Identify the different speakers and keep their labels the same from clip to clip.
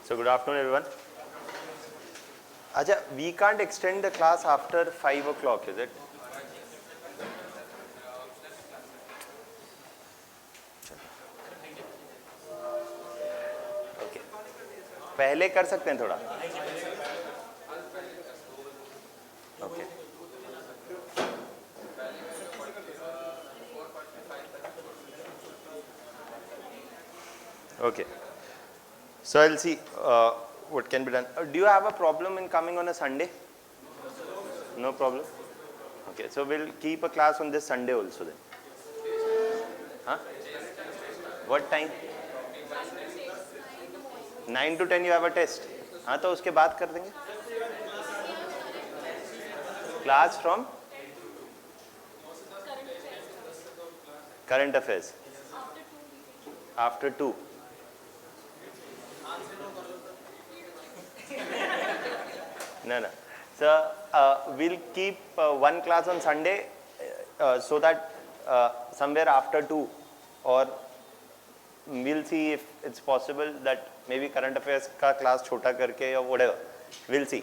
Speaker 1: So good afternoon everyone. Acha, we can't extend the class after 5 o'clock, is it? Okay. पहले कर सकते हैं थोड़ा. Okay. Okay. So I'll see what can be done. Do you have a problem in coming on a Sunday? No problem. Okay. So we'll keep a class on this Sunday also then. Huh? What time? 9 to 10 you have a test. हाँ तो उसके बाद कर देंगे. Class from current affairs. After 2. No. So we'll keep one class on Sunday so that somewhere after 2, or we'll see if it's possible that maybe current affairs ka class chota karke or whatever. We'll see.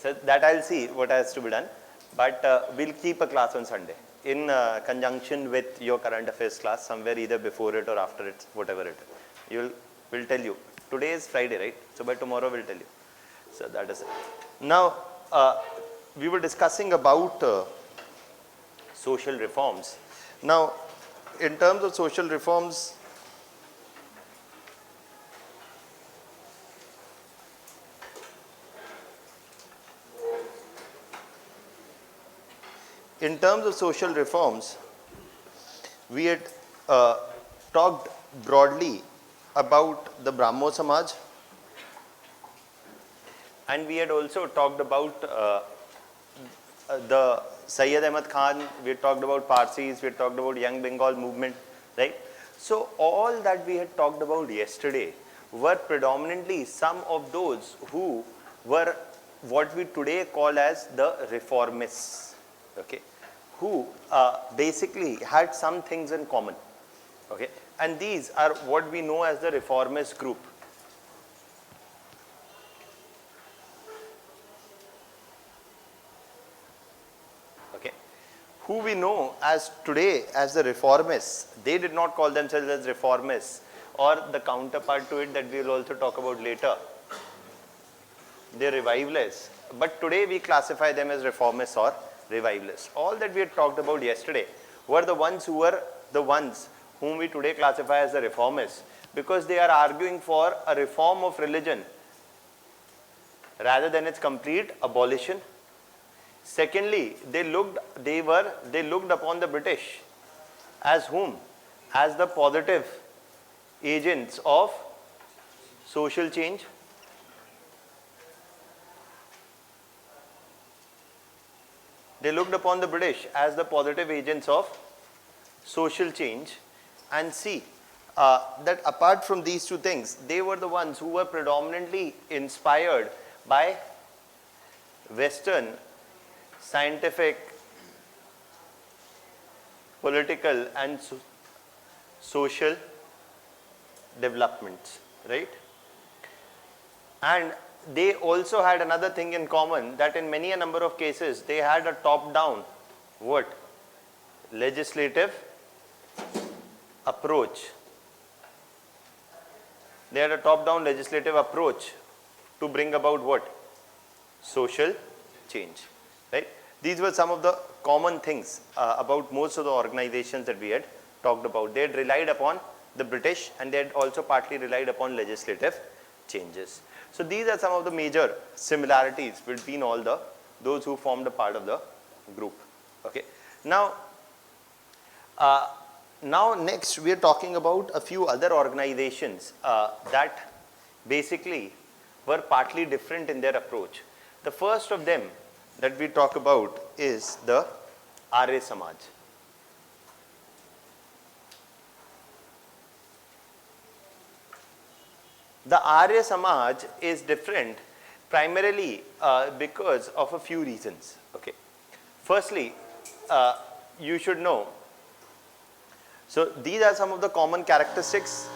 Speaker 1: So that I'll see what has to be done. But we'll keep a class on Sunday in conjunction with your current affairs class, somewhere either before it or after it, whatever it is. We'll tell you. Today is Friday, right? So by tomorrow we'll tell you. So that is it. Now, we were discussing about social reforms. Now, in terms of social reforms, we had talked broadly about the Brahmo Samaj, and we had also talked about the Sayyid Ahmad Khan, we had talked about Parsis, we had talked about Young Bengal movement, right? So all that we had talked about yesterday were predominantly some of those who were what we today call as the reformists, okay, who basically had some things in common, okay, and these are what we know as the reformist group. Okay, who we know as today as the reformists. They did not call themselves as reformists, or the counterpart to it that we will also talk about later, they're revivalists, but today we classify them as reformists or revivalists. All that we had talked about yesterday were the ones whom we today classify as the reformists, because they are arguing for a reform of religion rather than its complete abolition. Secondly, they looked upon the British as whom? As the positive agents of social change. They looked upon the British as the positive agents of social change, and see that apart from these two things, they were the ones who were predominantly inspired by Western scientific, political and social developments, right? And they also had another thing in common, that in many a number of cases they had a top-down legislative approach. They had a top-down legislative approach to bring about social change, right? These were some of the common things about most of the organizations that we had talked about. They had relied upon the British, and they had also partly relied upon legislative changes. So these are some of the major similarities between all those who formed a part of the group. Okay. Now next we are talking about a few other organizations that basically were partly different in their approach. The first of them that we talk about is the Arya Samaj. The Arya Samaj is different primarily because of a few reasons. Okay. Firstly, you should know So these are some of the common characteristics.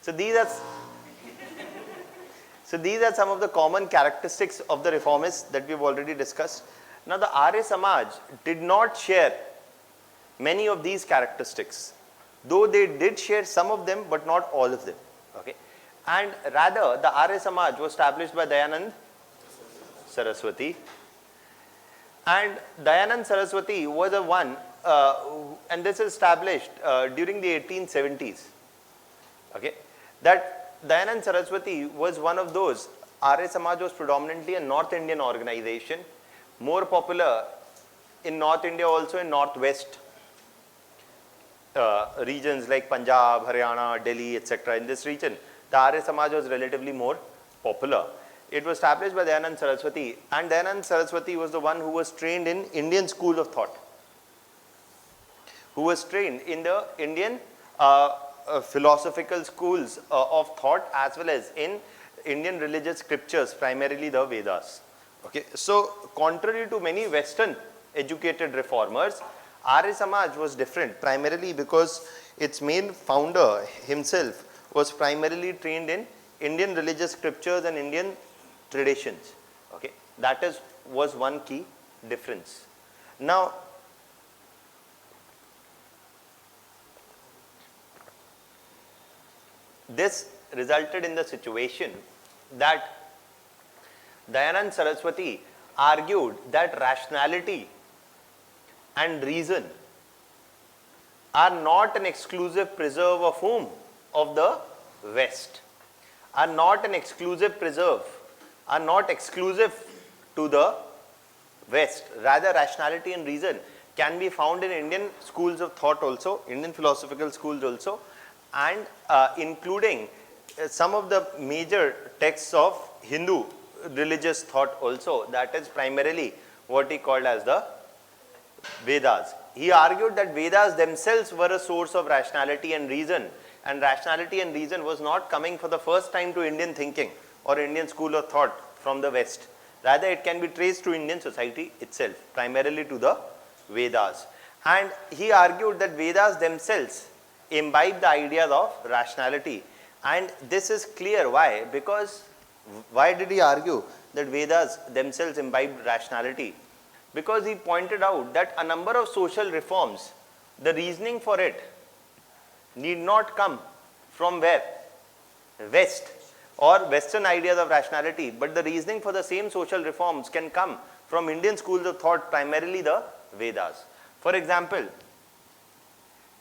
Speaker 1: So these are some of the common characteristics of the reformists that we have already discussed. Now the Arya Samaj did not share many of these characteristics, though they did share some of them but not all of them. Okay? And rather the Arya Samaj was established by Dayanand Saraswati, and Dayanand Saraswati was the one and this is established during the 1870s. Okay? That Dayanand Saraswati was one of those. Arya Samaj was predominantly a North Indian organization, more popular in North India, also in Northwest regions like Punjab, Haryana, Delhi, etc. In this region, the Arya Samaj was relatively more popular. It was established by Dayanand Saraswati, and Dayanand Saraswati was the one who was trained in Indian school of thought, who was trained in the Indian philosophical schools of thought, as well as in Indian religious scriptures, primarily the Vedas. Okay. So contrary to many Western educated reformers, Arya Samaj was different, primarily because its main founder himself was primarily trained in Indian religious scriptures and Indian traditions. Okay. That was one key difference. Now, this resulted in the situation that Dayanand Saraswati argued that rationality and reason are not an exclusive preserve of whom? Of the West. Are not an exclusive preserve, are not exclusive to the West. Rather, rationality and reason can be found in Indian schools of thought also, Indian philosophical schools also, and including some of the major texts of Hindu religious thought also, that is primarily what he called as the Vedas. He argued that Vedas themselves were a source of rationality and reason was not coming for the first time to Indian thinking or Indian school of thought from the West. Rather, it can be traced to Indian society itself, primarily to the Vedas. And he argued that Vedas themselves imbibe the ideas of rationality, and this is clear. Why? Because why did he argue that Vedas themselves imbibe rationality? Because he pointed out that a number of social reforms, the reasoning for it need not come from where? West or Western ideas of rationality, but the reasoning for the same social reforms can come from Indian schools of thought, primarily the Vedas. For example,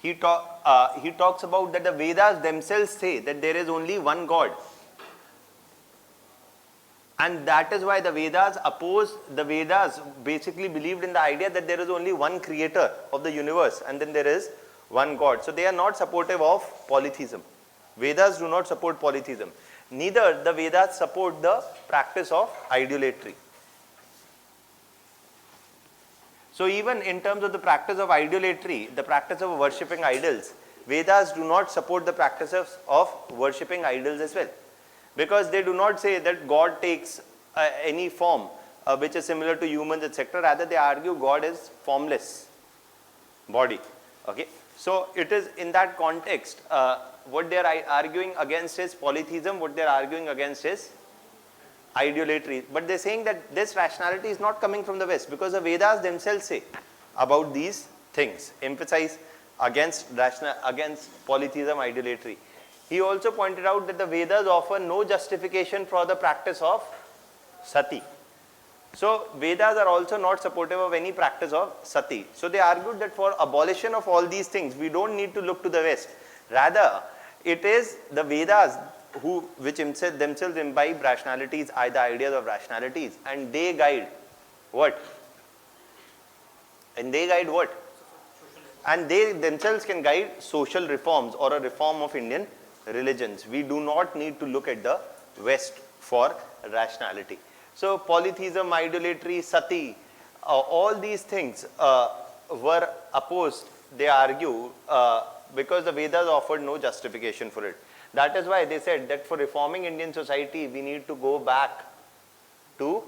Speaker 1: he talks about that the Vedas themselves say that there is only one God, and that is why the Vedas basically believed in the idea that there is only one creator of the universe and then there is one God. So they are not supportive of polytheism. Vedas do not support polytheism. Neither the Vedas support the practice of idolatry. So even in terms of the practice of idolatry, the practice of worshipping idols, Vedas do not support the practices of worshipping idols as well. Because they do not say that God takes any form which is similar to humans, etc. Rather, they argue God is formless body. Okay. So it is in that context, what they are arguing against is polytheism, what they are arguing against is idolatry. But they are saying that this rationality is not coming from the West, because the Vedas themselves say about these things, emphasize against polytheism, idolatry. He also pointed out that the Vedas offer no justification for the practice of sati. So Vedas are also not supportive of any practice of sati. So they argued that for abolition of all these things, we don't need to look to the West. Rather, it is the Vedas which themselves imbibe rationalities, the ideas of rationalities, and they guide what? And they guide what? And they themselves can guide social reforms or a reform of Indian religions. We do not need to look at the West for rationality. So polytheism, idolatry, sati, all these things were opposed, they argue, because the Vedas offered no justification for it. That is why they said that for reforming Indian society, we need to go back to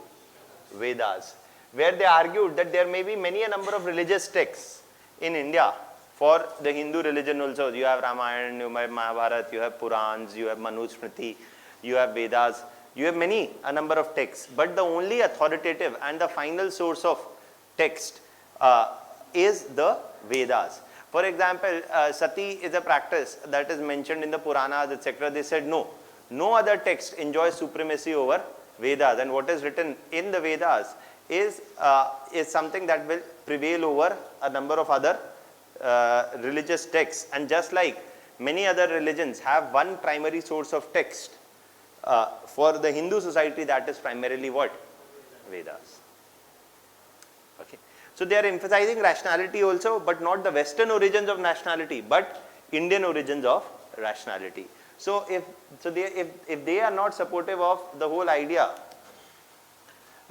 Speaker 1: Vedas, where they argued that there may be many a number of religious texts in India. For the Hindu religion also, you have Ramayana, you have Mahabharata, you have Purans, you have Manusmriti, you have Vedas, you have a number of texts. But the only authoritative and the final source of text is the Vedas. For example, sati is a practice that is mentioned in the Puranas, etc. They said no other text enjoys supremacy over Vedas, and what is written in the Vedas is something that will prevail over a number of other religious texts. And just like many other religions have one primary source of text, for the Hindu society that is primarily what? Vedas. Okay. So they are emphasizing rationality also, but not the Western origins of nationality, but Indian origins of rationality. So if they are not supportive of the whole idea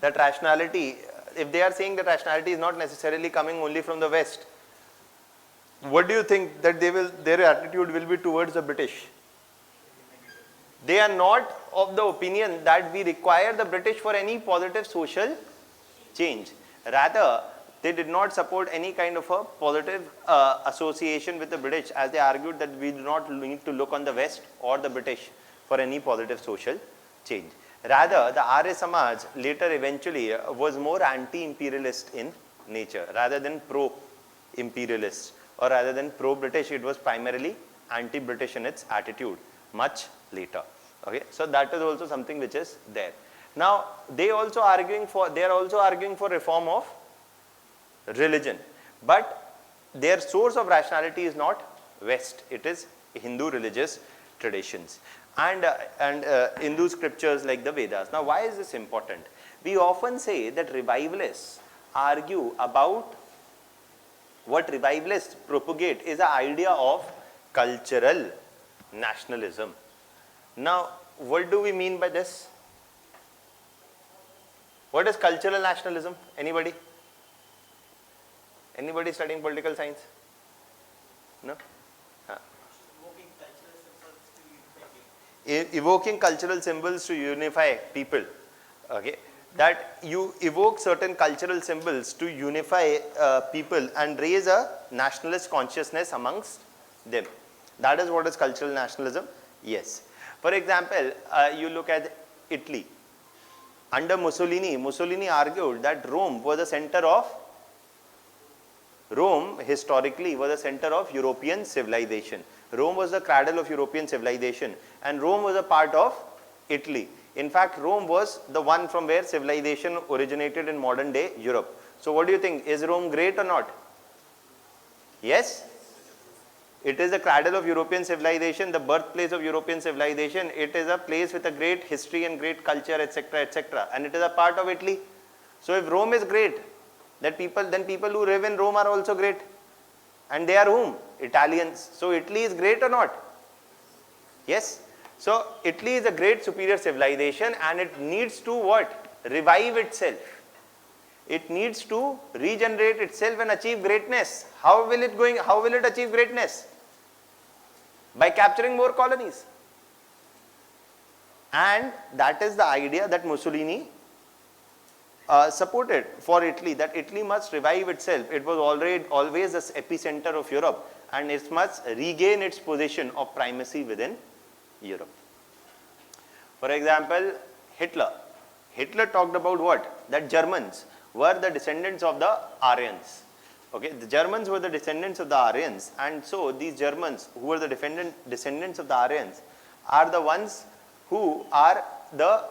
Speaker 1: that rationality, if they are saying that rationality is not necessarily coming only from the West, what do you think that their attitude will be towards the British? They are not of the opinion that we require the British for any positive social change. Rather, they did not support any kind of a positive association with the British, as they argued that we do not need to look on the West or the British for any positive social change. Rather, the Arya Samaj later eventually was more anti-imperialist in nature rather than pro-imperialist, or rather than pro-British. It was primarily anti-British in its attitude much later. Okay, so that is also something which is there. Now they are also arguing for reform of religion, but their source of rationality is not West. It is Hindu religious traditions and Hindu scriptures like the Vedas. Now why is this important? We often say that revivalists argue about, what revivalists propagate is the idea of cultural nationalism. Now, what do we mean by this? What is cultural nationalism? Anybody? Anybody studying political science? No? Evoking cultural symbols to unify people. Okay, that you evoke certain cultural symbols to unify people and raise a nationalist consciousness amongst them. That is what is cultural nationalism. Yes. For example, you look at Italy. Under Mussolini argued that Rome historically was the center of European civilization. Rome was the cradle of European civilization, and Rome was a part of Italy. In fact, Rome was the one from where civilization originated in modern day Europe. So what do you think? Is Rome great or not? Yes? It is the cradle of European civilization, the birthplace of European civilization. It is a place with a great history and great culture, etc., etc. And it is a part of Italy. So if Rome is great, then people who live in Rome are also great. And they are whom? Italians. So Italy is great or not? Yes. So Italy is a great superior civilization, and it needs to what? Revive itself. It needs to regenerate itself and achieve greatness. How will it achieve greatness? By capturing more colonies. And that is the idea that Mussolini supported for Italy, that Italy must revive itself. It was always the epicenter of Europe, and it must regain its position of primacy within Europe. For example, Hitler talked about what? That Germans were the descendants of the Aryans. Okay, the Germans were the descendants of the Aryans, and so these Germans who were the descendants of the Aryans are the ones who are the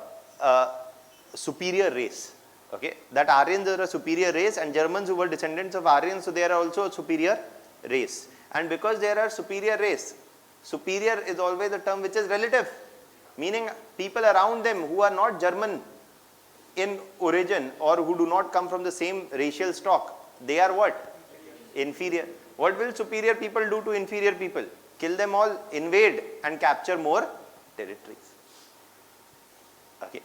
Speaker 1: superior race. Okay, that Aryans are a superior race, and Germans who were descendants of Aryans, so they are also a superior race. And because they are a superior race, superior is always a term which is relative, meaning people around them who are not German in origin or who do not come from the same racial stock, they are what? Inferior. What will superior people do to inferior people? Kill them all, invade and capture more territories. Okay.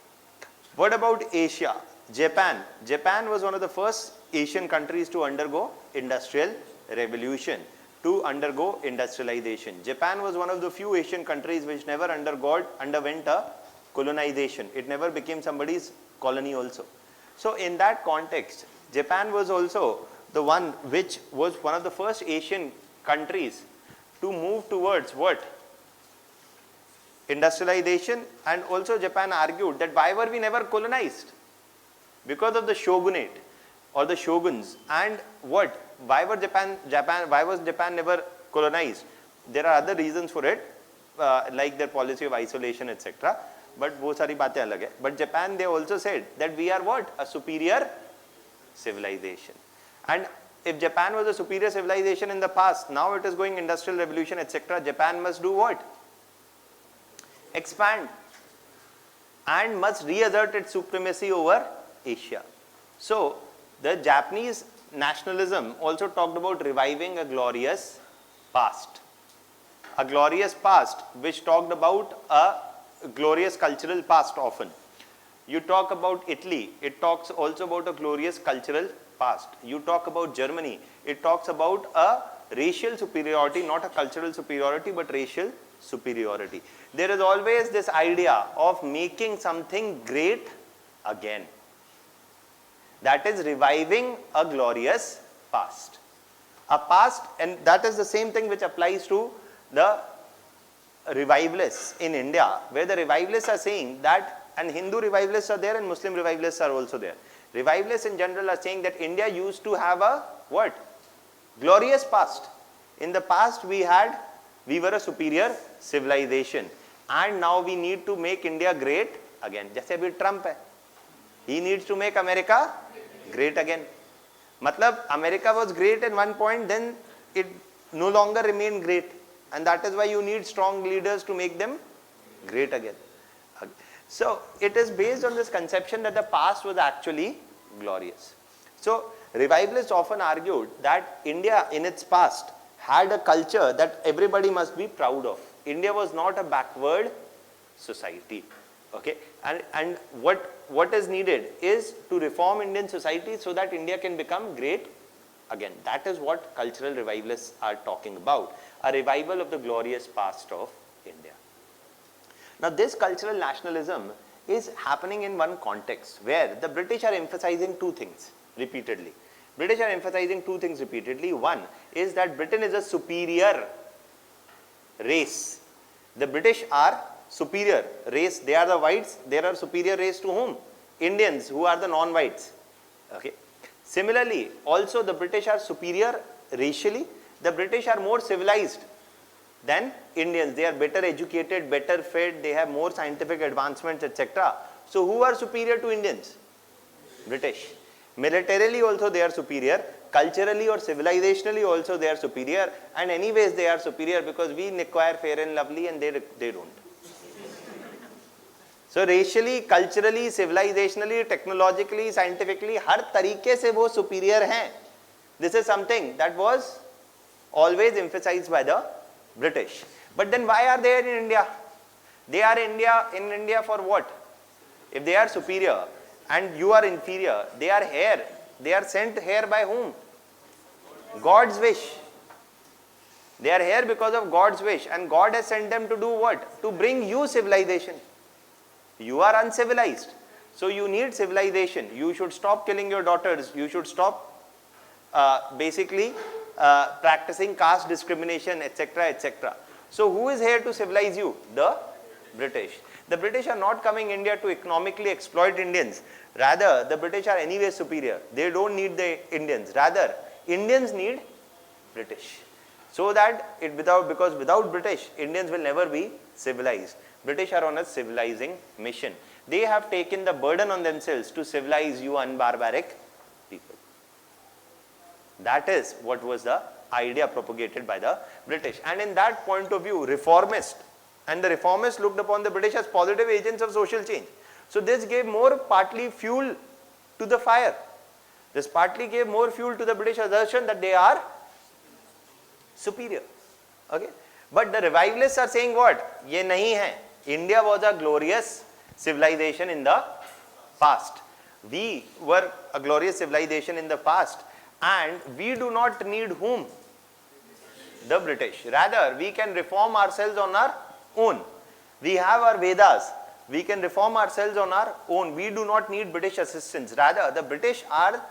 Speaker 1: What about Asia? Japan. Japan was one of the first Asian countries to undergo industrial revolution, to undergo industrialization. Japan was one of the few Asian countries which never underwent a colonization. It never became somebody's colony also. So in that context, Japan was also the one which was one of the first Asian countries to move towards what? Industrialization. And also Japan argued that why were we never colonized? Because of the shogunate or the shoguns. And what? Why was Japan never colonized? There are other reasons for it, like their policy of isolation, etc. But wo sari baatein alag hai. But Japan, they also said that we are what? A superior civilization. And if Japan was a superior civilization in the past, now it is going industrial revolution, etc. Japan must do what? Expand and must reassert its supremacy over Asia. So the Japanese nationalism also talked about reviving a glorious past. A glorious past which talked about a glorious cultural past often. You talk about Italy, it talks also about a glorious cultural past. You talk about Germany, it talks about a racial superiority, not a cultural superiority, but racial superiority. There is always this idea of making something great again. That is reviving a glorious past. A past, and that is the same thing which applies to the revivalists in India, where the revivalists are saying that, and Hindu revivalists are there and Muslim revivalists are also there. Revivalists in general are saying that India used to have a what? Glorious past. In the past we were a superior civilization, and now we need to make India great again. Jaise abhi Trump hai. He needs to make America great again. Matlab, America was great at one point, then it no longer remained great. And that is why you need strong leaders to make them great again. So it is based on this conception that the past was actually glorious. So revivalists often argued that India in its past had a culture that everybody must be proud of. India was not a backward society. Okay, and what is needed is to reform Indian society so that India can become great again. That is what cultural revivalists are talking about, a revival of the glorious past of India. Now this cultural nationalism is happening in one context where the British are emphasizing two things repeatedly. British are emphasizing two things repeatedly. One is that Britain is a superior race. The British are superior race. They are the whites. They are superior race to whom? Indians, who are the non-whites. Okay. Similarly, also the British are superior racially. The British are more civilized than Indians. They are better educated, better fed. They have more scientific advancements, etc. So who are superior to Indians? British. Militarily also they are superior. Culturally or civilizationally also they are superior. And anyways they are superior because we acquire fair and lovely and they don't. So racially, culturally, civilizationally, technologically, scientifically, हर तरीके से वो superior हैं. This is something that was always emphasized by the British. But then why are they in India? They are in India for what? If they are superior and you are inferior, they are here. They are sent here by whom? God's wish. They are here because of God's wish, and God has sent them to do what? To bring you civilization. You are uncivilized. So you need civilization. You should stop killing your daughters. You should stop practicing caste discrimination, etc., etc. So who is here to civilize you? The British. The British are not coming India to economically exploit Indians. Rather, the British are anyway superior. They don't need the Indians. Rather, Indians need British. So that because without British, Indians will never be civilized. British are on a civilizing mission. They have taken the burden on themselves to civilize you unbarbaric people. That is what was the idea propagated by the British. And in that point of view, reformists looked upon the British as positive agents of social change. So this gave more partly fuel to the fire. This partly gave more fuel to the British assertion that they are superior. Okay? But the revivalists are saying what? Ye nahi hai. India was a glorious civilization in the past. We were a glorious civilization in the past, and we do not need whom? The British. Rather, we can reform ourselves on our own. We have our Vedas. we can reform ourselves on our own. We do not need British assistance. Rather, the British are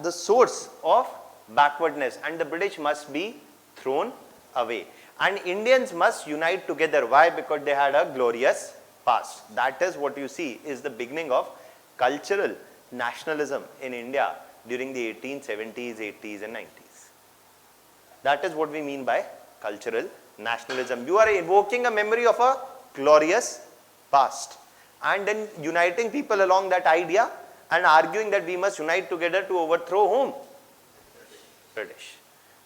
Speaker 1: the source of backwardness, and the British must be thrown away. And Indians must unite together. Why? Because they had a glorious past. That is what you see is the beginning of cultural nationalism in India during the 1870s, 80s and 90s. That is what we mean by cultural nationalism. You are evoking a memory of a glorious past and then uniting people along that idea and arguing that we must unite together to overthrow whom? British.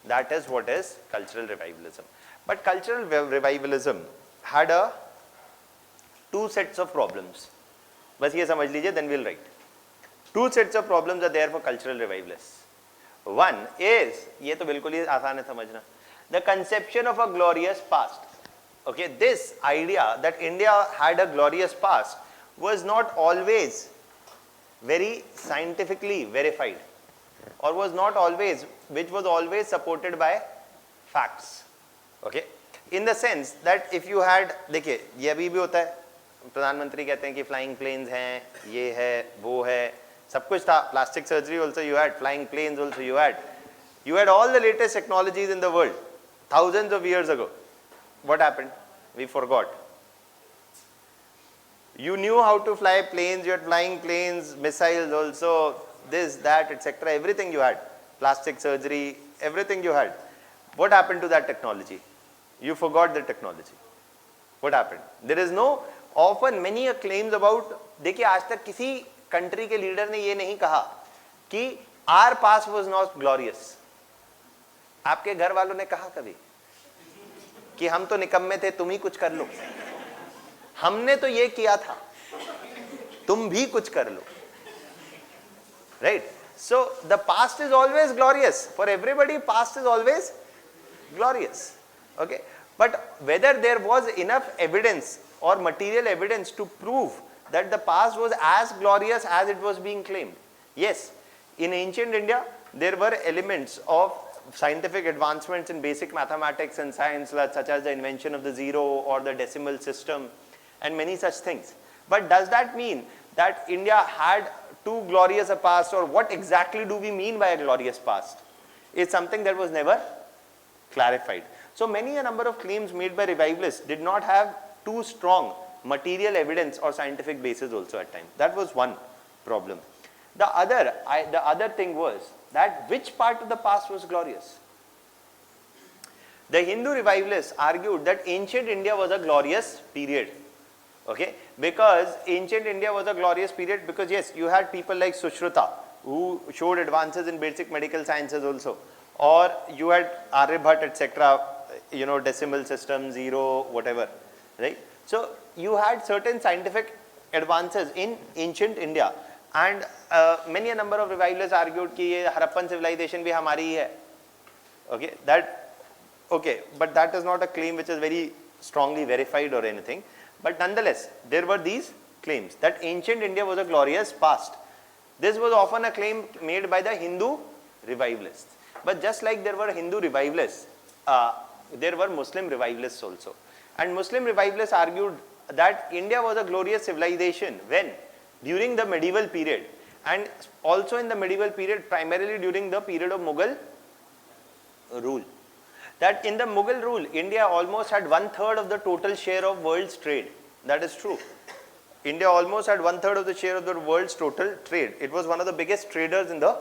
Speaker 1: That is what is cultural revivalism. But cultural revivalism had two sets of problems. बस ये समझ लीजिए, then we'll write. Two sets of problems are there for cultural revivalists. One is, ये तो बिल्कुल ही आसान है समझना, the conception of a glorious past. Okay, this idea that India had a glorious past was not always very scientifically verified, or was not always, which was always supported by facts. Okay, in the sense that if you had, देखिए ये अभी भी होता है, प्रधानमंत्री कहते हैं कि फ्लाइंग प्लेन्स हैं, ये है, वो है, सब कुछ था, plastic surgery also you had, flying planes also you had all the latest technologies in the world thousands of years ago. What happened? We forgot. You knew how to fly planes, you had flying planes, missiles also, this, that, etc. Everything you had, plastic surgery, everything you had. What happened to that technology? You forgot the technology. What happened? There is no, often many claims about, देखिए आज तक किसी country के leader ने ये नहीं कहा कि our past was not glorious. आपके घर वालों ने कहा कभी कि हम तो निकम्मे थे, तुम ही कुछ कर लो, हमने तो ये किया था, तुम भी कुछ कर लो. Right? So the past is always glorious. For everybody, past is always glorious. Okay? But whether there was enough evidence or material evidence to prove that the past was as glorious as it was being claimed. Yes, in ancient India, there were elements of scientific advancements in basic mathematics and science, such as the invention of the zero or the decimal system and many such things. But does that mean that India had too glorious a past, or what exactly do we mean by a glorious past? It's something that was never clarified. So many a number of claims made by revivalists did not have too strong material evidence or scientific basis also at times. That was one problem. The other thing was that which part of the past was glorious? The Hindu revivalists argued that ancient India was a glorious period. Okay, because ancient India was a glorious period because yes, you had people like Sushruta who showed advances in basic medical sciences also, or you had Aryabhat, etc., you know, decimal system, zero, whatever, right? So you had certain scientific advances in ancient India, and many a number of revivalists argued कि ये Harappan civilization भी हमारी ही है. Okay, but that is not a claim which is very strongly verified or anything. But nonetheless, there were these claims that ancient India was a glorious past. This was often a claim made by the Hindu revivalists. But just like there were Hindu revivalists, there were Muslim revivalists also. And Muslim revivalists argued that India was a glorious civilization when, during the medieval period, and also in the medieval period, primarily during the period of Mughal rule. That in the Mughal rule, India almost had 1/3 of the total share of world's trade. That is true. India almost had 1/3 of the share of the world's total trade. It was one of the biggest traders in the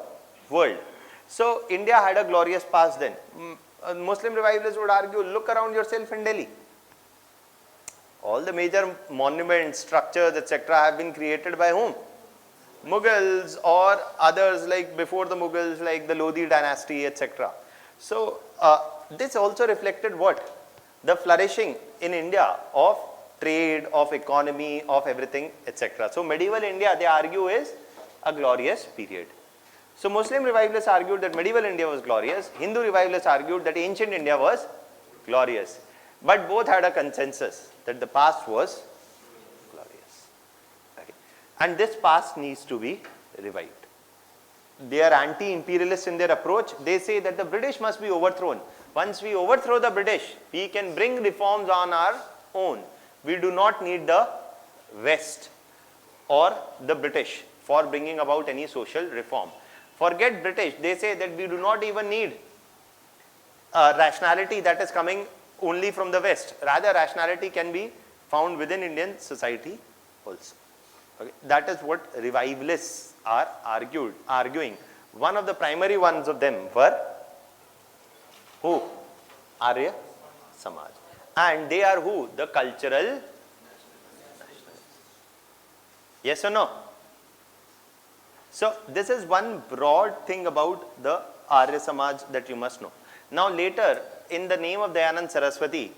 Speaker 1: world. So India had a glorious past then. Muslim revivalists would argue, look around yourself in Delhi. All the major monuments, structures, etc. have been created by whom? Mughals or others like before the Mughals, like the Lodi dynasty, etc. So this also reflected what? The flourishing in India of trade, of economy, of everything, etc. So medieval India, they argue, is a glorious period. So Muslim revivalists argued that medieval India was glorious. Hindu revivalists argued that ancient India was glorious. But both had a consensus that the past was glorious. Okay. And this past needs to be revived. They are anti-imperialist in their approach. They say that the British must be overthrown. Once we overthrow the British, we can bring reforms on our own. We do not need the West or the British for bringing about any social reform. Forget British, they say that we do not even need rationality that is coming only from the West. Rather, rationality can be found within Indian society also. Okay. That is what revivalists are arguing. One of the primary ones of them were who? Arya Samaj. And they are who? The cultural. Yes or no? So this is one broad thing about the Arya Samaj that you must know. Now later, in the name of Dayanand Saraswati,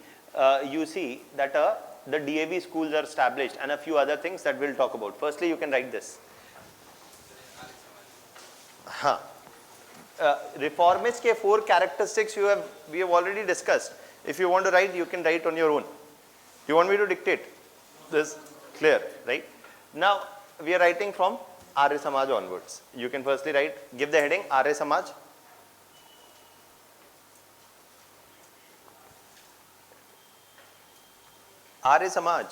Speaker 1: you see that the DAV schools are established and a few other things that we'll talk about. Firstly, you can write this. Reformist के 4 characteristics we have already discussed. If you want to write, you can write on your own. You want me to dictate? This clear, right? Now we are writing from Arya Samaj onwards. You can firstly write, give the heading Arya Samaj. Arya Samaj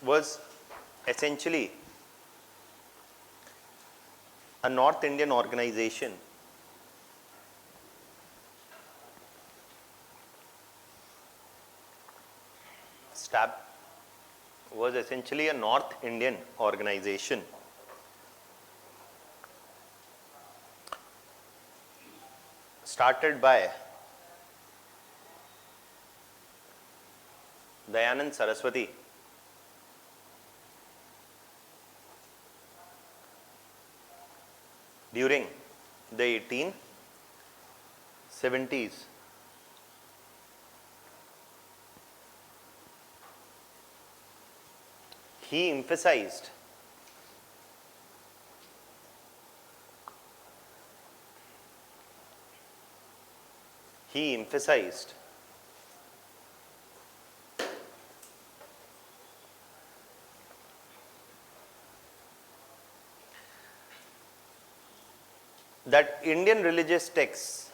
Speaker 1: was essentially a North Indian organization was essentially a North Indian organization started by Dayanand Saraswati during the 1870s. He emphasized that Indian religious texts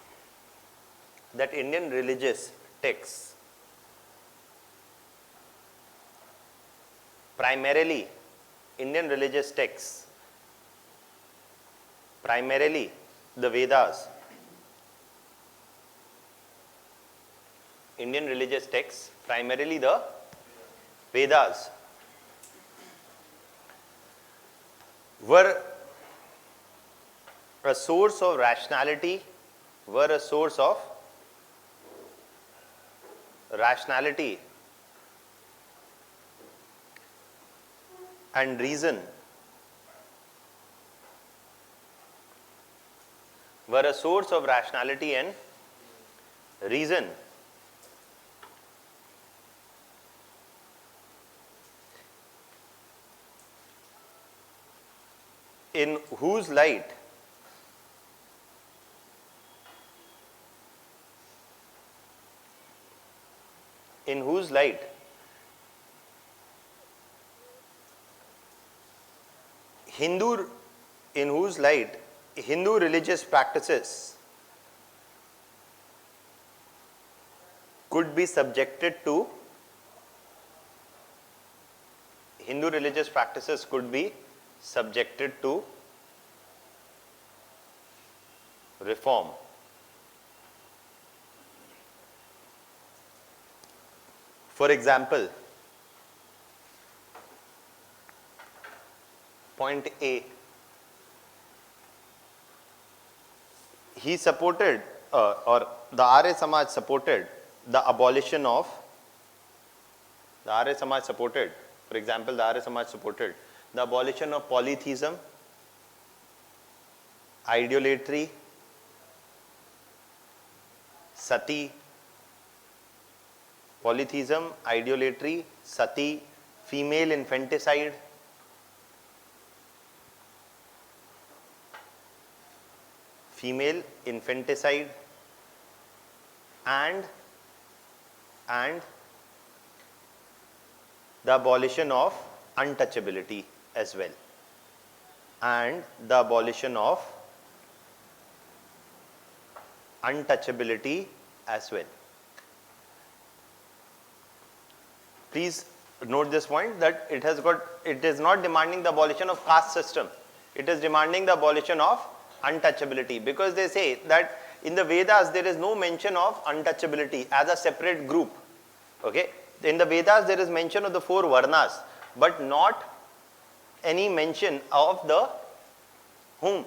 Speaker 1: primarily the Vedas, were a source of rationality, and reason, in whose light Hindu religious practices could be subjected to reform. For example, point A, he supported or the Arya Samaj supported the abolition of polytheism, idolatry, sati, female infanticide, and the abolition of untouchability as well. Please note this point, that it is not demanding the abolition of caste system. It is demanding the abolition of untouchability, because they say that in the Vedas there is no mention of untouchability as a separate group. Okay, in the Vedas there is mention of the 4 varnas, but not any mention of the whom?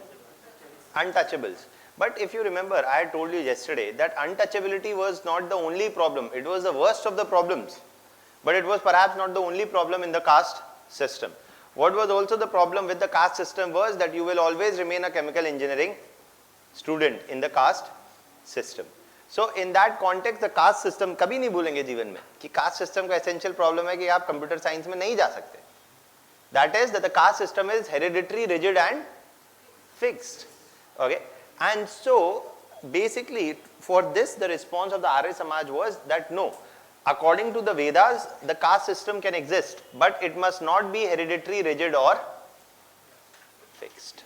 Speaker 1: Untouchables. But if you remember, I had told you yesterday that untouchability was not the only problem. It was the worst of the problems. But it was perhaps not the only problem in the caste system. What was also the problem with the caste system was that you will always remain a chemical engineering student in the caste system. So in that context, the caste system, कभी नहीं भूलेंगे जीवन में कि caste system का essential problem है कि आप computer science में नहीं जा सकते. That is that the caste system is hereditary, rigid and fixed. Okay, and so basically for this the response of the Arya Samaj was that no, according to the Vedas the caste system can exist, but it must not be hereditary, rigid or fixed.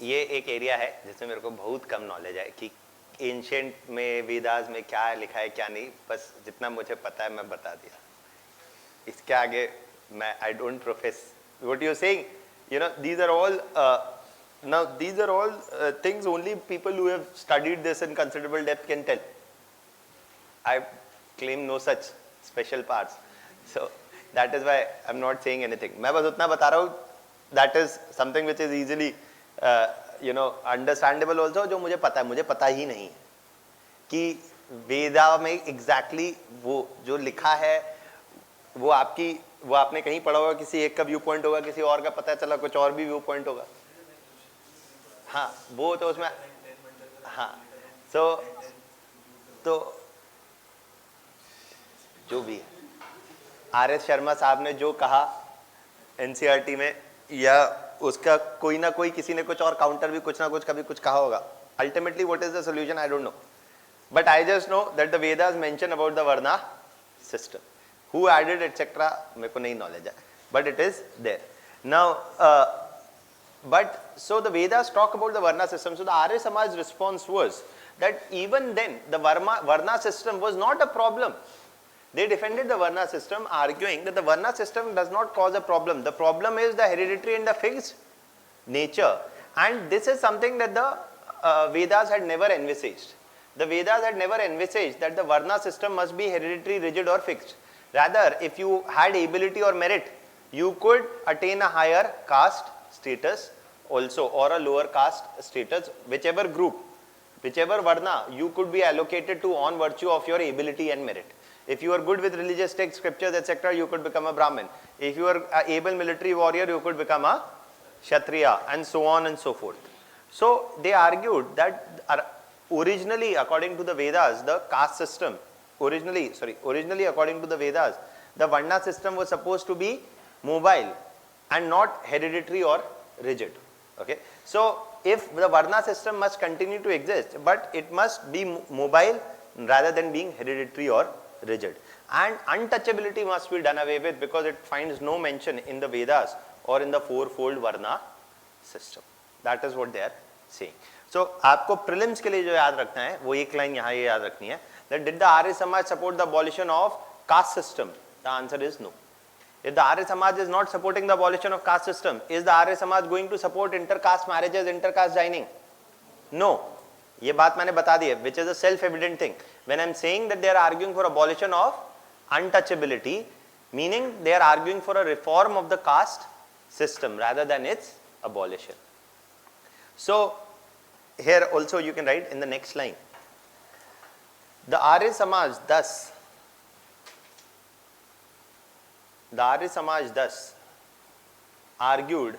Speaker 1: ये एक area है जिसमें मेरे को बहुत कम knowledge है कि ancient में वेदास में क्या लिखा है क्या नहीं, बस जितना मुझे पता है मैं बता दिया. इसके आगे मैं I don't profess what you are saying, you know, these are all things only people who have studied this in considerable depth can tell. I claim no such special parts, so that is why I'm not saying anything. मैं बस उतना बता रहा हूँ, that is something which is easily understandable also, जो मुझे पता है. मुझे पता ही नहीं कि वेदा में एग्जैक्टली वो जो लिखा है वो आपने कहीं पढ़ा होगा, किसी एक का व्यू पॉइंट होगा, किसी और का पता चला कुछ और भी व्यू पॉइंट होगा. हाँ, वो तो उसमें हाँ, तो जो भी है, आर.एस. शर्मा साहब ने जो कहा एनसीईआरटी में, या उसका कोई ना कोई किसी ने कुछ और काउंटर भी कुछ ना कुछ कभी कुछ कहा होगा. Ultimately what is the solution I don't know, but I just know that the Vedas mention about the varna system. Who added etcetera मेरे को नहीं नॉलेज है, but it is there now. But so the Vedas talk about the varna system. So the Arya Samaj response was that even then the varna system was not a problem. They defended the Varna system, arguing that the Varna system does not cause a problem. The problem is the hereditary and the fixed nature. And this is something that the Vedas had never envisaged. The Vedas had never envisaged that the Varna system must be hereditary, rigid or fixed. Rather, if you had ability or merit, you could attain a higher caste status also, or a lower caste status, whichever group, whichever Varna, you could be allocated to on virtue of your ability and merit. If you are good with religious texts, scriptures, etc., you could become a Brahmin. If you are an able military warrior, you could become a Kshatriya, and so on and so forth. So they argued that originally, according to the Vedas, the caste system, originally according to the Vedas, the Varna system was supposed to be mobile and not hereditary or rigid. Okay. So if the Varna system must continue to exist, but it must be mobile rather than being hereditary or rigid, and untouchability must be done away with, because it finds no mention in the Vedas or in the fourfold Varna system. That is what they are saying. So आपको prelims के लिए जो याद रखना है वो एक line यहाँ ये याद रखनी है, that did the Arya Samaj support the abolition of caste system? The answer is no. If the Arya Samaj is not supporting the abolition of caste system, is the Arya Samaj going to support intercaste marriages, intercaste joining? No. ये बात मैंने बता दी है, which is a self-evident thing. When I am saying that they are arguing for abolition of untouchability, meaning they are arguing for a reform of the caste system rather than its abolition. So here also you can write in the next line, the Arya Samaj thus argued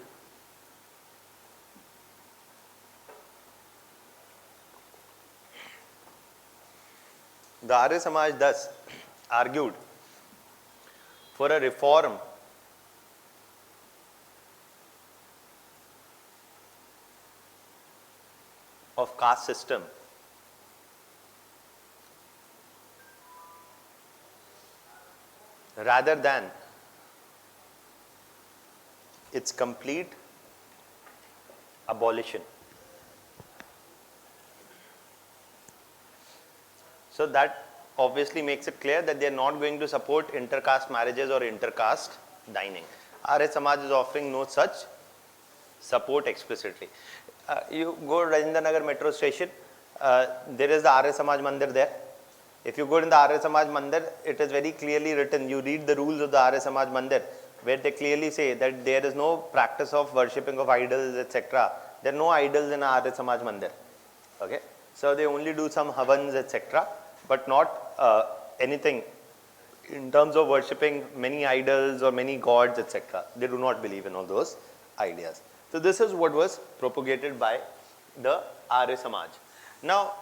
Speaker 1: for a reform of caste system rather than its complete abolition. So that obviously makes it clear that they are not going to support intercaste marriages or intercaste dining. Arya Samaj is offering no such support explicitly. You go Rajendra Nagar metro station, there is the Arya Samaj Mandir there. If you go in the Arya Samaj Mandir, it is very clearly written, you read the rules of the Arya Samaj Mandir, where they clearly say that there is no practice of worshipping of idols, etc. There are no idols in Arya Samaj Mandir. Okay? So they only do some havans, etc. but not anything in terms of worshipping many idols or many gods, etc. They do not believe in all those ideas. So this is what was propagated by the Arya Samaj. Now,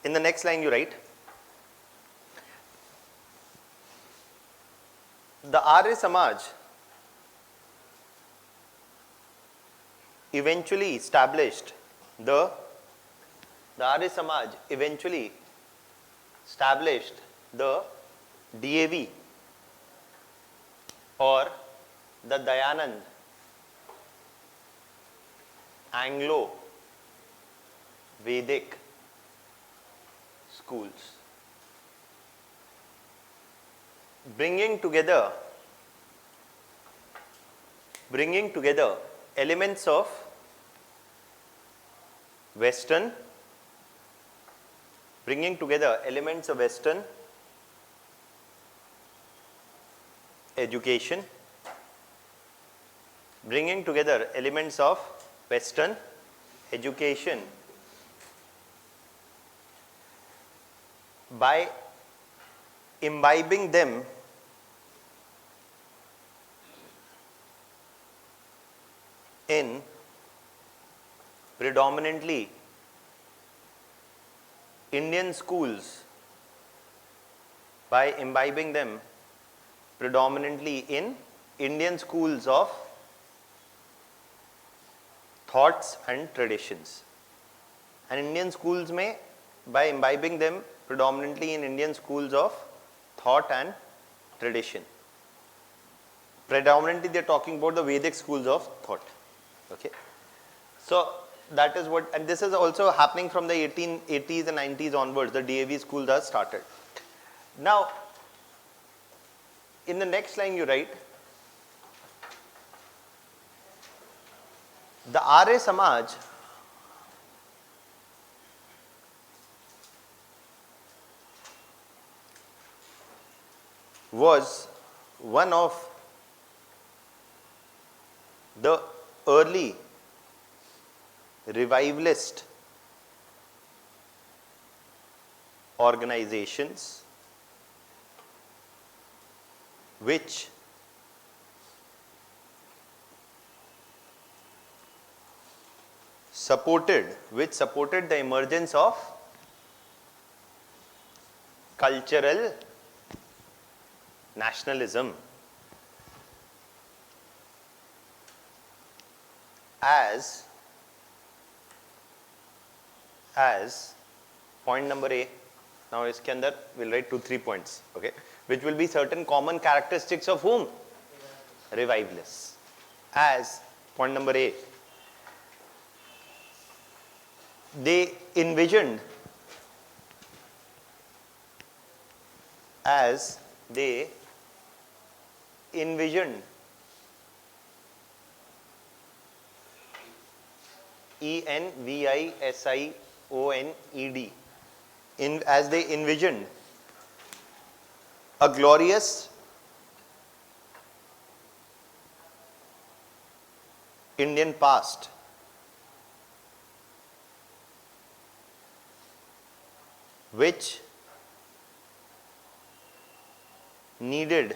Speaker 1: in the next line you write, the Arya Samaj eventually established the Arya Samaj eventually established the DAV or the Dayanand Anglo Vedic schools, bringing together elements of Western education, by imbibing them in predominantly Indian schools, of thoughts and traditions. And Indian schools में, by imbibing them predominantly in Indian schools of thought and tradition. Predominantly they are talking about the Vedic schools of thought. Okay. So that is what, and this is also happening from the 1880s and 90s onwards, the DAV schools are started. Now, in the next line you write, the Arya Samaj was one of the early revivalist organizations which supported the emergence of cultural nationalism as point number A. Now iske andar we'll write 2-3 points, okay, which will be certain common characteristics of whom? Revivalists. As point number A, they envisioned as they envisioned a glorious Indian past which needed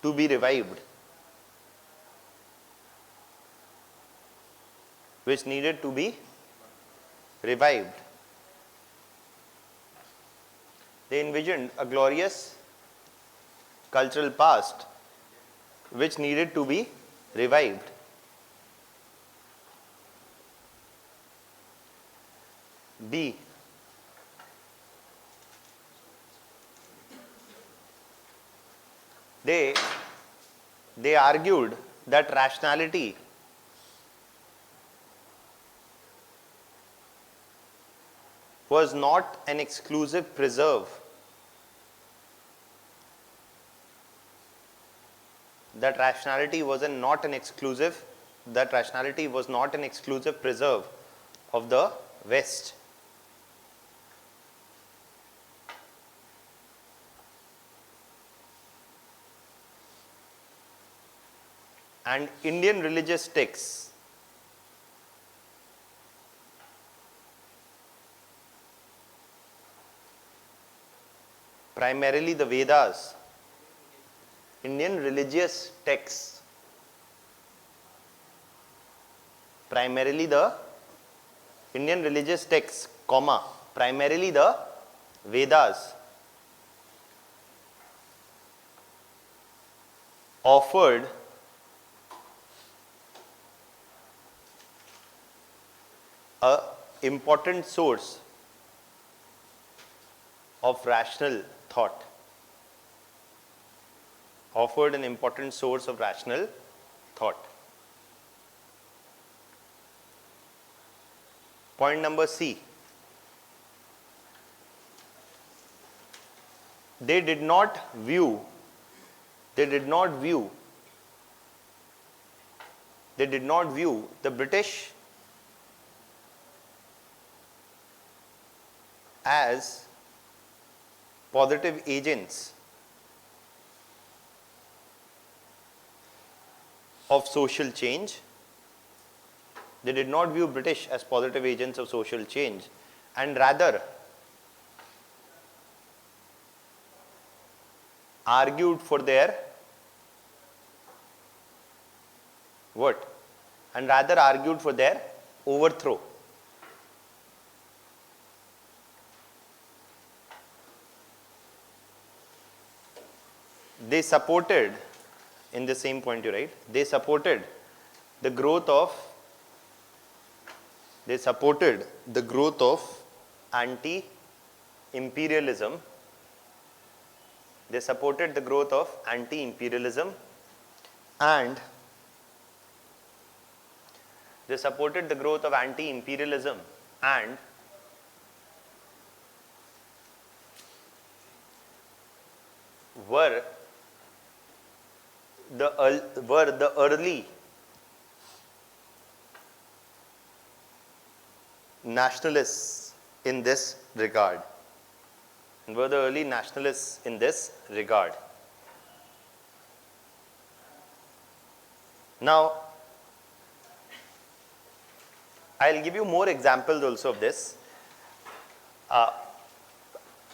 Speaker 1: to be revived, They envisioned a glorious cultural past which needed to be revived. B, they argued that rationality was not an exclusive preserve that rationality was not an exclusive preserve of the West. And Indian religious texts primarily the Vedas, Indian religious texts, primarily the Indian religious texts, comma, primarily the Vedas, offered a important source of rational thought. Offered an important source of rational thought. Point number C. They did not view the British as positive agents of social change. They did not view British as positive agents of social change, and rather argued for their what? And rather argued for their overthrow. They supported, in the same point you write, they supported the growth of anti-imperialism. They supported the growth of anti-imperialism and were the early nationalists in this regard. Now, I'll give you more examples also of this.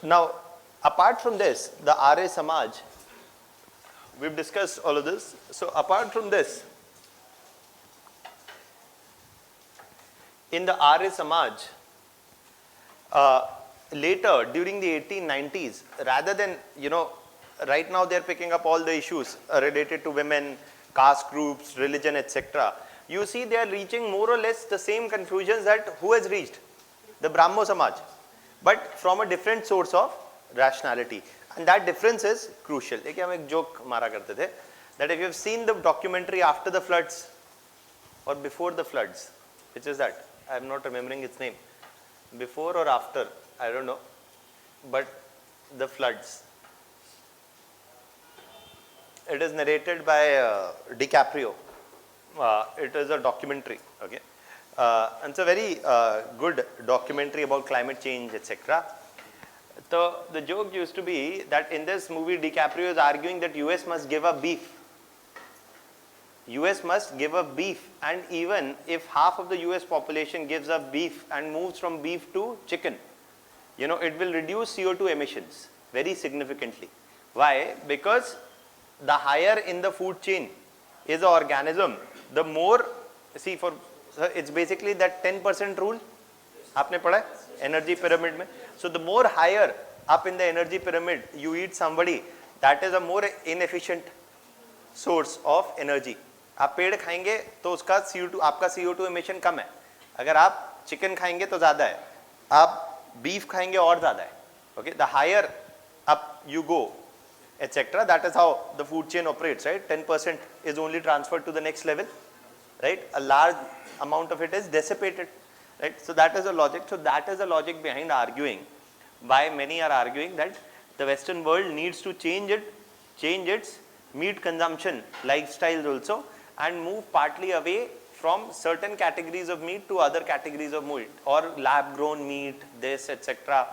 Speaker 1: Now, apart from this, the Arya Samaj, we've discussed all of this. So, apart from this, in the Arya Samaj, later during the 1890s, rather than, right now they're picking up all the issues related to women, caste groups, religion, etc. You see they are reaching more or less the same conclusions that who has reached? The Brahmo Samaj, but from a different source of rationality. And that difference is crucial. एक हम एक joke मारा करते थे that if you have seen the documentary after the floods or before the floods, which is that? I am not remembering its name. Before or after, I don't know. But the floods. It is narrated by DiCaprio. It is a documentary. Okay, and it's a very good documentary about climate change, etc. So the joke used to be that in this movie, DiCaprio is arguing that US must give up beef. US must give up beef, and even if half of the US population gives up beef and moves from beef to chicken, it will reduce CO2 emissions very significantly. Why? Because the higher in the food chain is the organism, the more, it's basically that 10% rule. आपने पढ़ा है energy pyramid में. So the more higher up in the energy pyramid you eat somebody, that is a more inefficient source of energy. आप पेड़ खाएंगे तो उसका CO2, आपका CO2 emission कम है. अगर आप चिकन खाएंगे तो ज़्यादा है, आप बीफ खाएंगे और ज़्यादा है. Okay, the higher up you go etc. That is how the food chain operates, right? 10% is only transferred to the next level, right? A large amount of it is dissipated, right? So that is the logic. So that is the logic behind arguing, why many are arguing that the Western world needs to change its meat consumption lifestyles also, and move partly away from certain categories of meat to other categories of meat, or lab grown meat, this, etc.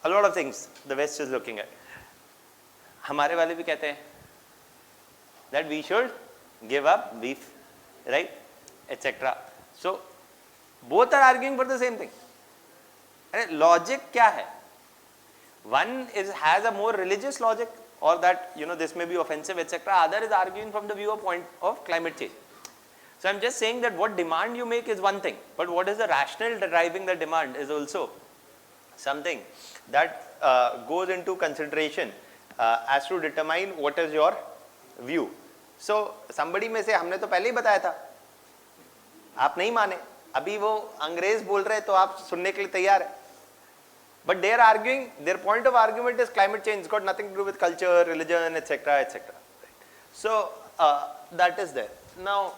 Speaker 1: A lot of things the West is looking at. हमारे वाले भी कहते हैं that we should give up beef, right, etc. So both are arguing for the same thing. Logic क्या है? One has a more religious logic, or that this may be offensive, etc. Other is arguing from the viewpoint of climate change. So I'm just saying that what demand you make is one thing, but what is the rationale driving the demand is also something that goes into consideration as to determine what is your view. So somebody में से हमने तो पहले ही बताया था, आप नहीं माने, अभी वो अंग्रेज बोल रहे तो आप सुनने के लिए तैयार है. But they are arguing, their point of argument is climate change, it's got nothing to do with culture, religion, etc. etc. So that is there. Now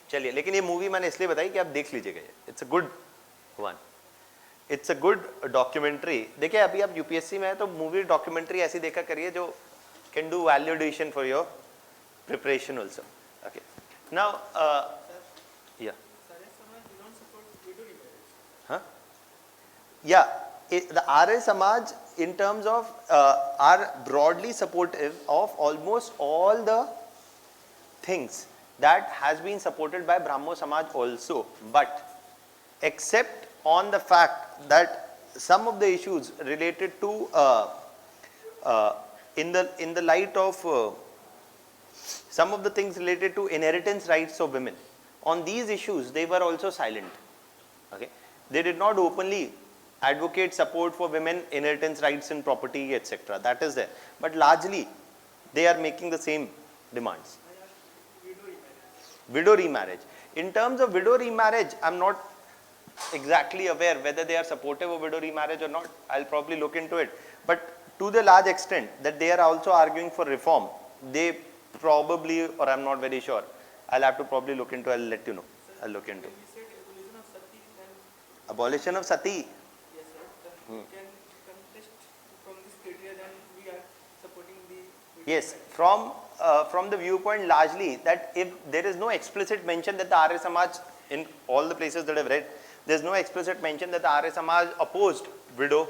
Speaker 1: चलिए, लेकिन ये मूवी मैंने इसलिए बताई कि आप देख लीजिएगा, it's a good one, it's a good documentary. देखिए अभी आप यूपीएससी में है तो मूवी डॉक्यूमेंट्री ऐसी देखा करिए जो can do value addition for your preparation also. Okay, now yeah yeah, the Arya Samaj in terms of are broadly supportive of almost all the things that has been supported by Brahmo Samaj also, but except on the fact that some of the issues related to in the light of some of the things related to inheritance rights of women, on these issues they were also silent. Okay, they did not openly advocate support for women inheritance rights in property, etc. That is there, but largely they are making the same demands. Widow remarriage. In terms of widow remarriage, I'm not exactly aware whether they are supportive of widow remarriage or not. I'll probably look into it, but to the large extent that they are also arguing for reform, they probably, or I'm not very sure, I'll have to probably look into, I'll let you know. I'll look into abolition of sati. Yes, from the viewpoint largely that if there is no explicit mention that the Arya Samaj, in all the places that I've read, there is no explicit mention that the Arya Samaj opposed widow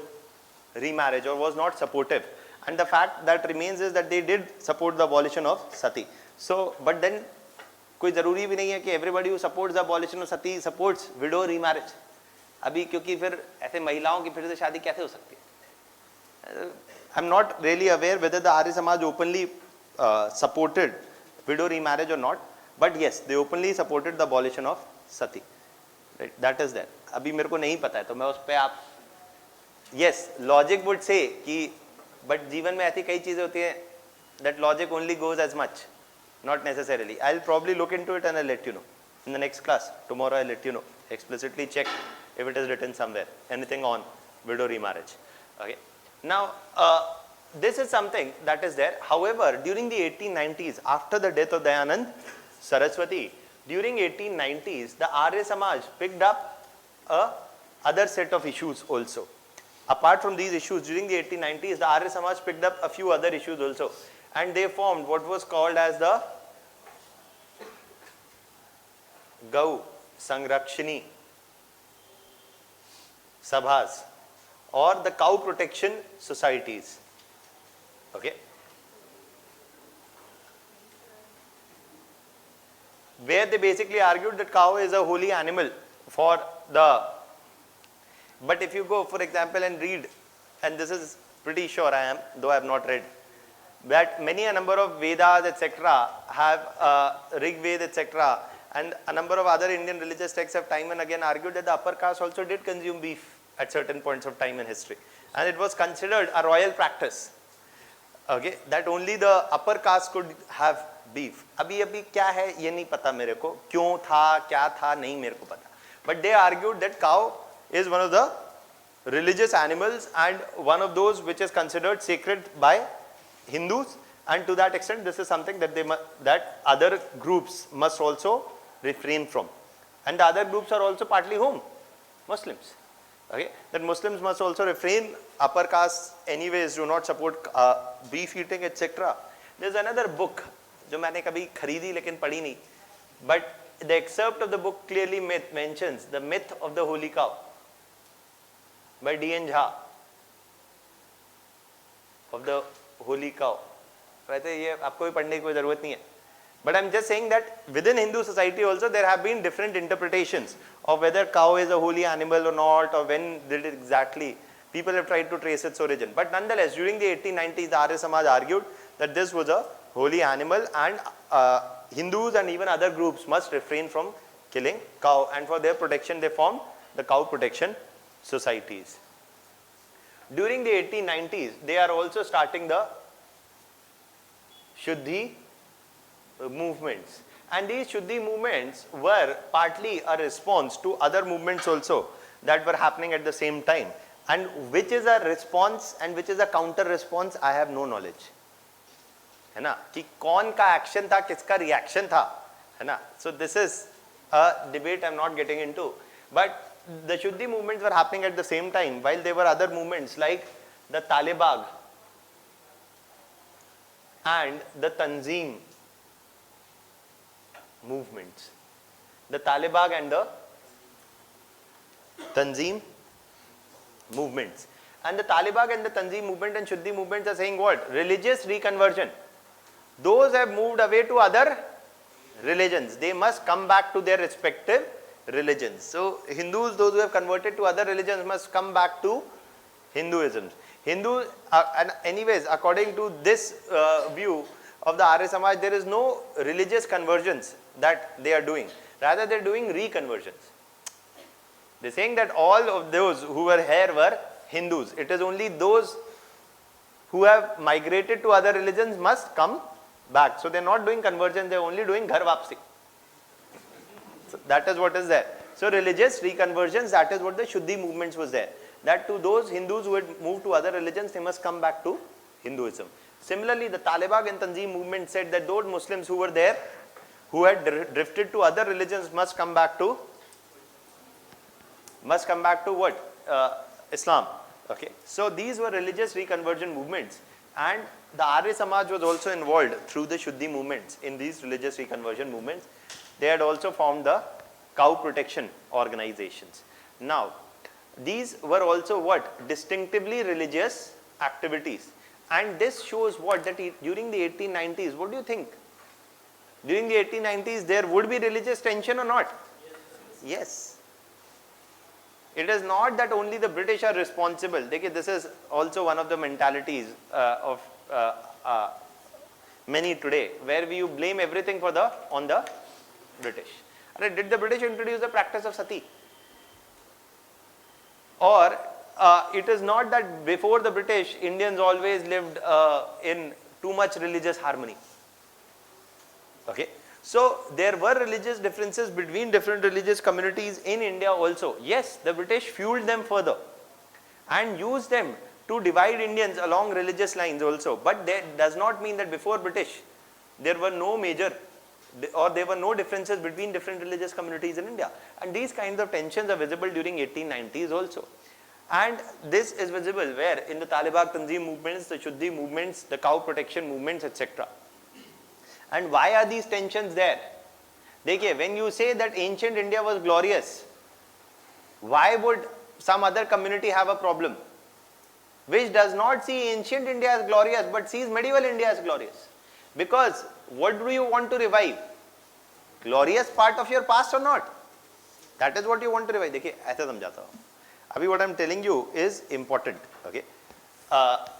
Speaker 1: remarriage or was not supportive, and the fact that remains is that they did support the abolition of sati. So, but then कोई ज़रूरी भी नहीं है कि everybody who supports the abolition of sati supports widow remarriage. अभी क्योंकि फिर ऐसे महिलाओं की फिर से शादी कैसे हो सकती है? I'm not really aware whether the Arya Samaj openly supported widow remarriage or not, but yes, they openly supported the abolition of sati. Right? That is there. अभी मेरे को नहीं पता है तो मैं उस पे आप yes, logic would say कि but जीवन में ऐसी कई चीजें होती हैं that logic only goes as much, not necessarily. I'll probably look into it and I'll let you know in the next class. Tomorrow I'll let you know, explicitly check if it is written somewhere, anything on widow remarriage. Okay. Now, this is something that is there. However, during the 1890s, after the death of Dayanand Saraswati, during 1890s, the Arya Samaj picked up a other set of issues also. Apart from these issues, during the 1890s, the Arya Samaj picked up a few other issues also, and they formed what was called as the Gau Sangrakshini Sabhas, or the cow protection societies. Okay, where they basically argued that cow is a holy animal for the, but if you go for example and read, and this is pretty sure I am, though I have not read, that many a number of Vedas etc. have Rig Veda etc. and a number of other Indian religious texts have time and again argued that the upper caste also did consume beef at certain points of time in history, and it was considered a royal practice. Okay, that only the upper caste could have beef. अभी क्या है ये नहीं पता मेरे को, क्यों था क्या था नहीं मेरे को पता, but they argued that cow is one of the religious animals and one of those which is considered sacred by Hindus, and to that extent this is something that that other groups must also refrain from, and the other groups are also partly whom? Muslims. Okay, that Muslims must also refrain, upper caste anyways do not support beef eating etc. There's another book जो मैंने कभी खरीदी लेकिन पढ़ी नहीं, but the excerpt of the book clearly mentions the myth of the holy cow by D.N. Jha, of the holy cow. वैसे ये आपको भी पढ़ने की कोई जरूरत नहीं है, but I'm just saying that within Hindu society also there have been different interpretations of whether cow is a holy animal or not, or when did it exactly. People have tried to trace its origin, but nonetheless during the 1890s the Arya Samaj argued that this was a holy animal and Hindus and even other groups must refrain from killing cow, and for their protection they formed the cow protection societies. During the 1890s they are also starting the Shuddhi movements, and these Shuddhi movements were partly a response to other movements also that were happening at the same time, and which is a response and which is a counter response I have no knowledge, है ना, कि कौन का action था किसका reaction था, है ना. So this is a debate I'm not getting into, but the Shuddhi movements were happening at the same time, while there were other movements like the Talibag and the Tanzim movements. The Talibag and the Tanzim movements. And the Talibag and the Tanzim movement and Shuddhi movements are saying what? Religious reconversion. Those have moved away to other religions. They must come back to their respective religions. So Hindus, those who have converted to other religions, must come back to Hinduism. Hindu, and anyways, according to this view of the Arya Samaj, there is no religious conversions that they are doing. Rather, they are doing reconversions. They are saying that all of those who were here were Hindus. It is only those who have migrated to other religions must come back. So they are not doing conversion, they are only doing ghar wapsi. So that is what is there. So religious reconversions, that is what the Shuddhi movements was there. That to those Hindus who had moved to other religions, they must come back to Hinduism. Similarly, the Talibag and Tanzim movement said that those Muslims who were there, who had drifted to other religions, must come back to what? Islam. Okay. So these were religious reconversion movements, and the Arya Samaj was also involved through the Shuddhi movements in these religious reconversion movements. They had also formed the cow protection organizations. Now, these were also what? Distinctively religious activities. And this shows what? That during the 1890s, what do you think? During the 1890s, there would be religious tension or not? Yes. It is not that only the British are responsible. This is also one of the mentalities of many today, where you blame everything on the British. Did the British introduce the practice of sati? Or it is not that before the British, Indians always lived in too much religious harmony. Okay. So there were religious differences between different religious communities in India also. Yes, the British fueled them further and used them to divide Indians along religious lines also. But that does not mean that before British, there were no major or there were no differences between different religious communities in India. And these kinds of tensions are visible during 1890s also. And this is visible where? In the Talibag Tanzim movements, the Shuddhi movements, the cow protection movements, etc. And why are these tensions there? Dekhiye, when you say that ancient India was glorious, why would some other community have a problem which does not see ancient India as glorious but sees medieval India as glorious? Because what do you want to revive? Glorious part of your past or not? That is what you want to revive. Dekhiye, aisa samjhata hu. Abhi what I am telling you is important. Okay? What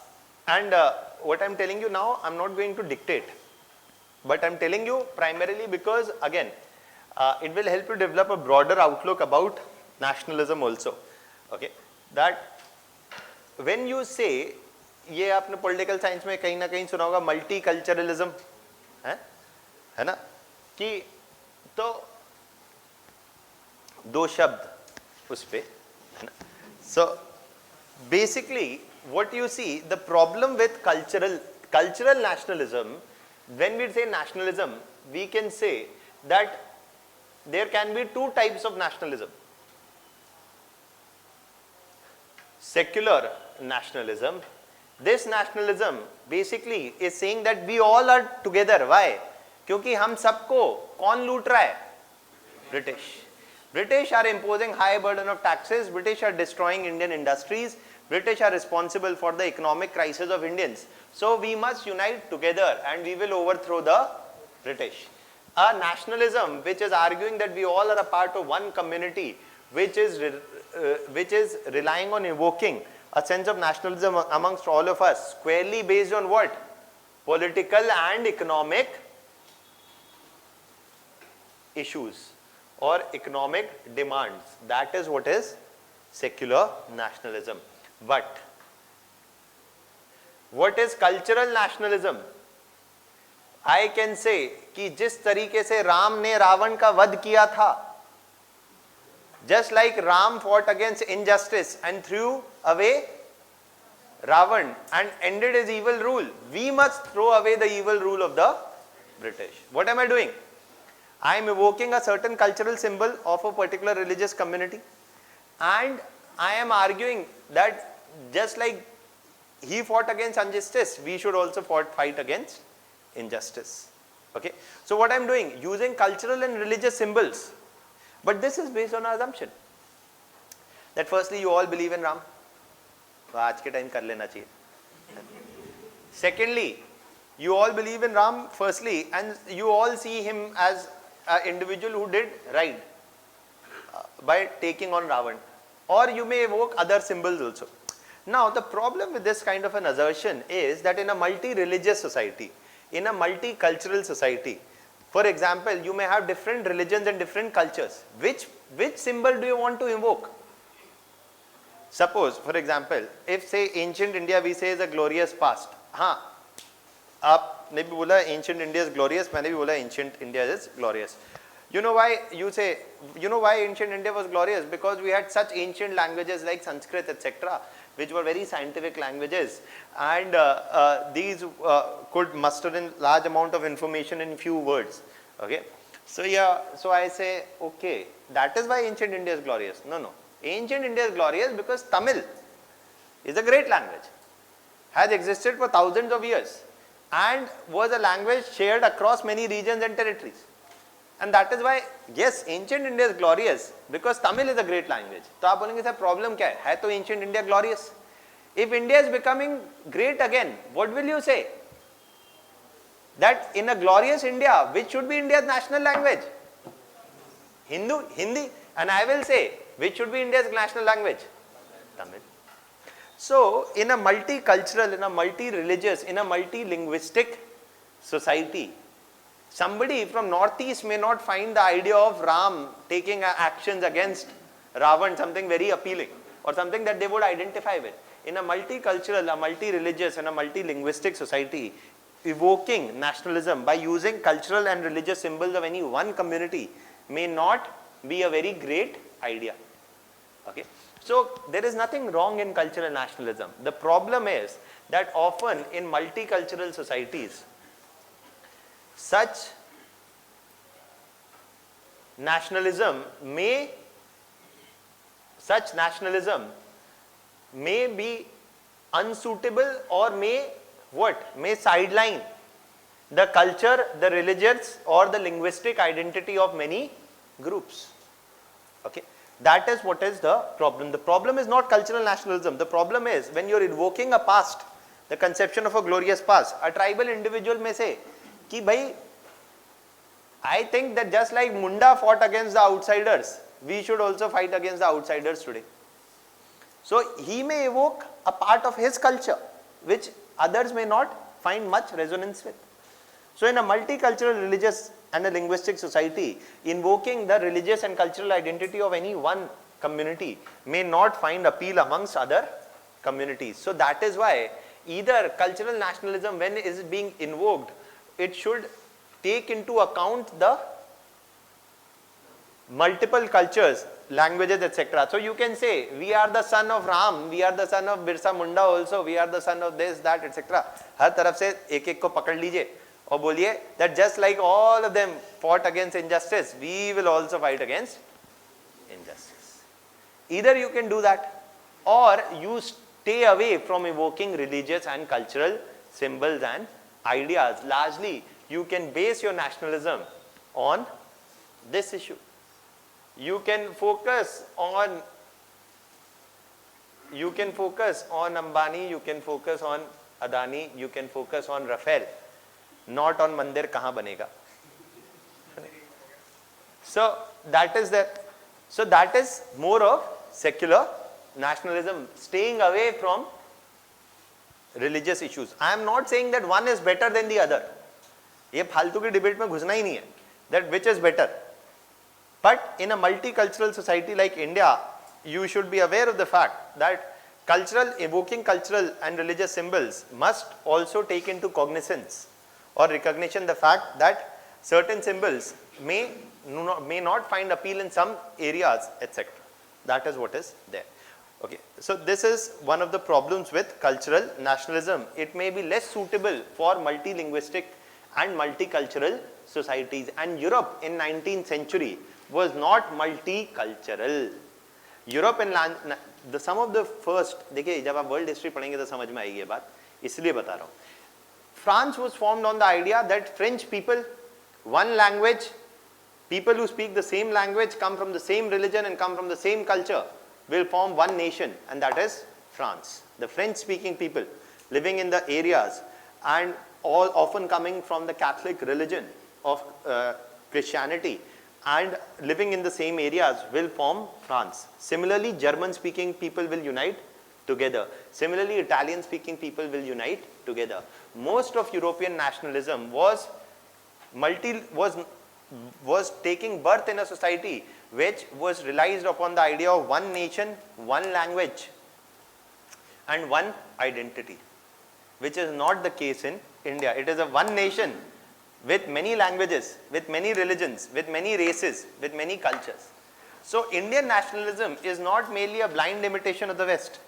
Speaker 1: I am telling you now, I am not going to dictate. But I am telling you primarily because, again, it will help you develop a broader outlook about nationalism also. Okay, that when you say, ये आपने political science में कहीं ना कहीं सुना होगा multiculturalism, है ना, कि तो दो शब्द उस पे, है ना. So Basically, what you see, the problem with cultural nationalism, when we say nationalism, we can say that there can be two types of nationalism. Secular nationalism. This nationalism basically is saying that we all are together. Why? क्योंकि हम सबको कौन लूट रहा है? British are imposing high burden of taxes. British are destroying Indian industries. British are responsible for the economic crisis of Indians. So we must unite together and we will overthrow the British. A nationalism which is arguing that we all are a part of one community, which is relying on evoking a sense of nationalism amongst all of us, squarely based on what? Political and economic issues or economic demands. That is what is secular nationalism. But what is cultural nationalism? I can say कि जिस तरीके से राम ने रावण का वध किया था, just like Ram fought against injustice and threw away Ravan and ended his evil rule, we must throw away the evil rule of the British. What am I doing? I am evoking a certain cultural symbol of a particular religious community, and I am arguing that just like he fought against injustice, we should also fight against injustice. Okay? So what I am doing? Using cultural and religious symbols. But this is based on an assumption that firstly you all believe in Ram. तो आज के time कर लेना चाहिए. Secondly, you all believe in Ram firstly, and you all see him as an individual who did right by taking on Ravan. Or you may evoke other symbols also. Now the problem with this kind of an assertion is that in a multi-religious society, in a multicultural society, for example, you may have different religions and different cultures. Which symbol do you want to invoke? Suppose, for example, if say ancient India we say is a glorious past. हाँ, आपने भी बोला ancient India is glorious, मैंने भी बोला ancient India is glorious. You know why ancient India was glorious? Because we had such ancient languages like Sanskrit, etc., which were very scientific languages, and these could muster in large amount of information in few words. Okay, so yeah, so I say, okay, that is why ancient India is glorious. No, ancient India is glorious because Tamil is a great language, has existed for thousands of years, and was a language shared across many regions and territories. And that is why, yes, ancient India is glorious because Tamil is a great language. तो आप बोलेंगे sir problem क्या है तो ancient India glorious. If India is becoming great again, what will you say? That in a glorious India, which should be India's national language? Hindi. And I will say, which should be India's national language? Tamil. So, in a multicultural, in a multi-religious, in a multi-linguistic society, somebody from northeast may not find the idea of Ram taking actions against Ravan something very appealing or something that they would identify with. In a multicultural, a multi-religious and a multi-linguistic society, evoking nationalism by using cultural and religious symbols of any one community may not be a very great idea. Okay? So there is nothing wrong in cultural nationalism. The problem is that often in multicultural societies, such nationalism may be unsuitable or may sideline the culture, the religious or the linguistic identity of many groups. Okay, that is what is the problem. The problem is not cultural nationalism. The problem is when you are invoking a past, the conception of a glorious past. A tribal individual may say कि भाई, I think that just like Munda fought against the outsiders, we should also fight against the outsiders today. So he may evoke a part of his culture which others may not find much resonance with. So in a multicultural, religious and a linguistic society, invoking the religious and cultural identity of any one community may not find appeal amongst other communities. So that is why either cultural nationalism, when it is being invoked, it should take into account the multiple cultures, languages, etc. So you can say we are the son of Ram, we are the son of Birsa Munda also, we are the son of this, that, etc. हर तरफ से एक एक को पकड़ लीजिए और बोलिए that just like all of them fought against injustice, we will also fight against injustice. Either you can do that, or you stay away from evoking religious and cultural symbols and ideas. Largely, you can base your nationalism on this issue. You can focus on Ambani, you can focus on Adani, you can focus on Rafael, not on Mandir kahan banega. So that is the, so that is more of secular nationalism, staying away from religious issues. I am not saying that one is better than the other. ये फालतू की debate में घुसना ही नहीं है, that which is better. But in a multicultural society like India, you should be aware of the fact that evoking cultural and religious symbols must also take into cognizance or recognition the fact that certain symbols may not find appeal in some areas, etc. That is what is there. Okay, so this is one of the problems with cultural nationalism. It may be less suitable for multilinguistic and multicultural societies, and Europe in 19th century was not multicultural. Europe and the some of the first, देखिए जब आप world history पढ़ेंगे तो समझ में आएगी ये बात, इसलिए बता रहा हूँ. France was formed on the idea that French people, one language, people who speak the same language, come from the same religion and come from the same culture, will form one nation, and that is France. The French speaking people living in the areas and all often coming from the Catholic religion of Christianity and living in the same areas will form France. Similarly, German speaking people will unite together. Similarly, Italian speaking people will unite together. Most of European nationalism was taking birth in a society which was realized upon the idea of one nation, one language and one identity, which is not the case in India. It is a one nation with many languages, with many religions, with many races, with many cultures. So Indian nationalism is not merely a blind imitation of the West.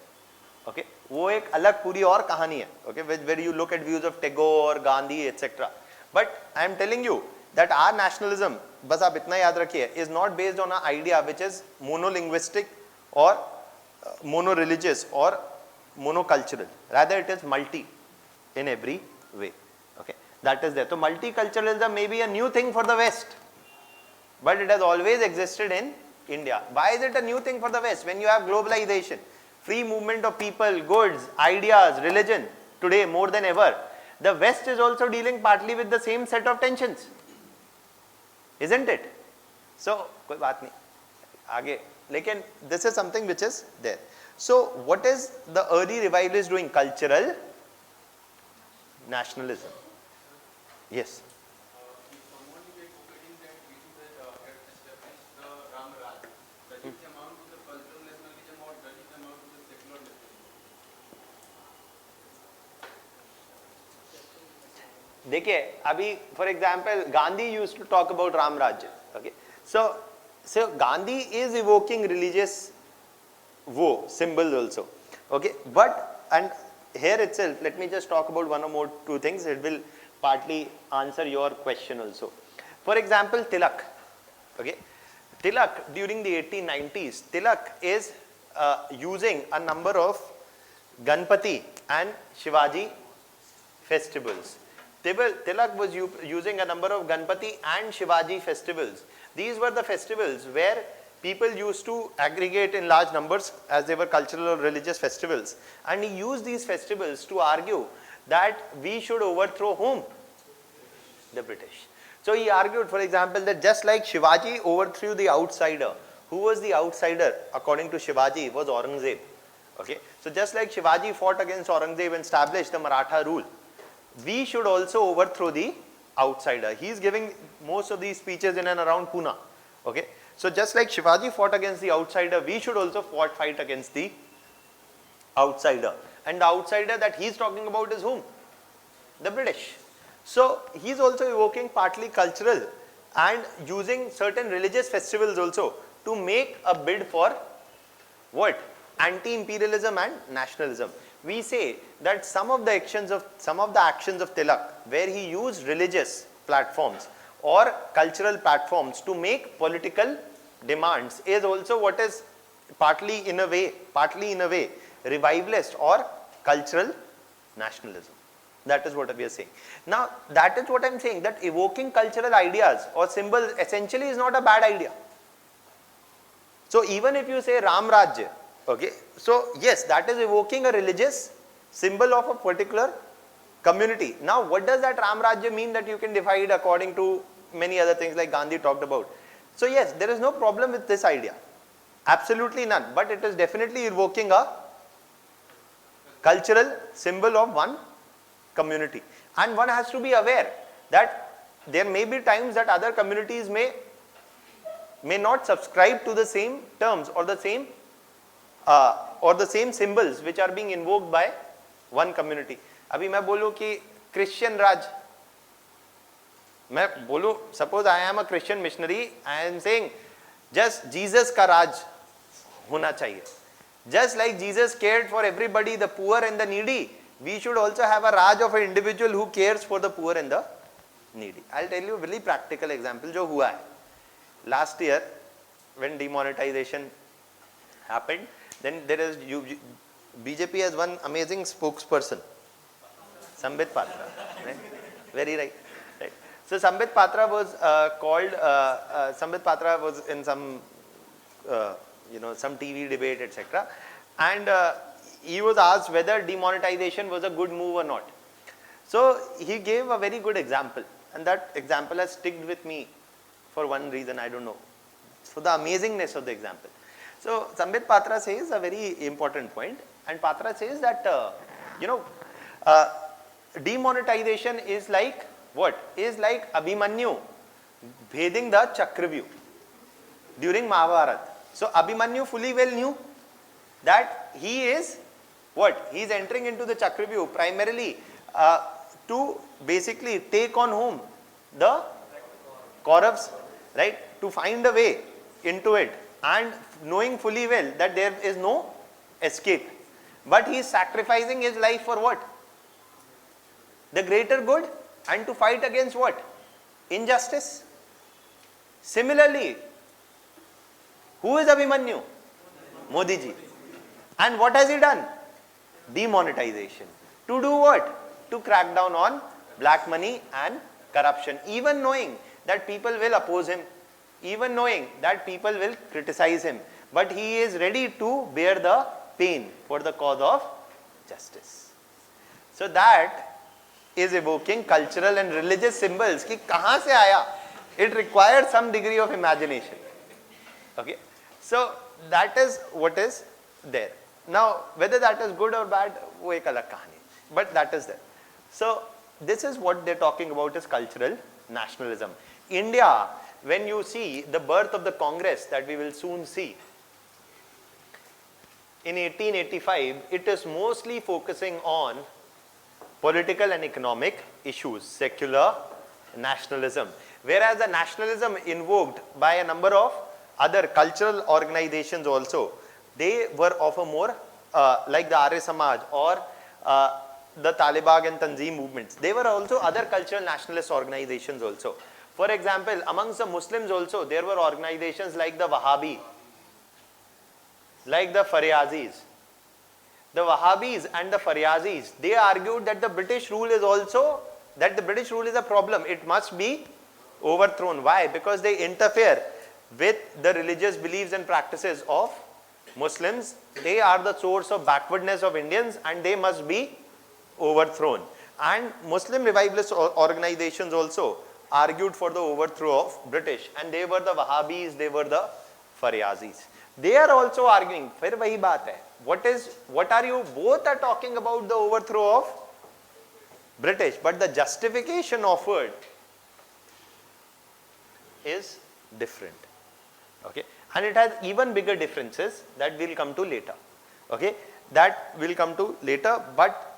Speaker 1: Okay, वो एक अलग पूरी और कहानी है. Okay, where you look at views of Tagore, Gandhi, etc. But I am telling you that our nationalism, बस आप इतना याद रखिए, is not based on an idea which is monolinguistic or mono-religious or monocultural. Rather, it is multi in every way. Okay, that is there. So multiculturalism may be a new thing for the West, but it has always existed in India. Why is it a new thing for the West? When you have globalization, free movement of people, goods, ideas, religion, today more than ever, the West is also dealing partly with the same set of tensions, isn't it? So कोई बात नहीं आगे, लेकिन this is something which is there. So what is the early revivalists doing? Cultural nationalism. Yes.
Speaker 2: If someone is advocating that we should establish the Ram Raj, does it amount to the cultural nationalism or does it amount to the secular nationalism?
Speaker 1: देखिए अभी for example Gandhi used to talk about Ram Rajya. Okay, so Gandhi is evoking religious symbols also. Okay, but and here itself let me just talk about one or more two things. It will partly answer your question also. For example, Tilak. Okay, Tilak during the 1890s, Tilak is using a number of Ganpati and Shivaji festivals. Tilak was using a number of Ganpati and Shivaji festivals. These were the festivals where people used to aggregate in large numbers as they were cultural or religious festivals. And he used these festivals to argue that we should overthrow whom? The British. So he argued, for example, that just like Shivaji overthrew the outsider, who was the outsider according to Shivaji was Aurangzeb. Okay, so just like Shivaji fought against Aurangzeb and established the Maratha rule, we should also overthrow the outsider. He is giving most of these speeches in and around Pune. Okay, so just like Shivaji fought against the outsider, we should also fight against the outsider. And the outsider that he is talking about is whom? The British. So he is also evoking partly cultural and using certain religious festivals also to make a bid for what? Anti-imperialism and nationalism. We say that some of the actions of Tilak, where he used religious platforms or cultural platforms to make political demands, is also what is partly in a way revivalist or cultural nationalism. That is what we are saying. Now, that is what I am saying, that evoking cultural ideas or symbols essentially is not a bad idea. So, even if you say Ram Rajya, okay, so yes, that is evoking a religious symbol of a particular community. Now, what does that Ram Rajya mean that you can divide according to many other things like Gandhi talked about? So, yes, there is no problem with this idea. Absolutely none. But it is definitely evoking a cultural symbol of one community. And one has to be aware that there may be times that other communities may not subscribe to the same terms or the same symbols which are being invoked by one community. अभी मैं बोलूँ कि Christian राज, मैं बोलूँ suppose I am a Christian missionary, I am saying just Jesus का राज होना चाहिए. Just like Jesus cared for everybody, the poor and the needy, we should also have a raj of an individual who cares for the poor and the needy. I'll tell you a very practical example जो हुआ है. Last year, when demonetization happened, then there is BJP has one amazing spokesperson, Sambit Patra. Right? Very right. Right. So Sambit Patra was Sambit Patra was in some some TV debate, etc. And he was asked whether demonetization was a good move or not. So he gave a very good example, and that example has stuck with me for one reason, I don't know, for the amazingness of the example. So Sambit Patra says a very important point, and Patra says that demonetization is like what? Is like Abhimanyu bheding the Chakravyuh during Mahabharata. So Abhimanyu fully well knew that he is what? He is entering into the Chakravyuh primarily to basically take on whom? The Kauravas, right? To find a way into it, and knowing fully well that there is no escape. But he is sacrificing his life for what? The greater good, and to fight against what? Injustice. Similarly, who is Abhimanyu? Modi ji. And what has he done? Demonetization. To do what? To crack down on black money and corruption, even knowing that people will oppose him, even knowing that people will criticize him, but he is ready to bear the pain for the cause of justice. So that is evoking cultural and religious symbols. Ki kahan se aaya? It requires some degree of imagination. Okay, so that is what is there. Now, whether that is good or bad, wo ek alag kahani. But that is there. So this is what they're talking about is cultural nationalism. India, when you see the birth of the Congress that we will soon see, in 1885, it is mostly focusing on political and economic issues, secular nationalism. Whereas the nationalism invoked by a number of other cultural organizations also, they were of a more like the Arya Samaj or the Talibag and Tanzim movements. They were also other cultural nationalist organizations also. For example, amongst the Muslims also, there were organizations like the Wahhabi, like the Faryazis. The Wahhabis and the Faryazis, they argued that the British rule is also, that the British rule is a problem. It must be overthrown. Why? Because they interfere with the religious beliefs and practices of Muslims. They are the source of backwardness of Indians and they must be overthrown. And Muslim revivalist organizations also argued for the overthrow of British, and they were the Wahhabis, they were the Faryazis. They are also arguing, फिर वही बात है. What are you, both are talking about the overthrow of British, but the justification offered is different. Okay, and it has even bigger differences that we'll come to later. Okay, that will come to later, but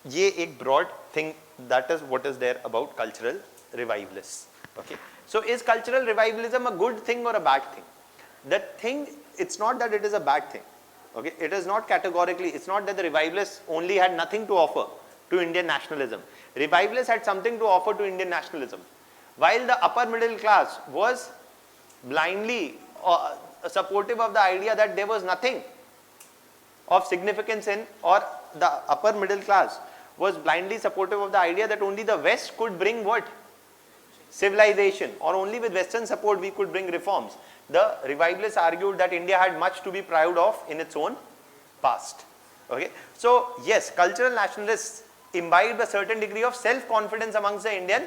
Speaker 1: ये एक broad thing, that is what is there about cultural revivalists. Okay, So is cultural revivalism a good thing or a bad thing? The thing, it's not that it is a bad thing. Okay, it is not categorically, it's not that the revivalists only had nothing to offer to Indian nationalism. Revivalists had something to offer to Indian nationalism. While the upper middle class was blindly supportive of the idea that there was nothing of significance in, or the upper middle class was blindly supportive of the idea that only the West could bring what? Civilization, or only with Western support we could bring reforms. The revivalists argued that India had much to be proud of in its own past. Okay, so yes, cultural nationalists imbibed a certain degree of self-confidence amongst the Indian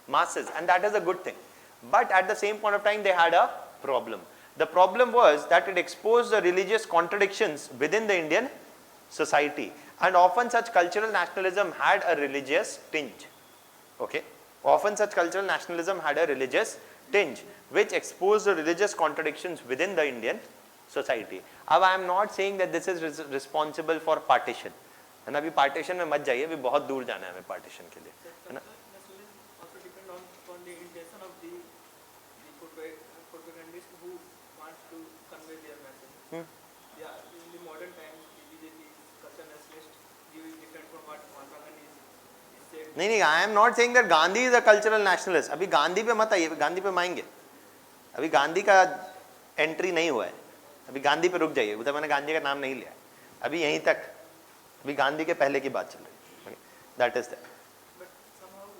Speaker 1: masses, and that is a good thing. But at the same point of time, they had a problem. The problem was that it exposed the religious contradictions within the Indian society, and often such cultural nationalism had a religious tinge. Okay, often such cultural nationalism had a religious tinge, which exposed the religious contradictions within the Indian society. Now, I am not saying that this is responsible for partition. है ना, अभी partition में मत जाइए, अभी बहुत दूर जाना है हमें partition के लिए, है ना?
Speaker 2: Also depend on the intention of the propagandists who want to convey their message. Yeah, in the modern times, the BJP culture nationalist view is different from what Mahatma Gandhi is said.
Speaker 1: नहीं, I am not saying that Gandhi is a cultural nationalist. अभी गांधी पे मत आइए, गांधी पे माएंगे. अभी गांधी का entry नहीं हुआ है, अभी गांधी पे रुक जाइए, उधर मैंने गांधी का नाम नहीं लिया, अभी यहीं तक, अभी गांधी के पहले की बात चल रही है. That is that.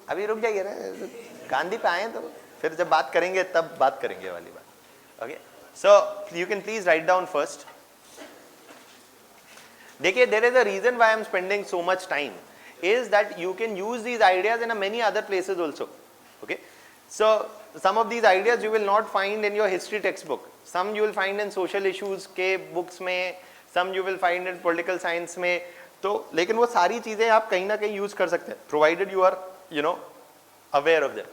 Speaker 1: अभी रुक जाइए ना, गांधी पे आए तो फिर जब बात करेंगे तब बात करेंगे वाली बात. Okay, so you can please write down first. देखिए, there is a reason why I am spending so much time is that you can use these ideas in many other places also. Okay, so some of these ideas you will not find in your history textbook, some you will find in social issues के books में, some you will find in political science में. तो लेकिन वो सारी चीजें आप कहीं ना कहीं यूज कर सकते हैं, provided you are aware of them.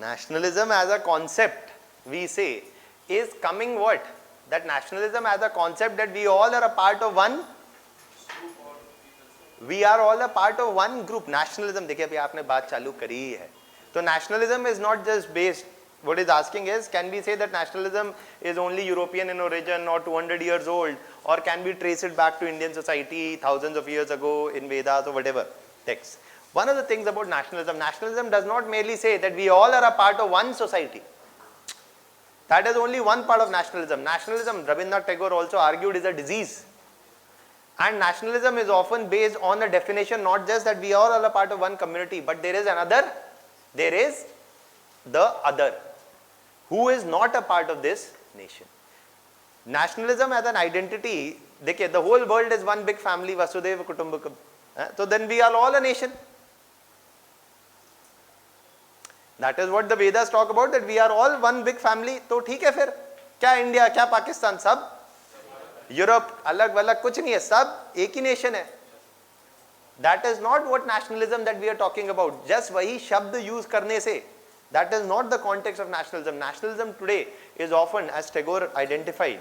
Speaker 1: Nationalism as a concept, we say, is coming what? That nationalism as a concept, that we all are a part of one, we are all a part of one group. Nationalism, देखिए अभी आपने बात चालू करी ही है. तो nationalism is not just based, what is asking is, can we say that nationalism is only European in origin or 200 years old, or can we trace it back to Indian society thousands of years ago in Vedas or whatever text? One of the things about nationalism, nationalism does not merely say that we all are a part of one society. That is only one part of nationalism. Nationalism, Rabindranath Tagore also argued, is a disease. And nationalism is often based on a definition, not just that we all are a part of one community, but there is another, there is the other, who is not a part of this nation. Nationalism as an identity, देखिए, the whole world is one big family, Vasudhaiva Kutumbakam. So then we are all a nation. That is what the Vedas talk about, that we are all one big family. तो ठीक है, फिर क्या India, क्या पाकिस्तान, सब Europe अलग अलग कुछ नहीं है, सब एक ही नेशन है. That is not what nationalism that we are talking about. Just वही शब्द यूज करने से, that is not the context of nationalism. Nationalism today is often, as Tagore identified,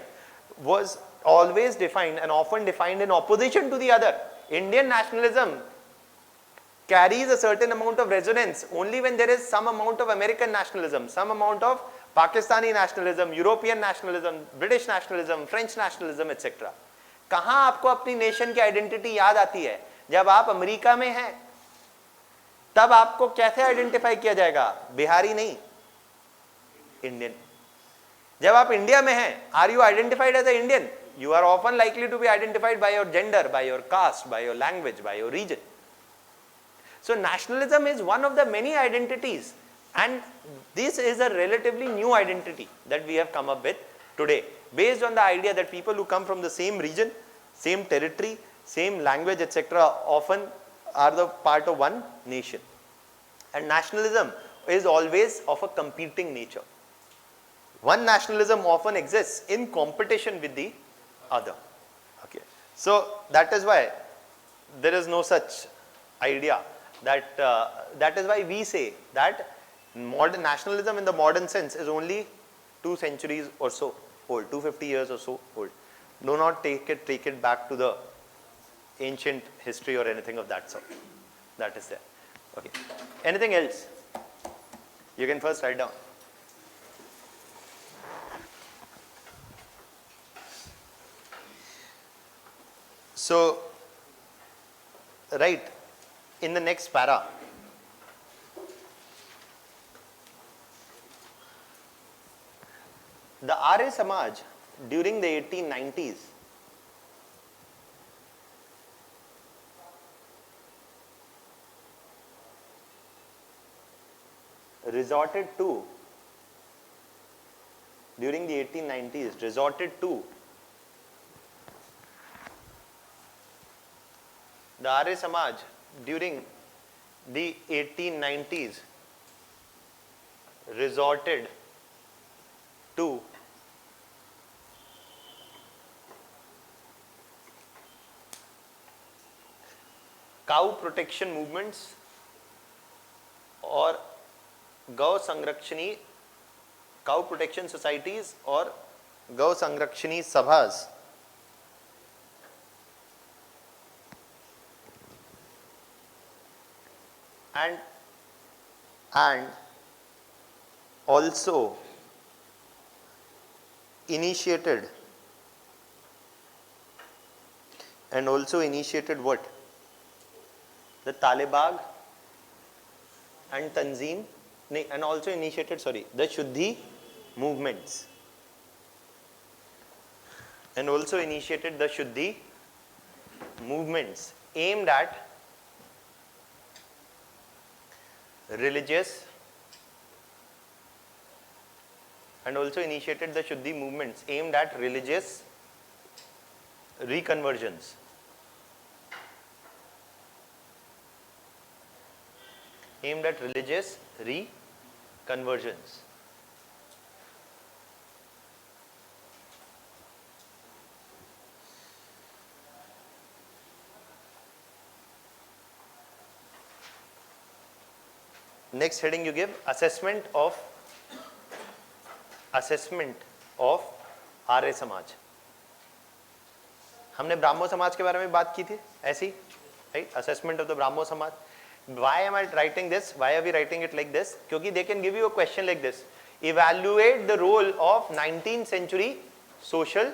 Speaker 1: was always defined and often defined in opposition to the other. Indian nationalism carries a certain amount of resonance only when there is some amount of American nationalism, some amount of Pakistani nationalism, European nationalism, British nationalism, French nationalism, etc. कहाँ आपको अपनी nation की identity याद आती है? जब आप America में हैं, तब आपको कैसे आइडेंटिफाई किया जाएगा? बिहारी नहीं, इंडियन. जब आप इंडिया में हैं, are you identified as a Indian? You are often likely to be identified by your gender, by your caste, by your language, by your region. So nationalism is one of the many identities, and this is a relatively new identity that we have come up with today, based on the idea that people who come from the same region, same territory, same language, etc., often are the part of one nation. And nationalism is always of a competing nature. One nationalism often exists in competition with the other. Okay, so that is why there is no such idea that that is why we say that Modern nationalism in the modern sense is only 2 centuries or so old, 250 years or so old. Do not take it back to the ancient history or anything of that sort. That is there. Okay. Anything else? You can first write down. So, right in the next para, the Arya Samaj during the 1890s resorted to the Arya Samaj during the 1890s resorted to cow protection movements or Gau Sangrakshani, cow protection societies or Gau Sangrakshani Sabhas, and also initiated what? The Talibag and Tanzim, and also initiated, the Shuddhi movements. And also initiated the Shuddhi movements aimed at religious, and also initiated the Shuddhi movements aimed at religious reconversions. Aimed at religious reconversions. Next heading you give assessment of Arya Samaj. हमने ब्राह्मो समाज के बारे में बात की थी ऐसी, right? Assessment of the Brahmo समाज. Why am I writing this? Why are we writing it like this? क्योंकि they can give you a question like this: evaluate the role of 19th century social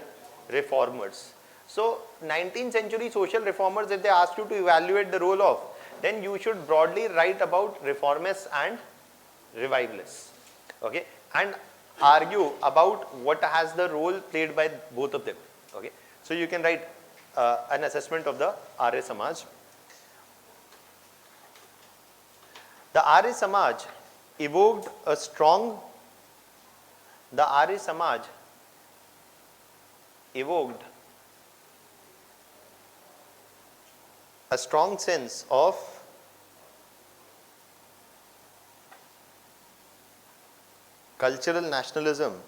Speaker 1: reformers. So 19th century social reformers, if they ask you to evaluate the role of, then you should broadly write about reformists and revivalists, okay, and argue about what has the role played by both of them, okay. So you can write an assessment of the Arya Samaj. The Arya Samaj evoked a strong sense of cultural nationalism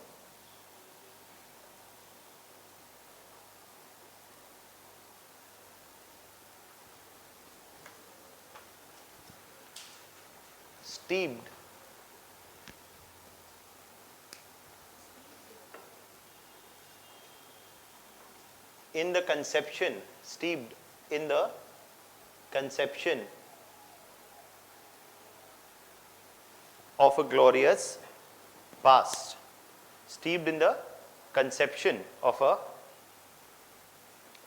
Speaker 1: steeped in the conception of a glorious past. Steeped in the conception of a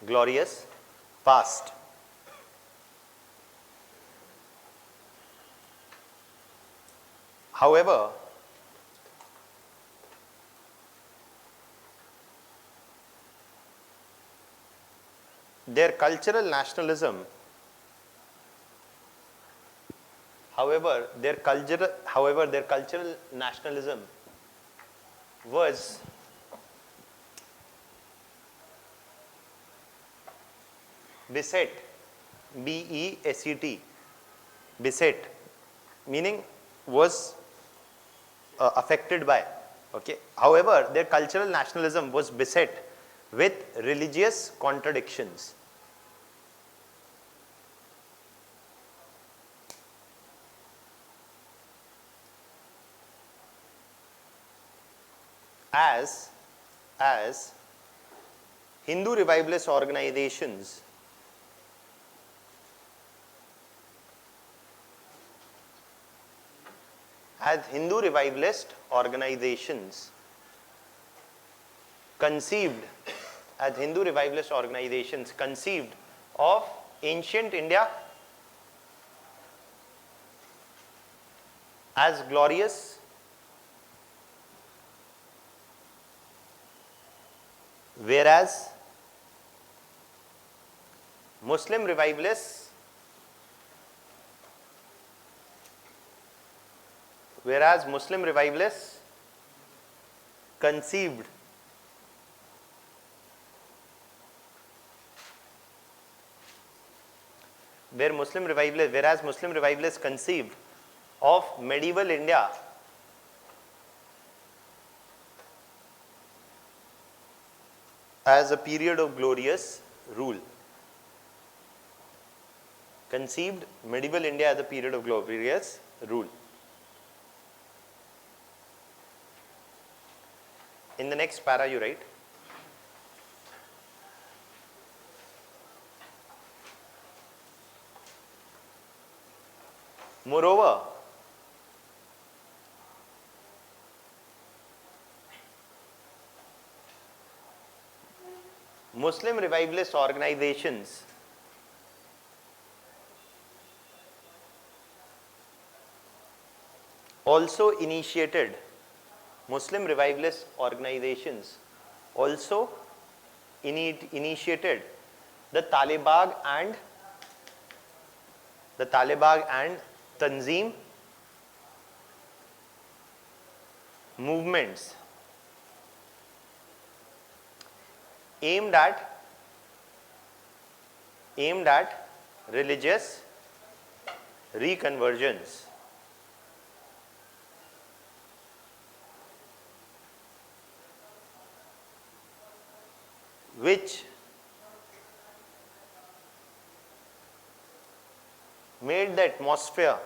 Speaker 1: glorious past. However, their cultural nationalism was beset, B-E-S-E-T, beset, meaning was affected by, okay. However, their cultural nationalism was beset with religious contradictions. as Hindu revivalist organizations conceived of ancient India as glorious, whereas Muslim revivalists conceived of medieval India as a period of glorious rule. Conceived medieval India as a period of glorious rule. In the next para you write, moreover, Muslim revivalist organizations also initiated the Talibag and Tanzim movements aimed at religious reconversions. Which made the atmosphere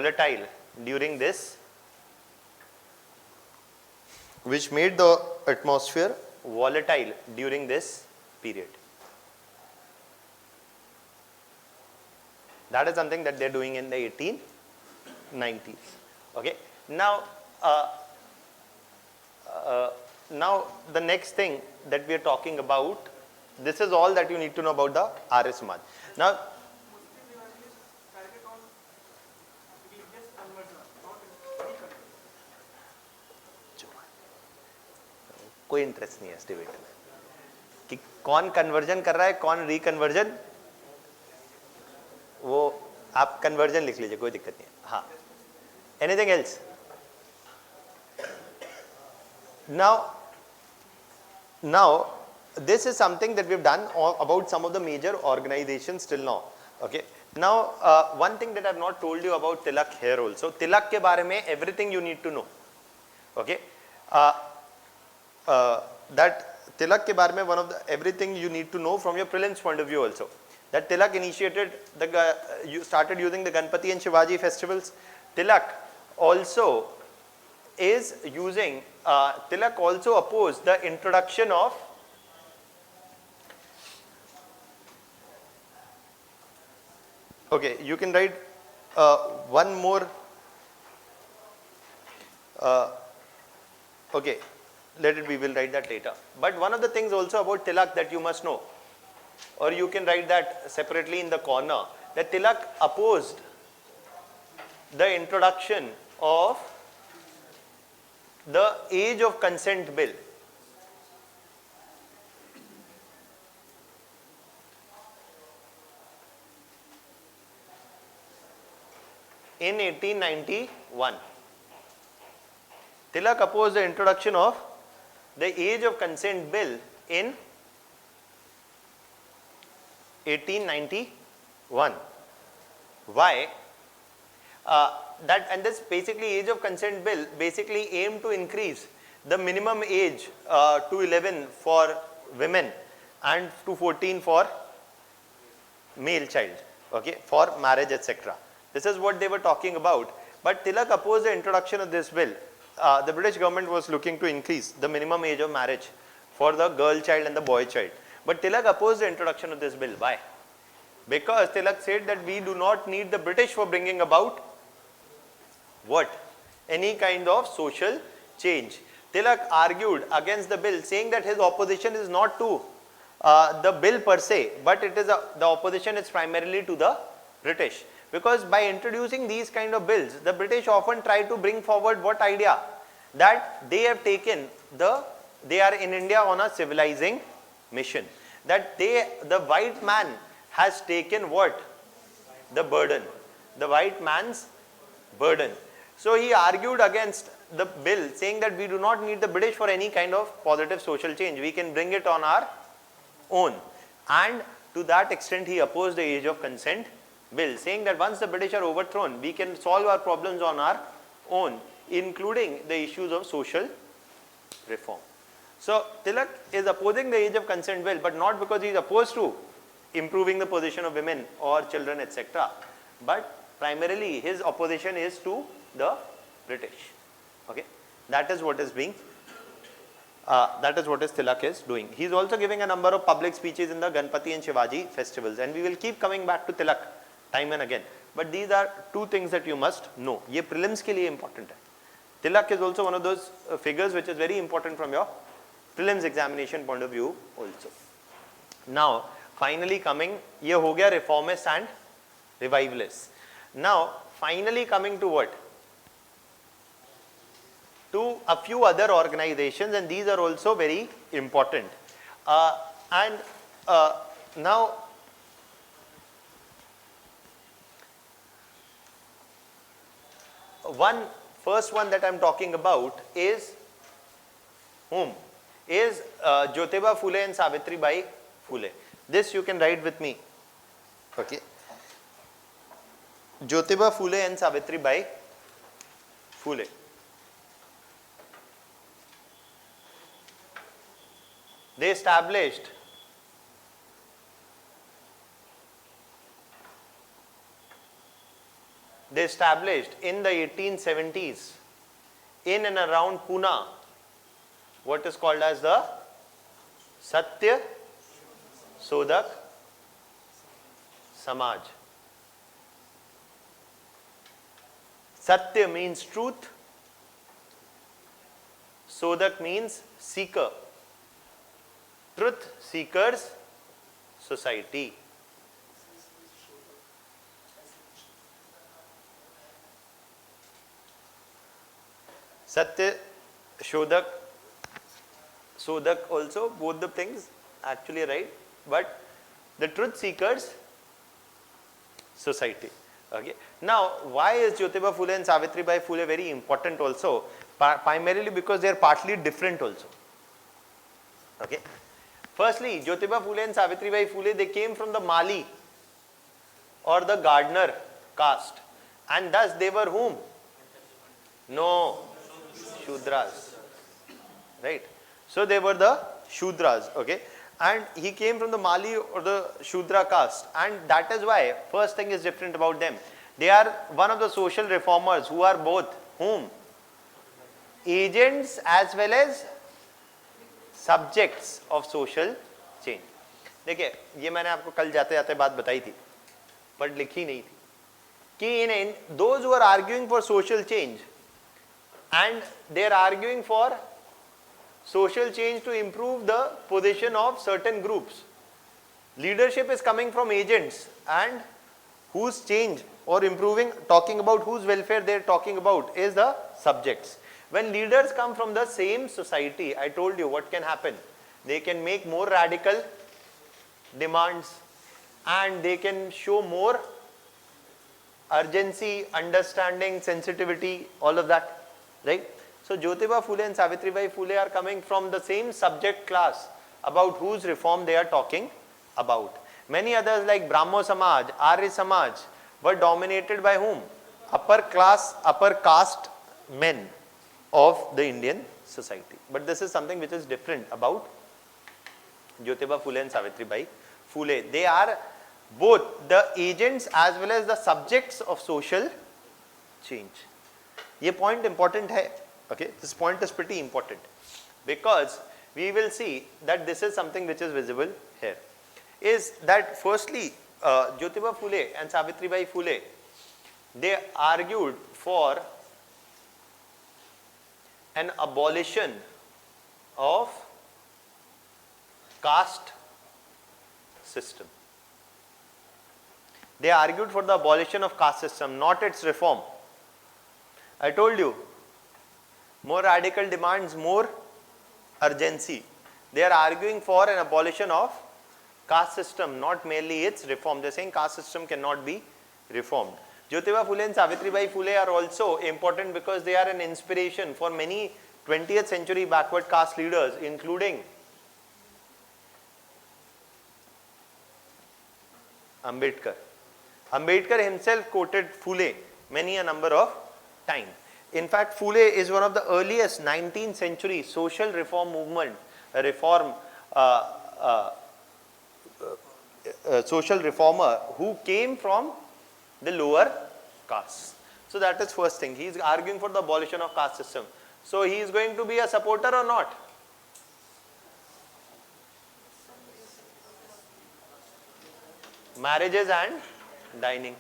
Speaker 1: volatile during this period. That is something that they're doing in the 1890s. Okay. Now the next thing that we are talking about, this is all that you need to know about the Arya Samaj. Now,
Speaker 2: Muslim revivalists target on religious conversion, not reconversion.
Speaker 1: कोई interest नहीं है इस debate में कि कौन conversion कर रहा है, कौन रिकन्वर्जन, वो आप कन्वर्जन लिख लीजिए, कोई दिक्कत नहीं है. हाँ, anything else? Now this is something that we've done about some of the major organizations till now. Okay. Now one thing that I've not told you about Tilak here also. Tilak ke बारे में everything you need to know. Okay. That Tilak ke बारे में one of the everything you need to know from your prelims point of view also. That Tilak initiated you started using the Ganpati and Shivaji festivals. Tilak also is using Tilak also opposed the introduction of okay, you can write one more okay, let it be, we'll write that later. But one of the things also about Tilak that you must know, or you can write that separately in the corner, that Tilak opposed the introduction of the age of consent bill. In 1891. Tilak opposed the introduction of the age of consent bill in 1891. Why? And this basically age of consent bill basically aimed to increase the minimum age to 11 for women and to 14 for male child, okay, for marriage, etc. This is what they were talking about. But Tilak opposed the introduction of this bill. The British government was looking to increase the minimum age of marriage for the girl child and the boy child. But Tilak opposed the introduction of this bill. Why? Because Tilak said that we do not need the British for bringing about what? Any kind of social change. Tilak argued against the bill, saying that his opposition is not to the bill per se, but it is the opposition is primarily to the British. Because by introducing these kind of bills, the British often try to bring forward what idea? That they have taken they are in India on a civilizing mission. That the white man has taken what? The burden. The white man's burden. So he argued against the bill, saying that we do not need the British for any kind of positive social change. We can bring it on our own. And to that extent he opposed the age of consent bill, saying that once the British are overthrown, we can solve our problems on our own, including the issues of social reform. So Tilak is opposing the age of consent bill, but not because he is opposed to improving the position of women or children, etc. But primarily his opposition is to the British. Okay, that is what is being that is what Tilak is doing. He is also giving a number of public speeches in the Ganpati and Shivaji festivals, and we will keep coming back to Tilak time and again. But these are two things that you must know. ये prelims के लिए important है. Tilak is also one of those figures which is very important from your prelims examination point of view also. Now finally coming, ये हो गया reformists and revivalists. Now finally coming to what? To a few other organizations, and these are also very important. Now first one that I am talking about is whom? Is Jyotiba Phule and Savitribai Phule. This you can write with me. Okay. Jyotiba Phule and Savitribai Phule. They established in the 1870s in and around Pune what is called as the Satya Sodak Samaj. Satya means truth, Sodak means seeker. Truth Seekers Society. Satya Sodak also, both the things actually right, but the Truth Seekers Society. Okay. Now why is Jyotiba Phule and Savitribai Phule very important also? Primarily because they are partly different also. Okay. Firstly, Jyotiba Phule and Savitribai Phule, they came from the Mali or the gardener caste, and thus they were whom? No, Shudras, right? So they were the Shudras, okay? And he came from the Mali or the Shudra caste, and that is why first thing is different about them. They are one of the social reformers who are both whom? Agents as well as subjects of social change. देखिए ये मैंने आपको कल जाते जाते बात बताई थी बट लिखी नहीं थी कि in those who are arguing for social change and they are arguing for social change to improve the position of certain groups, leadership is coming from agents, and whose change or improving, talking about whose welfare they are talking about is the subjects. When leaders come from the same society, I told you what can happen. They can make more radical demands and they can show more urgency, understanding, sensitivity, all of that, right? So Jyotiba Phule and Savitribai Phule are coming from the same subject class about whose reform they are talking about. Many others like Brahmo Samaj, Arya Samaj were dominated by whom? Upper caste men of the Indian society. But this is something which is different about Jyotiba Phule and Savitribai Phule. They are both the agents as well as the subjects of social change. ये point important है. Okay, this point is pretty important because we will see that this is something which is visible here. Is that firstly Jyotiba Phule and Savitribai Phule, they argued for an abolition of caste system. They argued for the abolition of caste system, not its reform. I told you, more radical demands, more urgency. They are arguing for an abolition of caste system, not merely its reform. They are saying caste system cannot be reformed. Jyotiba Phule and Savitribai Phule are also important because they are an inspiration for many 20th century backward caste leaders, including Ambedkar. Ambedkar himself quoted Phule many a number of times. In fact, Phule is one of the earliest 19th century social reform movement, social reformer who came from the lower caste. So that is first thing. He is arguing for the abolition of caste system. So he is going to be a supporter or not? Marriages and dining.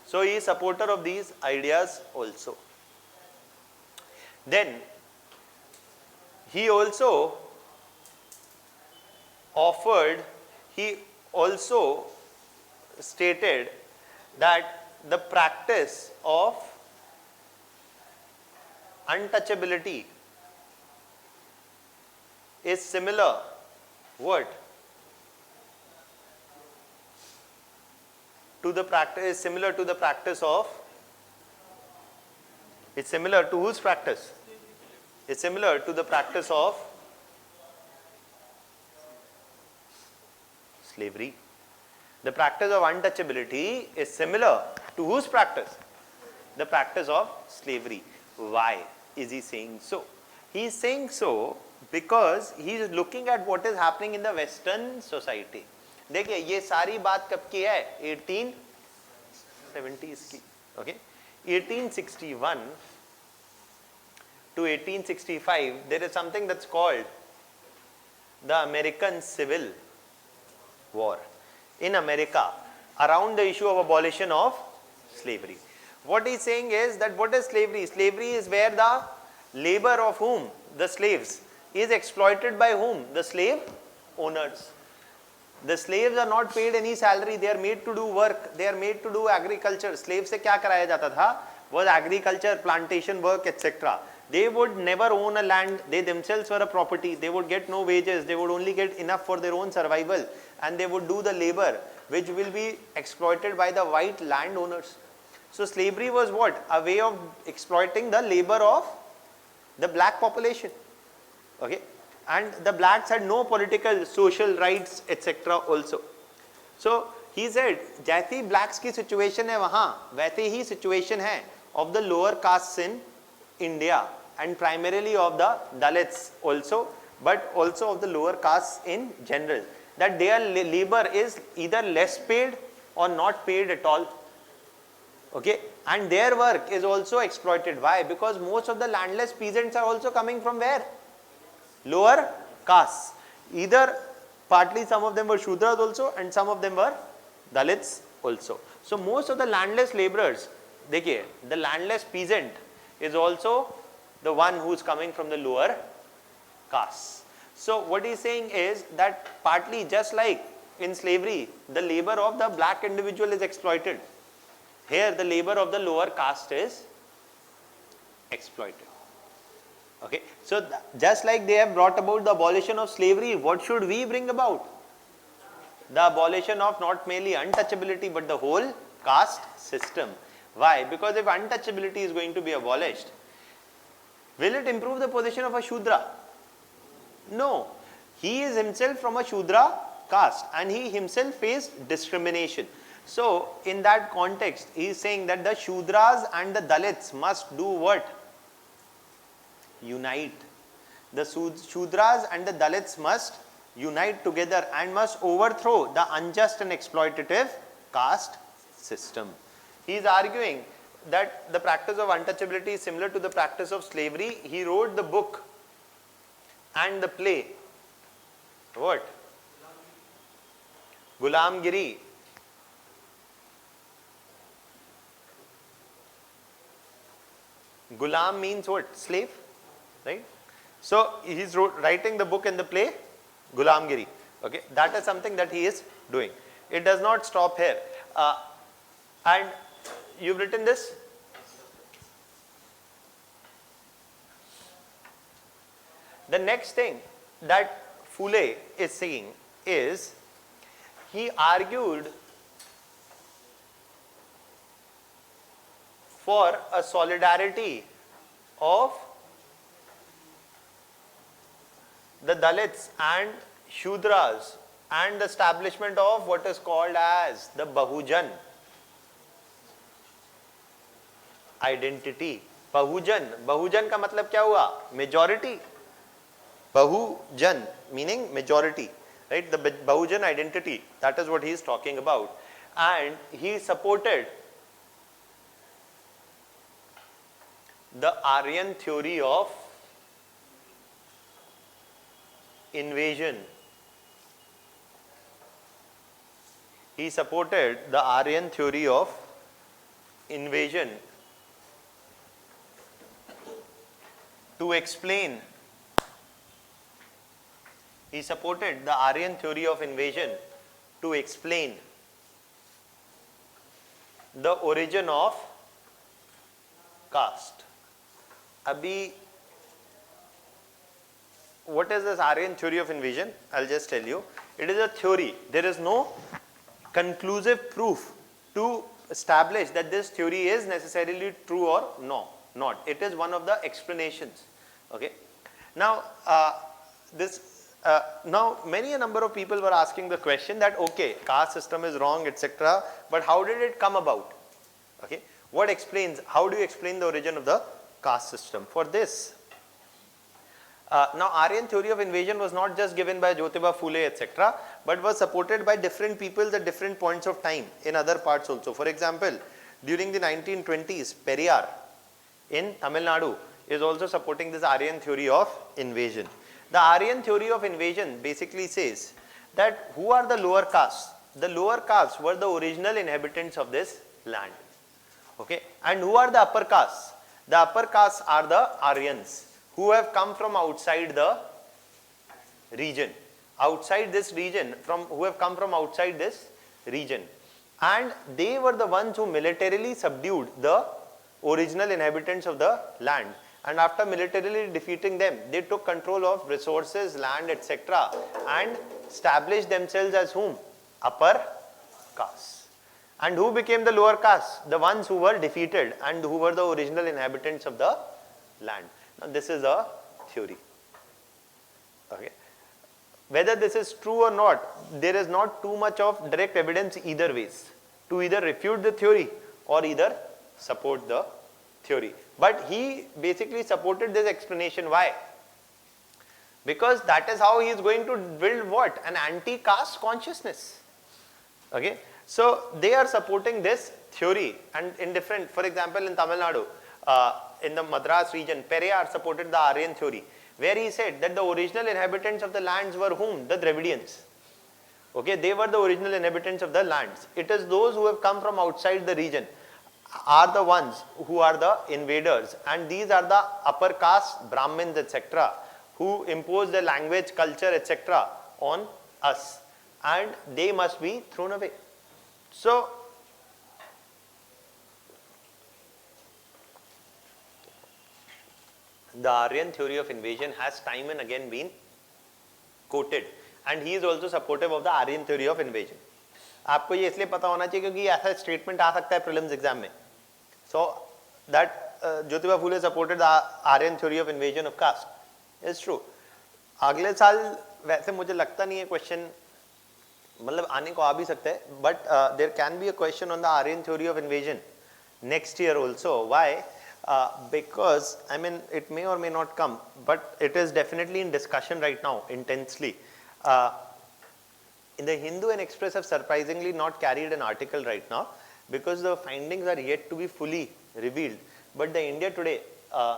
Speaker 1: So he is supporter of these ideas also. Then he also stated that the practice of untouchability is similar what? To the practice is similar to the practice of, it's similar to whose practice? It's similar to the practice of slavery. The practice of untouchability is similar to whose practice? The practice of slavery. Why is he saying so? He is saying so because he is looking at what is happening in the Western society. देखिए ये सारी बात कब की है? 1870s की. Okay? 1861 to 1865 there is something that's called the American Civil War in America around the issue of abolition of slavery. What he is saying is that what is slavery? Slavery is where the labor of whom? The slaves is exploited by whom? The slave owners. The slaves are not paid any salary. They are made to do work. They are made to do agriculture. Slaves से क्या कराया जाता था? Was agriculture, plantation work, etc. They would never own a land. They themselves were a property. They would get no wages. They would only get enough for their own survival, and they would do the labor which will be exploited by the white landowners. So slavery was what? A way of exploiting the labor of the black population. Okay? And the blacks had no political, social rights, etc. also. So he said, जैसी blacks की situation है वहाँ, वैसे ही situation है of the lower castes in India and primarily of the Dalits also, but also of the lower castes in general. That their labor is either less paid or not paid at all. Okay, and their work is also exploited. Why? Because most of the landless peasants are also coming from where? Lower castes. Either partly some of them were Shudras also and some of them were Dalits also. So most of the landless laborers, देखिए, the landless peasant is also the one who is coming from the lower castes. So what he is saying is that partly just like in slavery, the labor of the black individual is exploited. Here the labor of the lower caste is exploited. Okay, so just like they have brought about the abolition of slavery, what should we bring about? The abolition of not merely untouchability but the whole caste system. Why? Because if untouchability is going to be abolished, will it improve the position of a Shudra? No. He is himself from a Shudra caste and he himself faced discrimination. So in that context, he is saying that the Shudras and the Dalits must do what? Unite. The Shudras and the Dalits must unite together and must overthrow the unjust and exploitative caste system. He is arguing that the practice of untouchability is similar to the practice of slavery. He wrote the book and the play. What? Gulamgiri. Gulam means what? Slave, right? So he is writing the book and the play Gulamgiri. Okay, that is something that he is doing. It does not stop here. And you've written this? The next thing that Phule is saying is, he argued for a solidarity of the Dalits and Shudras and the establishment of what is called as the Bahujan identity. Bahujan का मतलब क्या हुआ? Majority. Bahujan meaning majority, right? The Bahujan identity, that is what he is talking about. And he supported the Aryan theory of invasion. He supported the Aryan theory of invasion to explain. He supported the Aryan theory of invasion to explain the origin of caste. Abhi, what is this Aryan theory of invasion? I'll just tell you. It is a theory. There is no conclusive proof to establish that this theory is necessarily true or not. It is one of the explanations. Okay. Now, now many a number of people were asking the question that okay, caste system is wrong, etc. But how did it come about? Okay. What explains? How do you explain the origin of the caste system? For this, now Aryan theory of invasion was not just given by Jyotiba Phule, etc., but was supported by different people at different points of time in other parts also. For example, during the 1920s, Periyar in Tamil Nadu is also supporting this Aryan theory of invasion. The Aryan theory of invasion basically says that who are the lower castes? The lower castes were the original inhabitants of this land. Okay, and who are the upper castes? The upper castes are the Aryans who have come from outside the region, who have come from outside this region, and they were the ones who militarily subdued the original inhabitants of the land, and after militarily defeating them, they took control of resources, land, etc., and established themselves as whom? Upper castes. And who became the lower caste? The ones who were defeated and who were the original inhabitants of the land. Now this is a theory. Okay. Whether this is true or not, there is not too much of direct evidence either ways to either refute the theory or either support the theory. But he basically supported this explanation. Why? Because that is how he is going to build what? An anti-caste consciousness. Okay. So they are supporting this theory, and in different, for example, in Tamil Nadu, in the Madras region, Periyar supported the Aryan theory, where he said that the original inhabitants of the lands were whom? The Dravidians. Okay, they were the original inhabitants of the lands. It is those who have come from outside the region are the ones who are the invaders, and these are the upper caste, Brahmins, etc., who impose their language, culture, etc. on us, and they must be thrown away. So, the Aryan theory of invasion has time and again been quoted, and he is also supportive of the Aryan theory of invasion. आपको ये इसलिए पता होना चाहिए क्योंकि ऐसा statement आ सकता है प्रीलिम्स एग्जाम में. So that Jyotiba Phule supported the Aryan theory of invasion of caste is true. अगले साल वैसे मुझे लगता नहीं है क्वेश्चन, मतलब आने को आ भी सकता है, but there can be a question on the Aryan theory of invasion next year also. Why? Because I mean it may or may not come, but it is definitely in discussion right now intensely. In the Hindu and Express have surprisingly not carried an article right now because the findings are yet to be fully revealed. But the India Today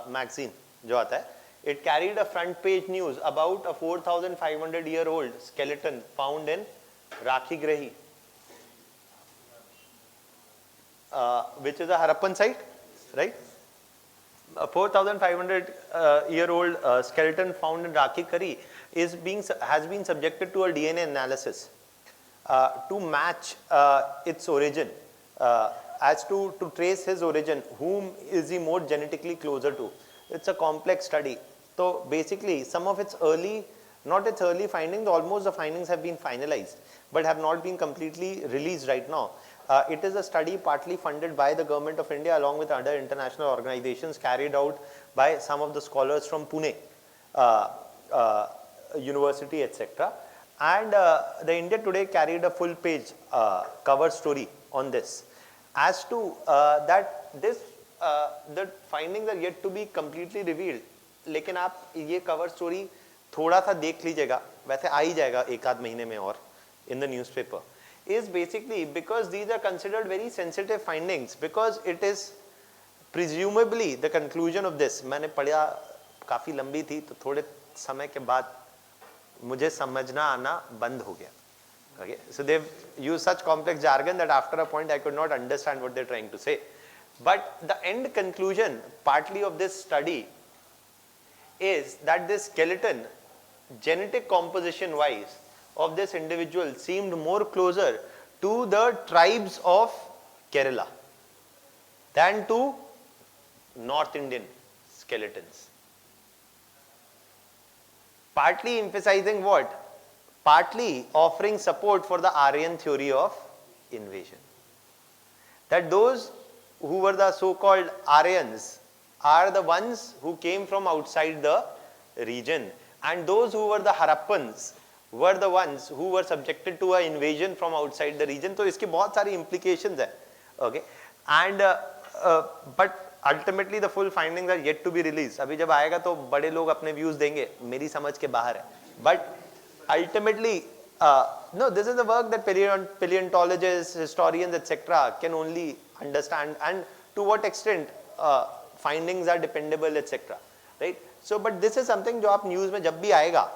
Speaker 1: magazine, जो आता है, it carried a front page news about a 4,500-year-old skeleton found in Rakhi Grahi, which is a Harappan site, right? A 4,500-year-old skeleton found in Rakhi Grahi has been subjected to a DNA analysis to match its origin, as to trace his origin, whom is he more genetically closer to. It's a complex study. So basically, some of its early, not its early findings, almost the findings have been finalized, but have not been completely released right now. It is a study partly funded by the government of India along with other international organizations, carried out by some of the scholars from Pune University, etc. And the India Today carried a full page cover story on this, as to that this the findings are yet to be completely revealed. लेकिन आप ये cover story थोड़ा सा देख लीजिएगा, वैसे आ ही जाएगा एक आध महीने में और in the newspaper, is basically because these are considered very sensitive findings, because it is presumably the conclusion of this. मैंने पढ़ा, काफी लंबी थी, तो थोड़े समय के बाद मुझे समझना आना बंद हो गया. Okay, so they've used such complex jargon that after a point I could not understand what they're trying to say. But the end conclusion, partly of this study, is that this skeleton, genetic composition wise, of this individual seemed more closer to the tribes of Kerala than to North Indian skeletons. Partly emphasizing what? Partly offering support for the Aryan theory of invasion. That those who were the so-called Aryans are the ones who came from outside the region, and those who were the Harappans were the ones who were subjected to an invasion from outside the region. So इसकी बहुत सारी implications है. Okay, and but ultimately the full findings are yet to be released. अभी जब आएगा तो बड़े लोग अपने views देंगे, मेरी समझ के बाहर है. But ultimately, no, this is the work that paleontologists, historians, etc. can only understand, and to what extent findings are dependable, etc. Right? So, but this is something जो आप news में जब भी आएगा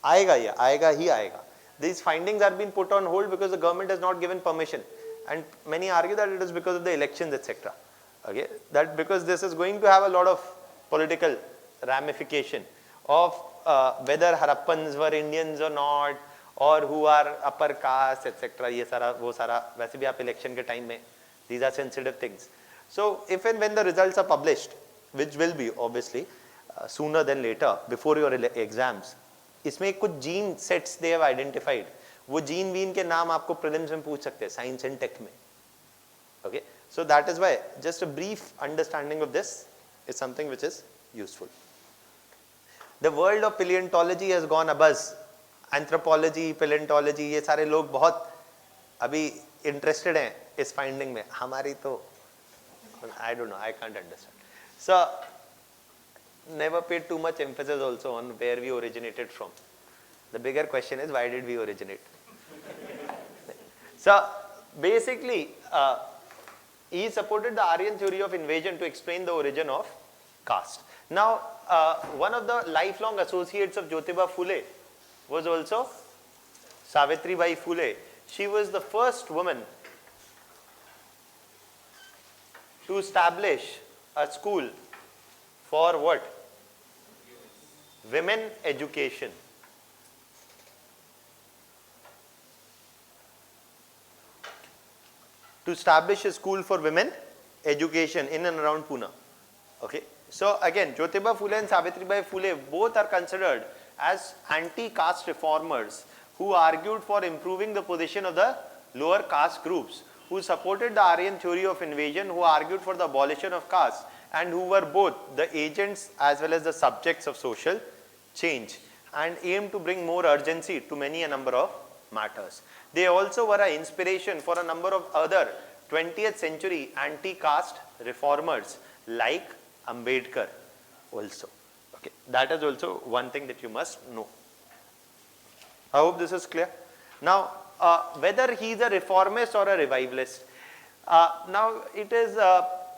Speaker 1: ही आएगा. These findings are being put on hold because the government has not given permission, and many argue that it is because of the elections, etc. Okay, that because this is going to have a lot of political ramification of whether Harappans were Indians or not, or who are upper caste, etc. ये सारा वो सारा वैसे भी आप election के time में, these are sensitive things. So if and when the results are published, which will be obviously sooner than later before your exams, इसमें कुछ gene sets they have identified. वो gene वीन के नाम आपको prelims में पूछ सकते हैं science and tech में. Okay, so that is why just a brief understanding of this is something which is useful. The world of paleontology has gone abuzz. Anthropology, paleontology, ये सारे लोग बहुत अभी interested हैं इस finding में. हमारी तो I don't know, I can't understand. So never paid too much emphasis also on where we originated from. The bigger question is, why did we originate? So basically, he supported the Aryan theory of invasion to explain the origin of caste. Now, one of the lifelong associates of Jyotiba Phule was also Savitribai Phule. She was the first woman to establish a school for what? Women education. To establish a school for women education in and around Pune. Okay. So again, Jyotiba Phule and Savitribai Phule both are considered as anti-caste reformers who argued for improving the position of the lower caste groups, who supported the Aryan theory of invasion, who argued for the abolition of caste, and who were both the agents as well as the subjects of social change, and aimed to bring more urgency to many a number of matters. They also were an inspiration for a number of other 20th century anti-caste reformers like Ambedkar also. Okay, that is also one thing that you must know. I hope this is clear. Now, whether he is a reformist or a revivalist, now it is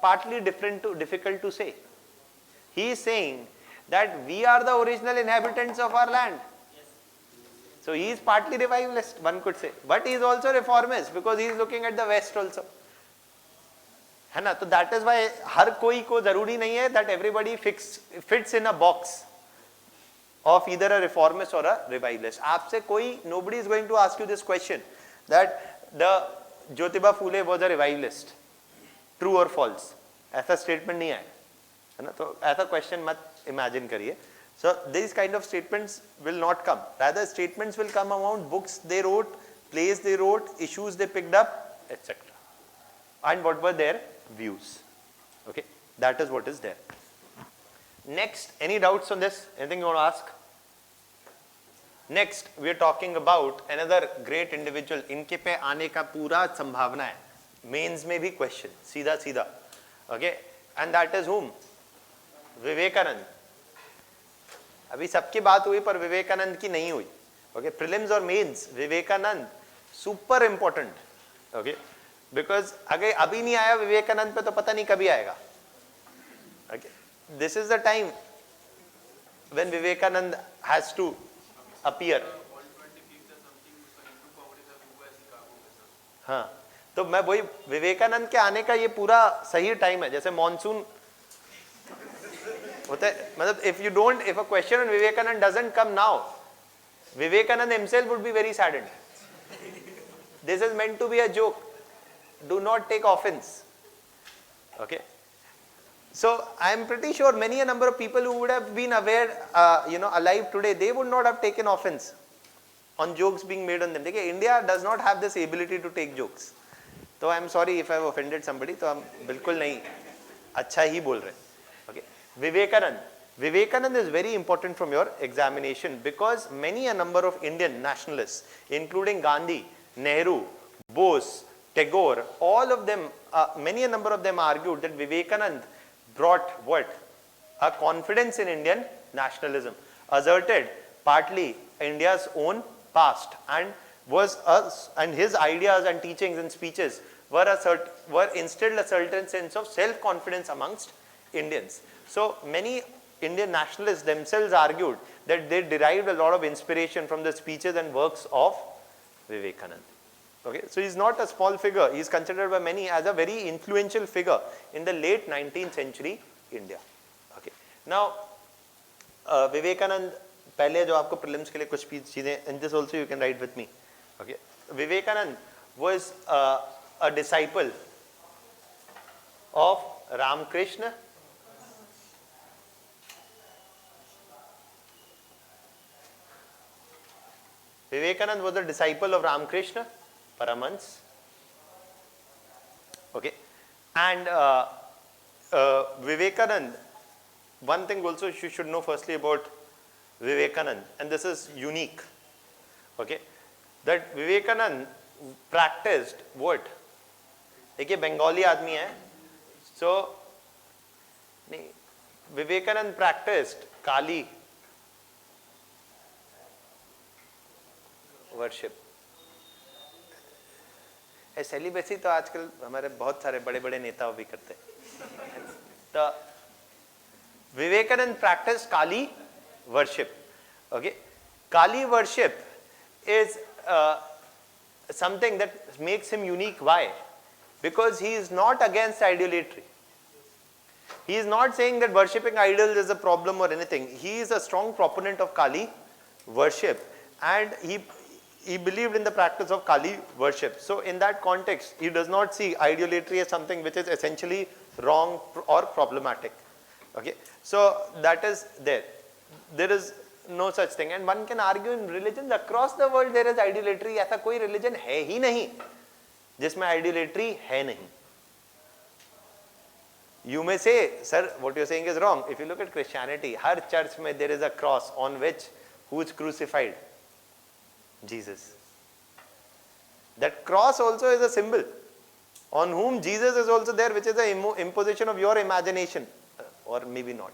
Speaker 1: partly difficult to say. He is saying that we are the original inhabitants of our land. So he is partly revivalist, one could say, but he is also reformist because he is looking at the West also. है ना? तो that is why हर कोई को जरूरी नहीं है that everybody fits in a box of either a reformist or a revivalist. आपसे कोई, nobody is going to ask you this question that the Jyotiba Phule was a revivalist, true or false. ऐसा statement नहीं आएगा, है ना? तो ऐसा question मत imagine करिए. So these kind of statements will not come. Rather, statements will come around books they wrote, plays they wrote, issues they picked up, etc. And what were their views. Okay, that is what is there. Next, any doubts on this? Anything you want to ask? Next, we are talking about another great individual. इनके पे आने का पूरा संभावना है. Mains में भी question, सीधा सीधा. Okay, and that is whom? Vivekananda. अभी सबकी बात हुई पर विवेकानंद की नहीं हुई. Okay, prelims और mains, Vivekananda super important. Okay, because अगर अभी नहीं आया विवेकानंद पे तो पता नहीं कभी आएगा. Okay, this is the time when Vivekanand has to appear. हाँ, तो मैं वही विवेकानंद के आने का ये पूरा सही टाइम है. जैसे मॉनसून होता है, मतलब if a question on Vivekanand doesn't come now, Vivekanand himself would be very saddened. This is meant to be a joke. Do not take offense. Okay. So I am pretty sure many a number of people who would have been aware, alive today, they would not have taken offense on jokes being made on them. Okay, India does not have this ability to take jokes. So I am sorry if I have offended somebody. तो हम बिल्कुल नहीं, अच्छा ही बोल रहे. Okay. Vivekanand is very important from your examination because many a number of Indian nationalists, including Gandhi, Nehru, Bose, Tagore, all of them, many a number of them argued that Vivekanand brought what? A confidence in Indian nationalism, asserted partly India's own past, and and his ideas and teachings and speeches were instilled a certain sense of self-confidence amongst Indians. So many Indian nationalists themselves argued that they derived a lot of inspiration from the speeches and works of Vivekanand. Okay, so he's not a small figure. He is considered by many as a very influential figure in the late 19th century India. Okay, now Vivekanand, पहले जो आपको prelims के लिए कुछ चीजें, and this also you can write with me. Okay, Vivekanand was a disciple of Ramakrishna. Vivekanand was a disciple of Ramakrishna Paramhans. Okay, and Vivekanand, one thing also you should know firstly about Vivekanand, and this is unique. Okay, that Vivekanand practiced what? देखिए बंगाली आदमी है, so Vivekanand practiced Kali worship. Celibacy तो आजकल हमारे बहुत सारे बड़े बड़े नेता भी करते हैं. तो Vivekanand practiced Kali worship. Okay, Kali worship is something that makes him unique. Why? Because he is not against idolatry. He is not saying that worshipping idols is a problem or anything. He is a strong proponent of Kali worship, and he believed in the practice of Kali worship. So in that context, he does not see idolatry as something which is essentially wrong or problematic. Okay, so that is there. There is no such thing, and one can argue in religions across the world there is idolatry. ऐसा कोई religion है ही नहीं जिसमें idolatry है नहीं. You may say, sir, what you are saying is wrong. If you look at Christianity, her church में there is a cross on which who is crucified? Jesus. That cross also is a symbol on whom Jesus is also there, which is an imposition of your imagination, or maybe not.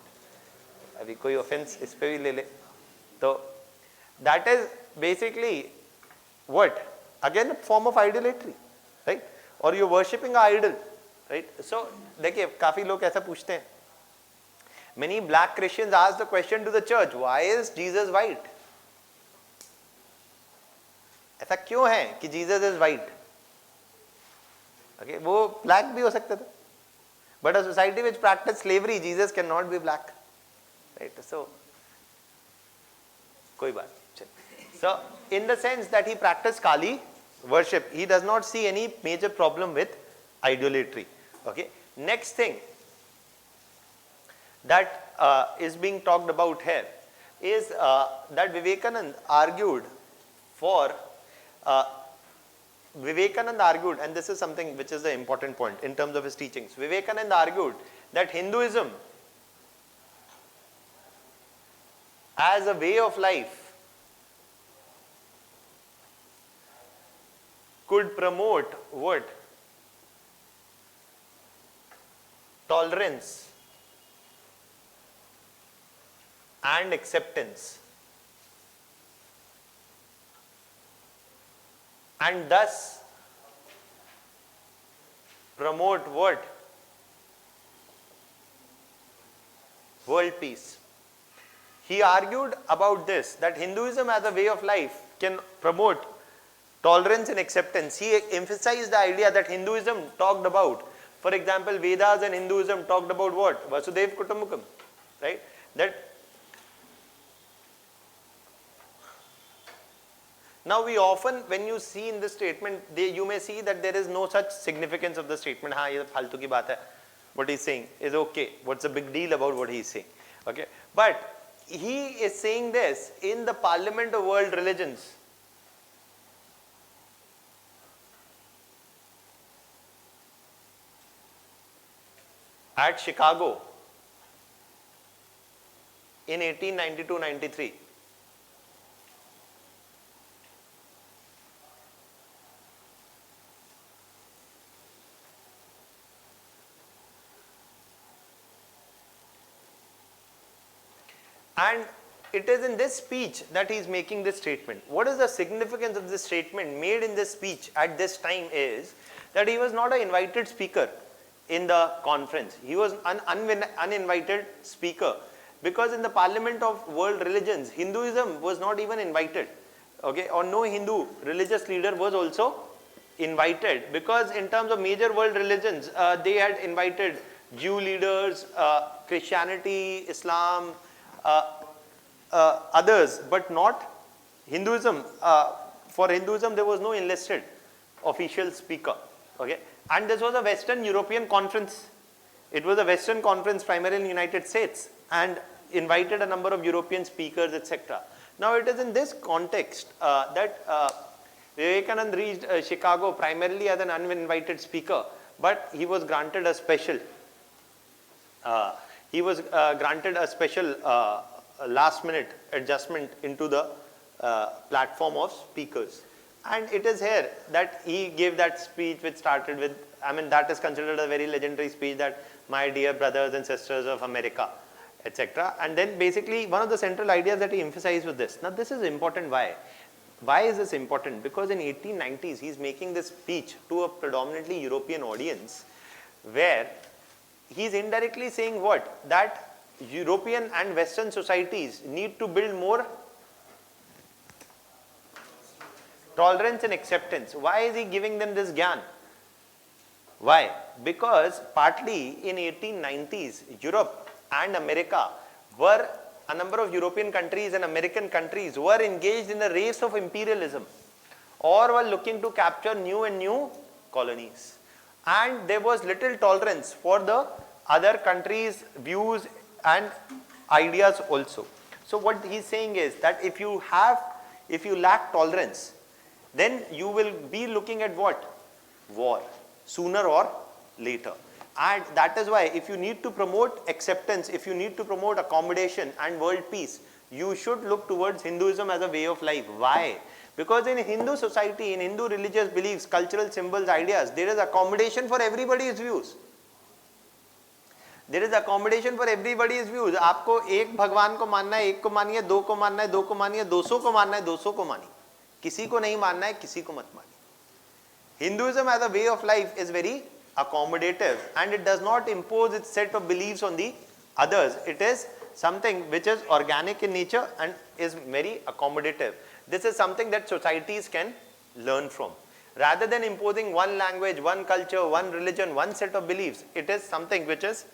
Speaker 1: अभी कोई offense इस पे भी ले ले. तो that is basically what? Again a form of idolatry, right? Or you're worshipping an idol, right? So देखिए काफी लोग ऐसा पूछते हैं. Many black Christians ask the question to the church, why is Jesus white? ऐसा क्यों है कि Jesus is white? Okay, वो black भी हो सकता था. But a society which practiced slavery, Jesus cannot be black, right? So कोई बात नहीं. So in the sense that he practiced Kali worship, he does not see any major problem with idolatry. Okay. Next thing that is being talked about here is that Vivekananda argued for and this is something which is the important point in terms of his teachings. Vivekananda argued that Hinduism as a way of life could promote what? Tolerance and acceptance, and thus promote what? World peace. He argued about this, that Hinduism as a way of life can promote tolerance and acceptance. He emphasized the idea that Hinduism talked about, for example, Vedas and Hinduism talked about what? Vasudev Kutumbakam, right? That now we often, when you see in this statement, you may see that there is no such significance of the statement. हाँ ये फालतू की बात है. What he's saying is okay. What's the big deal about what he's saying? Okay, but he is saying this in the Parliament of World Religions. At Chicago in 1892-93. And it is in this speech that he is making this statement. What is the significance of this statement made in this speech at this time is that he was not an invited speaker in the conference. He was an uninvited speaker, because in the Parliament of World Religions, Hinduism was not even invited. Okay, or no Hindu religious leader was also invited, because in terms of major world religions, they had invited Jew leaders, Christianity, Islam, others, but not Hinduism. For Hinduism, there was no enlisted official speaker. Okay, and this was a Western European conference. It was a Western conference primarily in the United States and invited a number of European speakers, etc. Now it is in this context that Vivekananda reached Chicago primarily as an uninvited speaker, but he was granted a special last minute adjustment into the platform of speakers. And it is here that he gave that speech which started with, I mean, that is considered a very legendary speech, that my dear brothers and sisters of America, etc. And then basically one of the central ideas that he emphasized with this. Now this is important. Why? Why is this important? Because in 1890s he is making this speech to a predominantly European audience, where he is indirectly saying what? That European and Western societies need to build more tolerance and acceptance. Why is he giving them this gyan? Why? Because partly in 1890s, Europe and America were, a number of European countries and American countries were engaged in a race of imperialism, or were looking to capture new and new colonies. And there was little tolerance for the other countries' views and ideas also. So what he's saying is that if you lack tolerance, then you will be looking at what? War, sooner or later. And that is why if you need to promote acceptance, if you need to promote accommodation and world peace, you should look towards Hinduism as a way of life. Why? Because in Hindu society, in Hindu religious beliefs, cultural symbols, ideas, there is accommodation for everybody's views. There is accommodation for everybody's views. आपको एक भगवान को मानना है, एक को मानिए, दो को मानना है, दो को मानिए, 200 को मानना है, 200 को मानिए, किसी को नहीं मानना है, किसी को मत मानिए. Hinduism as a way of life is very accommodative and it does not impose its set of beliefs on the others. It is something which is organic in nature and is very accommodative. This is something that societies can learn from. Rather than imposing one language, one culture, one religion, one set of beliefs, it is something which is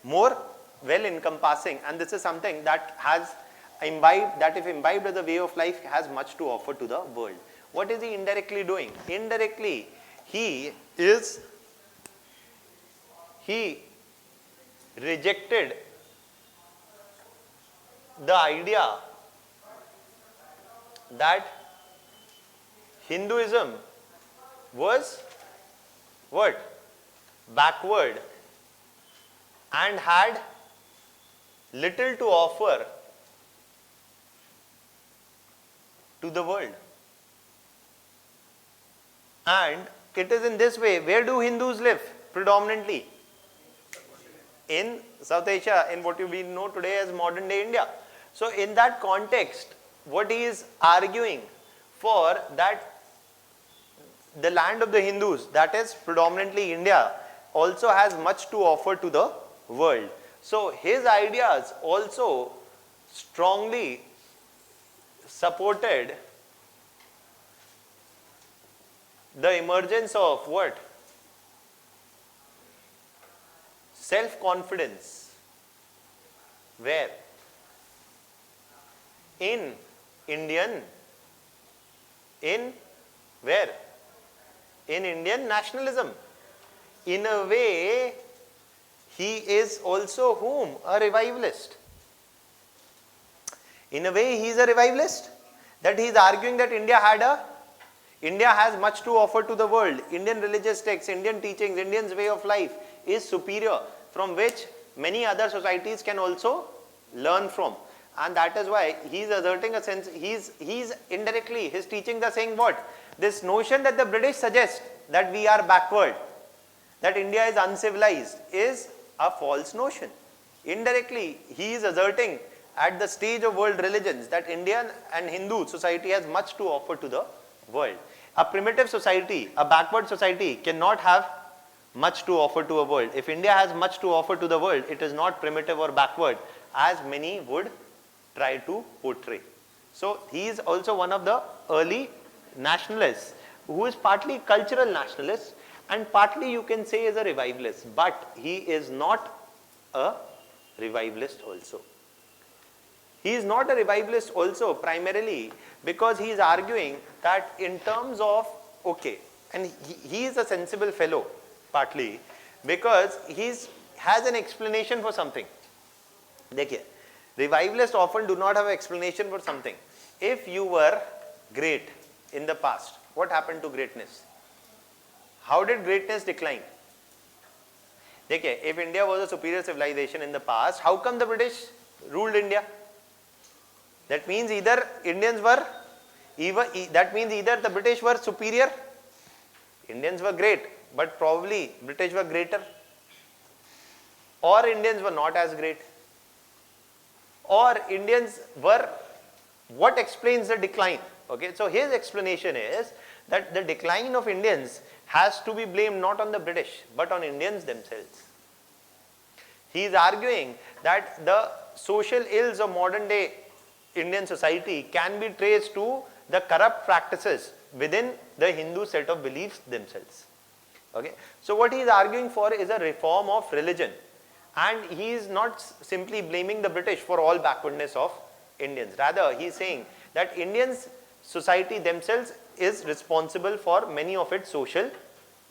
Speaker 1: more well encompassing, and this is something that has imbibed, that if imbibed as a way of life, has much to offer to the world. What is he indirectly doing? Indirectly, he rejected the idea that Hinduism was what? Backward and had little to offer to the world. And it is in this way. Where do Hindus live predominantly? In South Asia, in what we know today as modern day India. So in that context, what he is arguing for, that the land of the Hindus, that is predominantly India, also has much to offer to the world. So his ideas also strongly supported the emergence of what? Self-confidence. Where? In Indian, in where? In Indian nationalism. In a way, he is also whom? A revivalist. In a way, he is a revivalist. That he is arguing that India has much to offer to the world. Indian religious texts, Indian teachings, Indian's way of life is superior, from which many other societies can also learn from. And that is why he is asserting a sense, he's indirectly, his teachings are saying what? This notion that the British suggest that we are backward, that India is uncivilized, is a false notion. Indirectly, he is asserting at the stage of world religions that Indian and Hindu society has much to offer to the world. A primitive society, a backward society cannot have much to offer to a world. If India has much to offer to the world, it is not primitive or backward, as many would try to portray. So he is also one of the early nationalists, who is partly cultural nationalist and partly you can say is a revivalist, but he is not a revivalist also. He is not a revivalist also primarily because he is arguing that in terms of, okay, and he is a sensible fellow partly because he has an explanation for something. Dekhiye, revivalists often do not have an explanation for something. If you were great in the past, what happened to greatness? How did greatness decline? Dekhiye, if India was a superior civilization in the past, how come the British ruled India? That means either either the British were superior, Indians were great, but probably British were greater, or Indians were not as great, or Indians were, what explains the decline? Okay, so his explanation is that the decline of Indians has to be blamed not on the British, but on Indians themselves. He is arguing that the social ills of modern day Indian society can be traced to the corrupt practices within the Hindu set of beliefs themselves. Okay, so what he is arguing for is a reform of religion, and he is not simply blaming the British for all backwardness of Indians. Rather, he is saying that Indians society themselves is responsible for many of its social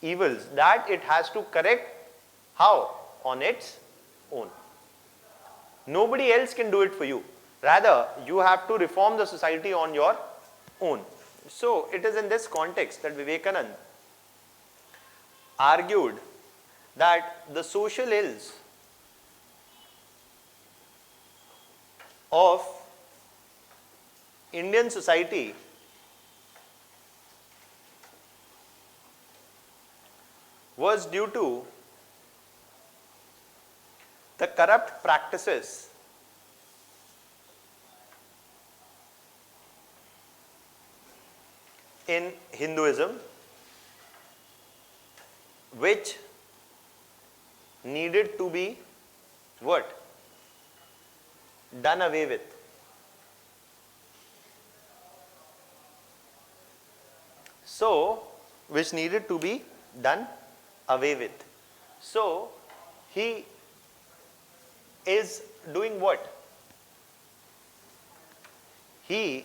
Speaker 1: evils that it has to correct. How? On its own. Nobody else can do it for you. Rather, you have to reform the society on your own. So, it is in this context that Vivekananda argued that the social ills of Indian society was due to the corrupt practices in Hinduism which needed to be what? Done away with. So, which needed to be done away with. So, he is doing what? He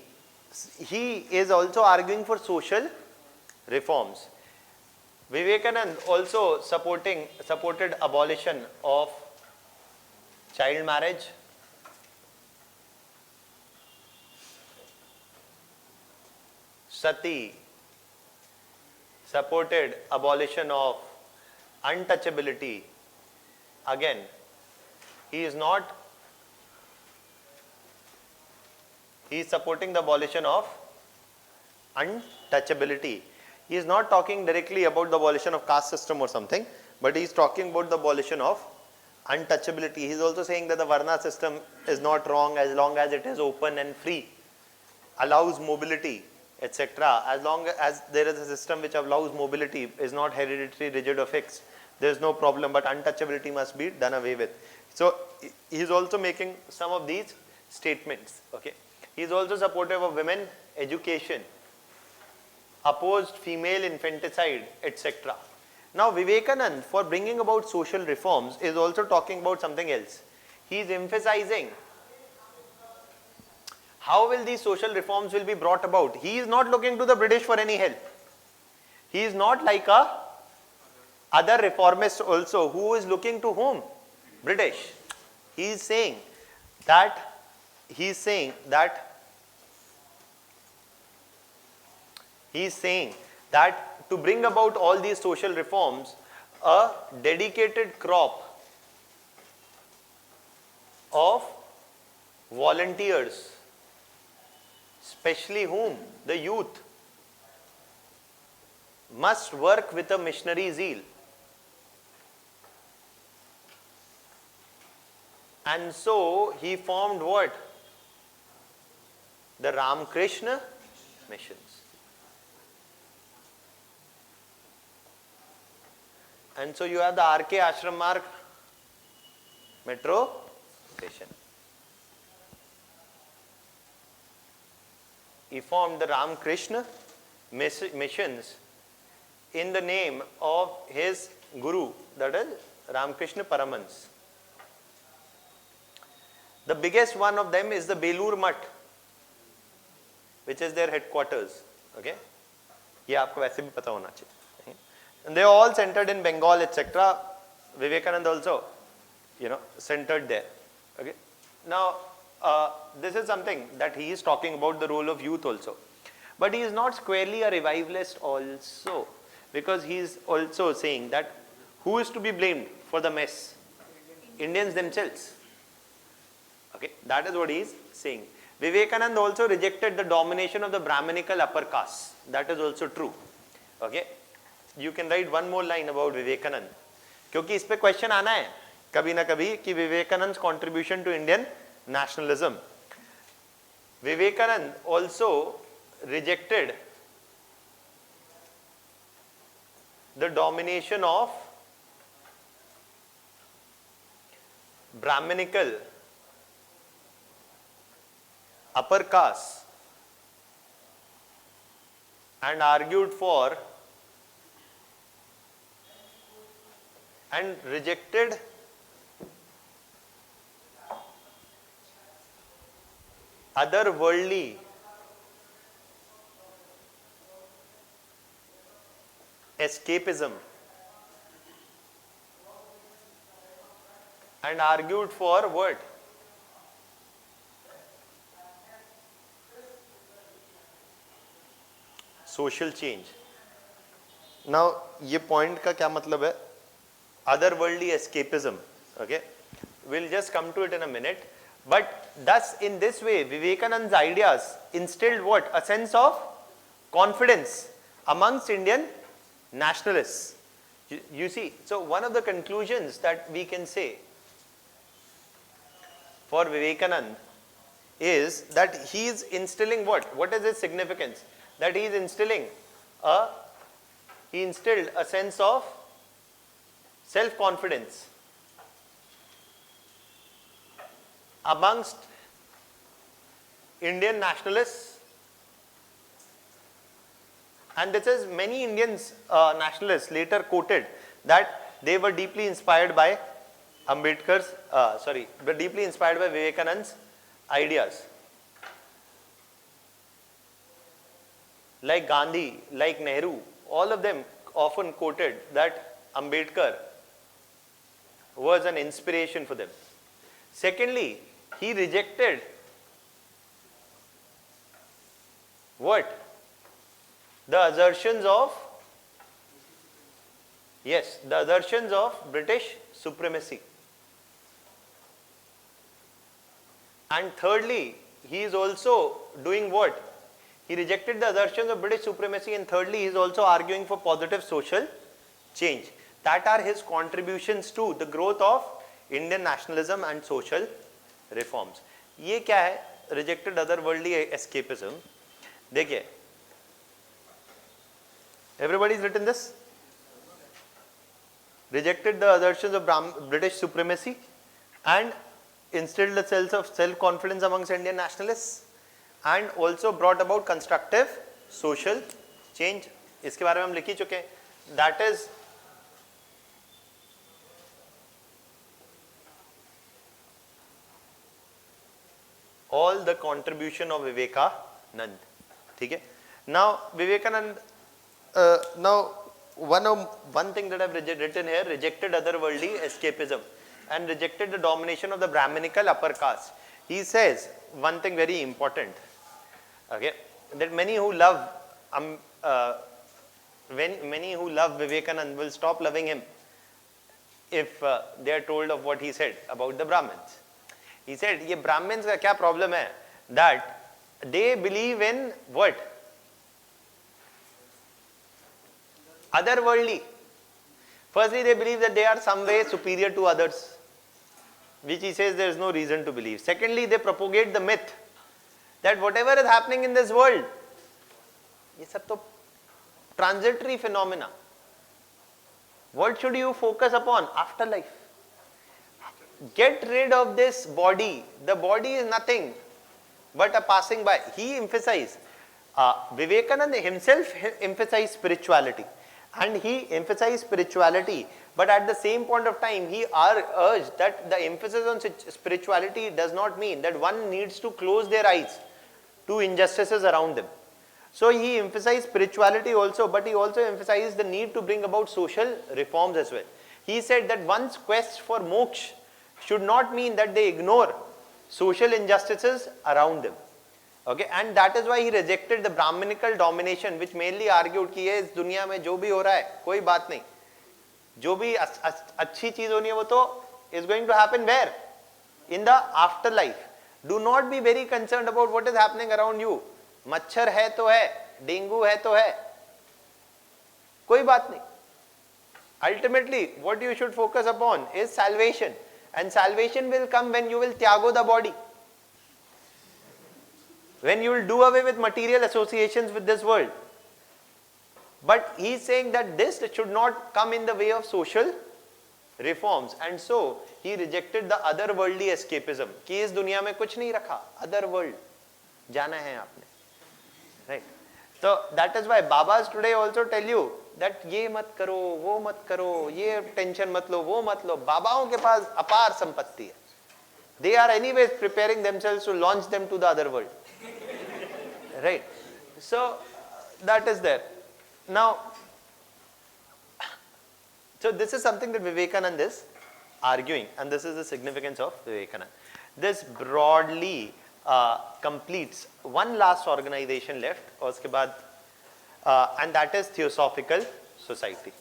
Speaker 1: is also arguing for social reforms. Vivekanand also supported abolition of child marriage, sati, supported abolition of untouchability. Again, he is supporting the abolition of untouchability. He is not talking directly about the abolition of caste system or something, but he is talking about the abolition of untouchability. He is also saying that the Varna system is not wrong as long as it is open and free, allows mobility, etc. As long as there is a system which allows mobility, is not hereditary, rigid or fixed, there is no problem, but untouchability must be done away with. So, he is also making some of these statements. Okay. He is also supportive of women education, opposed female infanticide, etc. Now, Vivekanand, for bringing about social reforms, is also talking about something else. He is emphasizing how will these social reforms will be brought about. He is not looking to the British for any help. He is not like a other reformist also who is looking to whom? British. He is saying that to bring about all these social reforms, a dedicated crop of volunteers, especially whom? The youth, must work with a missionary zeal. And so he formed what? The Ramakrishna missions. And so you have the RK Ashram Marg metro station. He formed the Ramakrishna missions in the name of his guru, that is Ramakrishna Paramhans. The biggest one of them is the Belur Mutt, which is their headquarters. Okay, ये आपको वैसे भी पता होना चाहिए. And they are all centered in Bengal, etc. Vivekananda also, centered there. Okay. Now, this is something that he is talking about, the role of youth also. But he is not squarely a revivalist also, because he is also saying that who is to be blamed for the mess? Indians themselves. Okay, that is what he is saying. Vivekananda also rejected the domination of the Brahminical upper caste. That is also true. Okay. You can write one more line about Vivekanand, क्योंकि इस पे question आना है कभी ना कभी कि Vivekanand's contribution to Indian nationalism. Vivekanand also rejected the domination of Brahminical upper caste and argued for and rejected otherworldly escapism and argued for what? Social change. Now, ये point का क्या मतलब है? Otherworldly escapism. Okay, we'll just come to it in a minute. But thus, in this way, Vivekananda's ideas instilled what? A sense of confidence amongst Indian nationalists. You see, so one of the conclusions that we can say for Vivekanand is that he is instilling what? What is his significance? That he is instilling he instilled a sense of self-confidence amongst Indian nationalists, and this is many Indians nationalists later quoted that they were deeply inspired by deeply inspired by Vivekanand's ideas. Like Gandhi, like Nehru, all of them often quoted that Ambedkar was an inspiration for them. Secondly, he rejected what? The assertions of British supremacy. And thirdly, he is also doing what? He rejected the assertions of British supremacy, and thirdly, he is also arguing for positive social change. That are his contributions to the growth of Indian nationalism and social reforms. ये क्या है? Rejected otherworldly escapism. देखिए, everybody's written this. Rejected the assertions of British supremacy and instilled a sense of self-confidence amongst Indian nationalists, and also brought about constructive social change. इसके बारे में हम लिख ही चुके हैं. That is all the contribution of Vivekanand. ठीक है? Now Vivekanand, now one thing that I've written here, rejected otherworldly escapism and rejected the domination of the Brahminical upper caste. He says one thing very important, okay, that many who love Vivekanand will stop loving him if they are told of what he said about the Brahmins. He said, ये Brahmins का क्या problem है? That they believe in what? Otherworldly. Firstly, they believe that they are some way superior to others, which he says there is no reason to believe. Secondly, they propagate the myth that whatever is happening in this world, ये सब तो transitory phenomena. What should you focus upon? Afterlife. Get rid of this body. The body is nothing but a passing by. He emphasized, Vivekananda himself emphasized spirituality. And he emphasized spirituality, but at the same point of time, he urged that the emphasis on spirituality does not mean that one needs to close their eyes to injustices around them. So he emphasized spirituality also, but he also emphasized the need to bring about social reforms as well. He said that one's quest for moksha should not mean that they ignore social injustices around them. Okay, and that is why he rejected the Brahminical domination, which mainly argued कि ये इस दुनिया में जो भी हो रहा है कोई बात नहीं, जो भी अच्छी चीज होनी है वो तो is going to happen where? In the afterlife. Do not be very concerned about what is happening around you. मच्छर है तो है, डेंगू है तो है, कोई बात नहीं. Ultimately, what you should focus upon is salvation, and salvation will come when you will tyago the body. When you will do away with material associations with this world. But he is saying that this should not come in the way of social reforms, and so he rejected the otherworldly escapism. कि इस दुनिया में कुछ नहीं रखा, other world जाना है आपने, right? So that is why Babas today also tell you that ये मत करो, वो मत करो, ये टेंशन मत लो, वो मत लो. बाबाओं के पास अपार संपत्ति है. They are anyways preparing themselves to launch them to the other world. Right? So that is there. Now, so this is something that Vivekananda is arguing, and this is the significance of Vivekananda. This broadly completes one last organization left, उसके बाद, and that is Theosophical Society.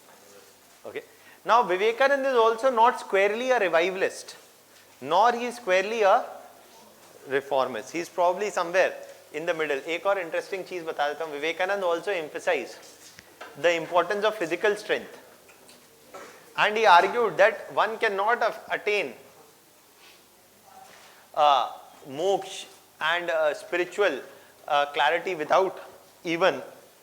Speaker 1: Okay. Now Vivekananda is also not squarely a revivalist, nor he is squarely a reformist. He is probably somewhere in the middle. एक और interesting चीज बता देता हूँ. Vivekananda also emphasized the importance of physical strength, and he argued that one cannot attain moksha and spiritual clarity without even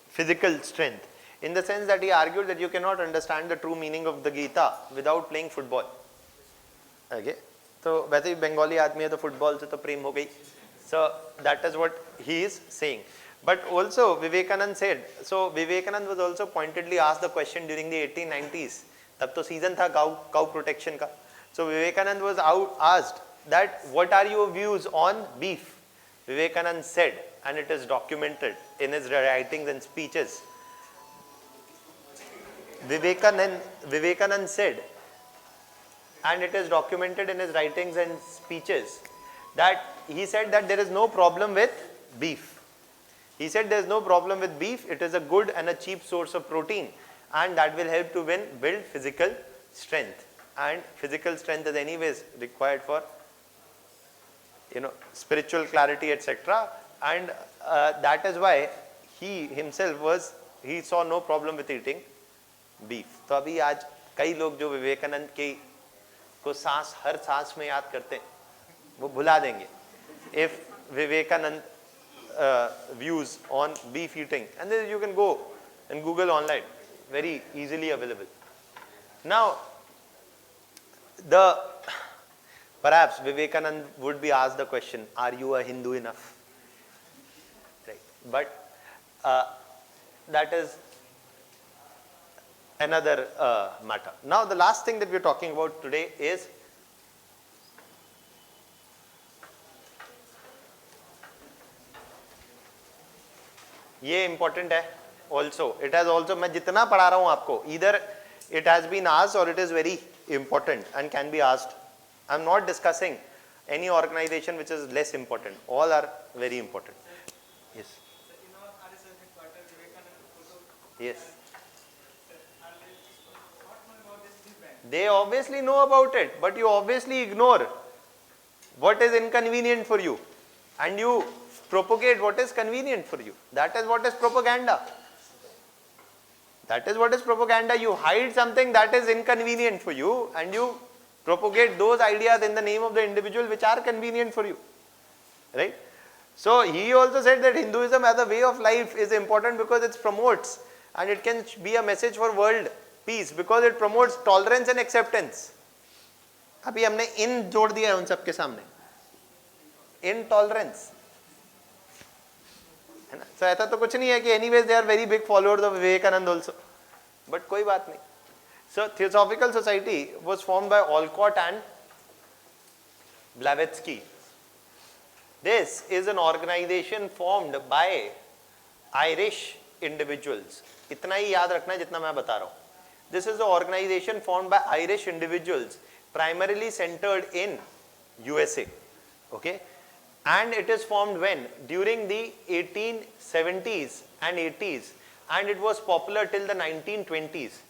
Speaker 1: physical strength. In the sense that he argued that you cannot understand the true meaning of the Gita without playing football. Okay, तो वैसे ही बंगाली आदमी है तो football से तो प्रेम हो गई. So that is what he is saying. But also Vivekanand said, so Vivekanand was also pointedly asked the question during the 1890s. तब तो season था cow protection का. So Vivekanand was asked that what are your views on beef? Vivekanand said, and it is documented in his writings and speeches. Vivekanand said, and it is documented in his writings and speeches, that he said that there is no problem with beef. He said there is no problem with beef. It is a good and a cheap source of protein, and that will help to build physical strength. And physical strength is anyways required for, spiritual clarity, etc. And that is why he himself he saw no problem with eating beef. तो अभी आज कई लोग जो विवेकानंद के को हर सांस में याद करते हैं, वो भुला देंगे. If Vivekanand views on beef eating, and then you can go and Google online, very easily available. Now, perhaps Vivekanand would be asked the question, are you a Hindu enough? Right. But that is another matter. Now the last thing that we are talking about today is ये important है also. It has also, मैं जितना पढ़ा रहा हूँ आपको, either it has been asked or it is very important and can be asked. I am not discussing any organization which is less important. All are very important. Yes. Yes. They obviously know about it, but you obviously ignore what is inconvenient for you, and you propagate what is convenient for you. That is what is propaganda. That is what is propaganda. You hide something that is inconvenient for you, and you propagate those ideas in the name of the individual which are convenient for you. Right? So he also said that Hinduism as a way of life is important because it promotes, and it can be a message for world peace because it promotes tolerance and acceptance. अभी हमने in जोड़ दिया है उन सबके सामने. Intolerance. है ना? So ऐसा तो कुछ नहीं है कि anyways they are very big followers of Vivekanand also. But कोई बात नहीं. So Theosophical Society was formed by Olcott and Blavatsky. This is an organization formed by Irish individuals. इतना ही याद रखना है जितना मैं बता रहा हूँ. This is an organization formed by Irish individuals, primarily centered in USA. Okay, and it is formed when? During the 1870s and 80s, and it was popular till the 1920s.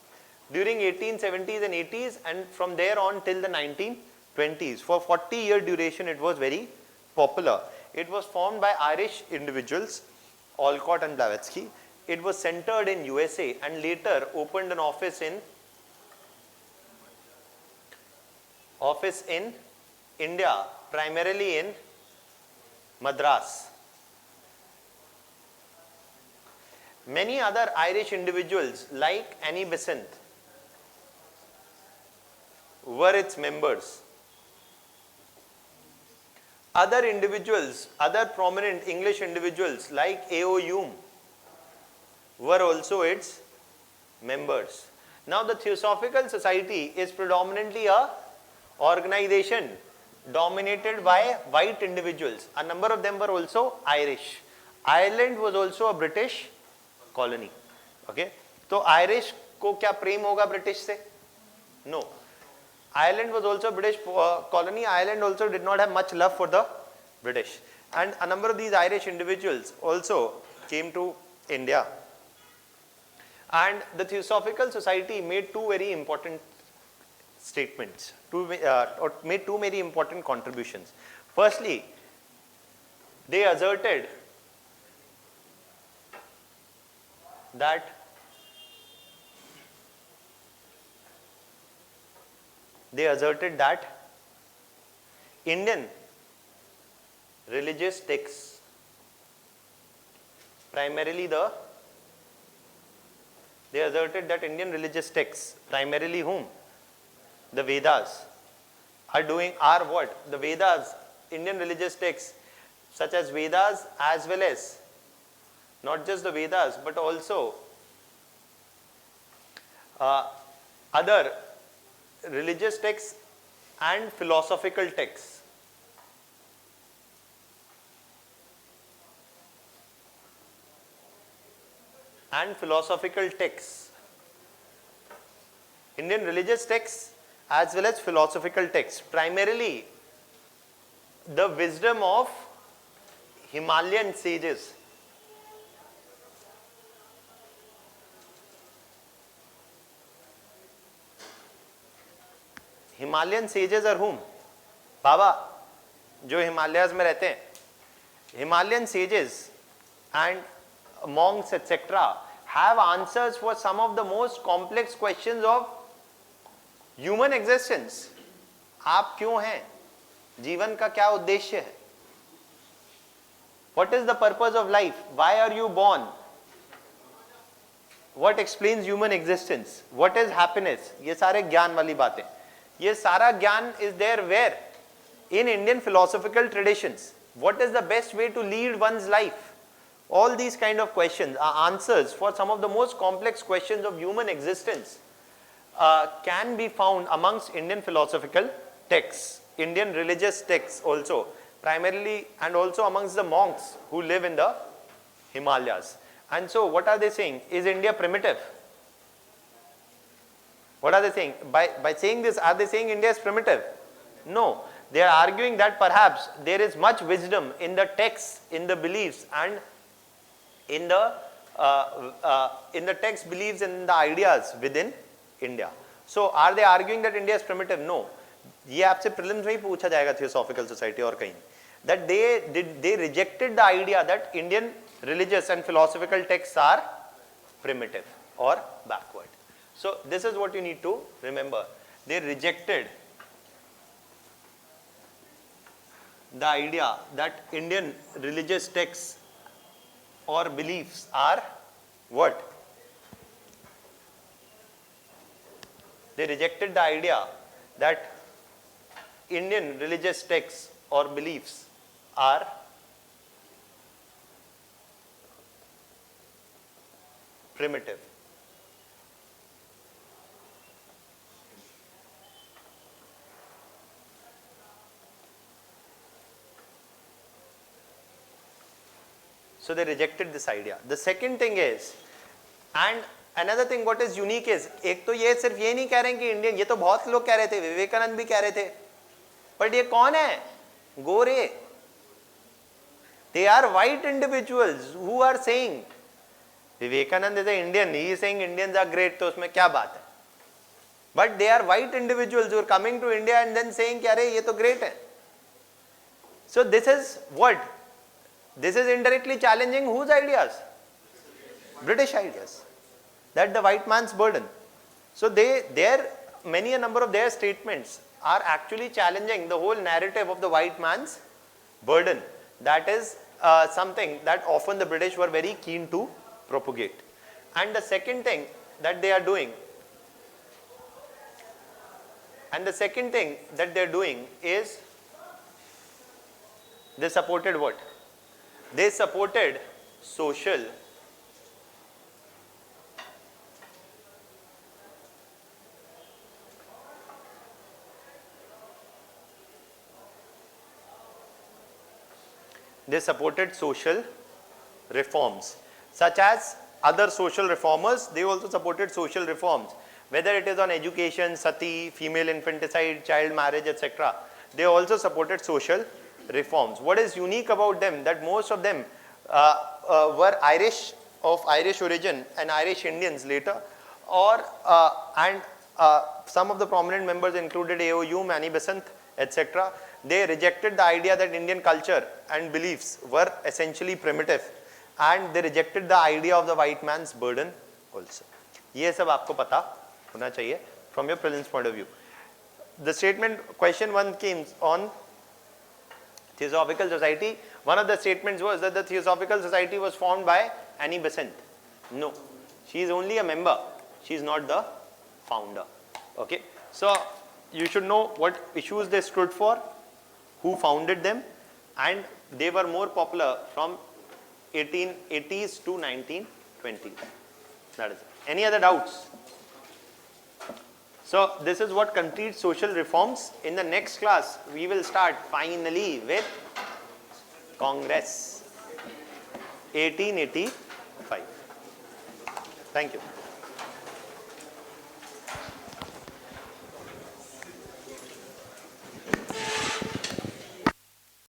Speaker 1: During 1870s and 80s, and from there on till the 1920s. For 40-year duration, it was very popular. It was formed by Irish individuals, Olcott and Blavatsky. It was centered in USA and later opened an office in India, primarily in Madras. Many other Irish individuals like Annie Besant were its members. Other individuals, other prominent English individuals like A.O. Hume were also its members. Now the Theosophical Society is predominantly a organization dominated by white individuals. A number of them were also Irish. Ireland was also a British colony. Okay, तो Irish को क्या प्रेम होगा British से? No. Ireland was also a British colony. Ireland also did not have much love for the British, and a number of these Irish individuals also came to India. And the Theosophical Society made two very important statements, or made two very important contributions. Firstly, they asserted that Indian religious texts, primarily they asserted that Indian religious texts, primarily whom? The Vedas, are what? The Vedas, Indian religious texts, such as Vedas, as well as not just the Vedas, but also other religious texts and philosophical texts. Indian religious texts as well as philosophical texts, primarily the wisdom of Himalayan sages. Himalayan sages are whom? बाबा जो हिमालयाज में रहते हैं, Himalayan sages and monks etc. have answers for some of the most complex questions of human existence. आप क्यों हैं? जीवन का क्या उद्देश्य है? What is the purpose of life? Why are you born? What explains human existence? What is happiness? ये सारे ज्ञान वाली बातें. ये सारा ज्ञान is there where? In Indian philosophical traditions. What is the best way to lead one's life? All these kind of questions are answers for some of the most complex questions of human existence. Can be found amongst Indian philosophical texts, Indian religious texts also, primarily, and also amongst the monks who live in the Himalayas. And so what are they saying? Is India primitive? What are they saying? By saying this, are they saying India is primitive? No. They are arguing that perhaps there is much wisdom in the texts, in the beliefs, and in the text beliefs and in the ideas within India. So are they arguing that India is primitive? No. ये आपसे prelims में ही पूछा जाएगा Theosophical Society और कहीं. That they rejected the idea that Indian religious and philosophical texts are primitive or backward. So this is what you need to remember. They rejected the idea that Indian religious texts or beliefs are what? They rejected the idea that Indian religious texts or beliefs are primitive. So they rejected this idea. The second thing is, and another thing what is unique is, एक तो ये सिर्फ ये नहीं कह रहे हैं कि इंडियन, ये तो बहुत लोग कह रहे थे, विवेकानंद भी कह रहे थे, but ये कौन है? गोरे. They are white individuals who are saying, Vivekananda is an Indian, he is saying Indians are great, तो उसमें क्या बात है? But they are white individuals who are coming to India and then saying कि अरे ये तो great है. So this is what? This is indirectly challenging whose ideas? British ideas. That the white man's burden. So many a number of their statements are actually challenging the whole narrative of the white man's burden. That is something that often the British were very keen to propagate. And the second thing that they are doing, is they supported what? They supported social reforms, such as other social reformers. They also supported social reforms, whether it is on education, sati, female infanticide, child marriage, etc. They also supported social reforms. What is unique about them, that most of them were Irish, of Irish origin, and Irish Indians later, or and some of the prominent members included AOU, Mani Besant, etc. They rejected the idea that Indian culture and beliefs were essentially primitive, and they rejected the idea of the white man's burden also. ये सब आपको पता होना चाहिए from your prelims point of view. The statement, question 1 came on Theosophical Society, one of the statements was that the Theosophical Society was formed by Annie Besant. No, she is only a member. She is not the founder. Okay. So you should know what issues they stood for, who founded them, and they were more popular from 1880s to 1920s. That is it. Any other doubts? So this is what completes social reforms. In the next class, we will start finally with Congress 1885. Thank you.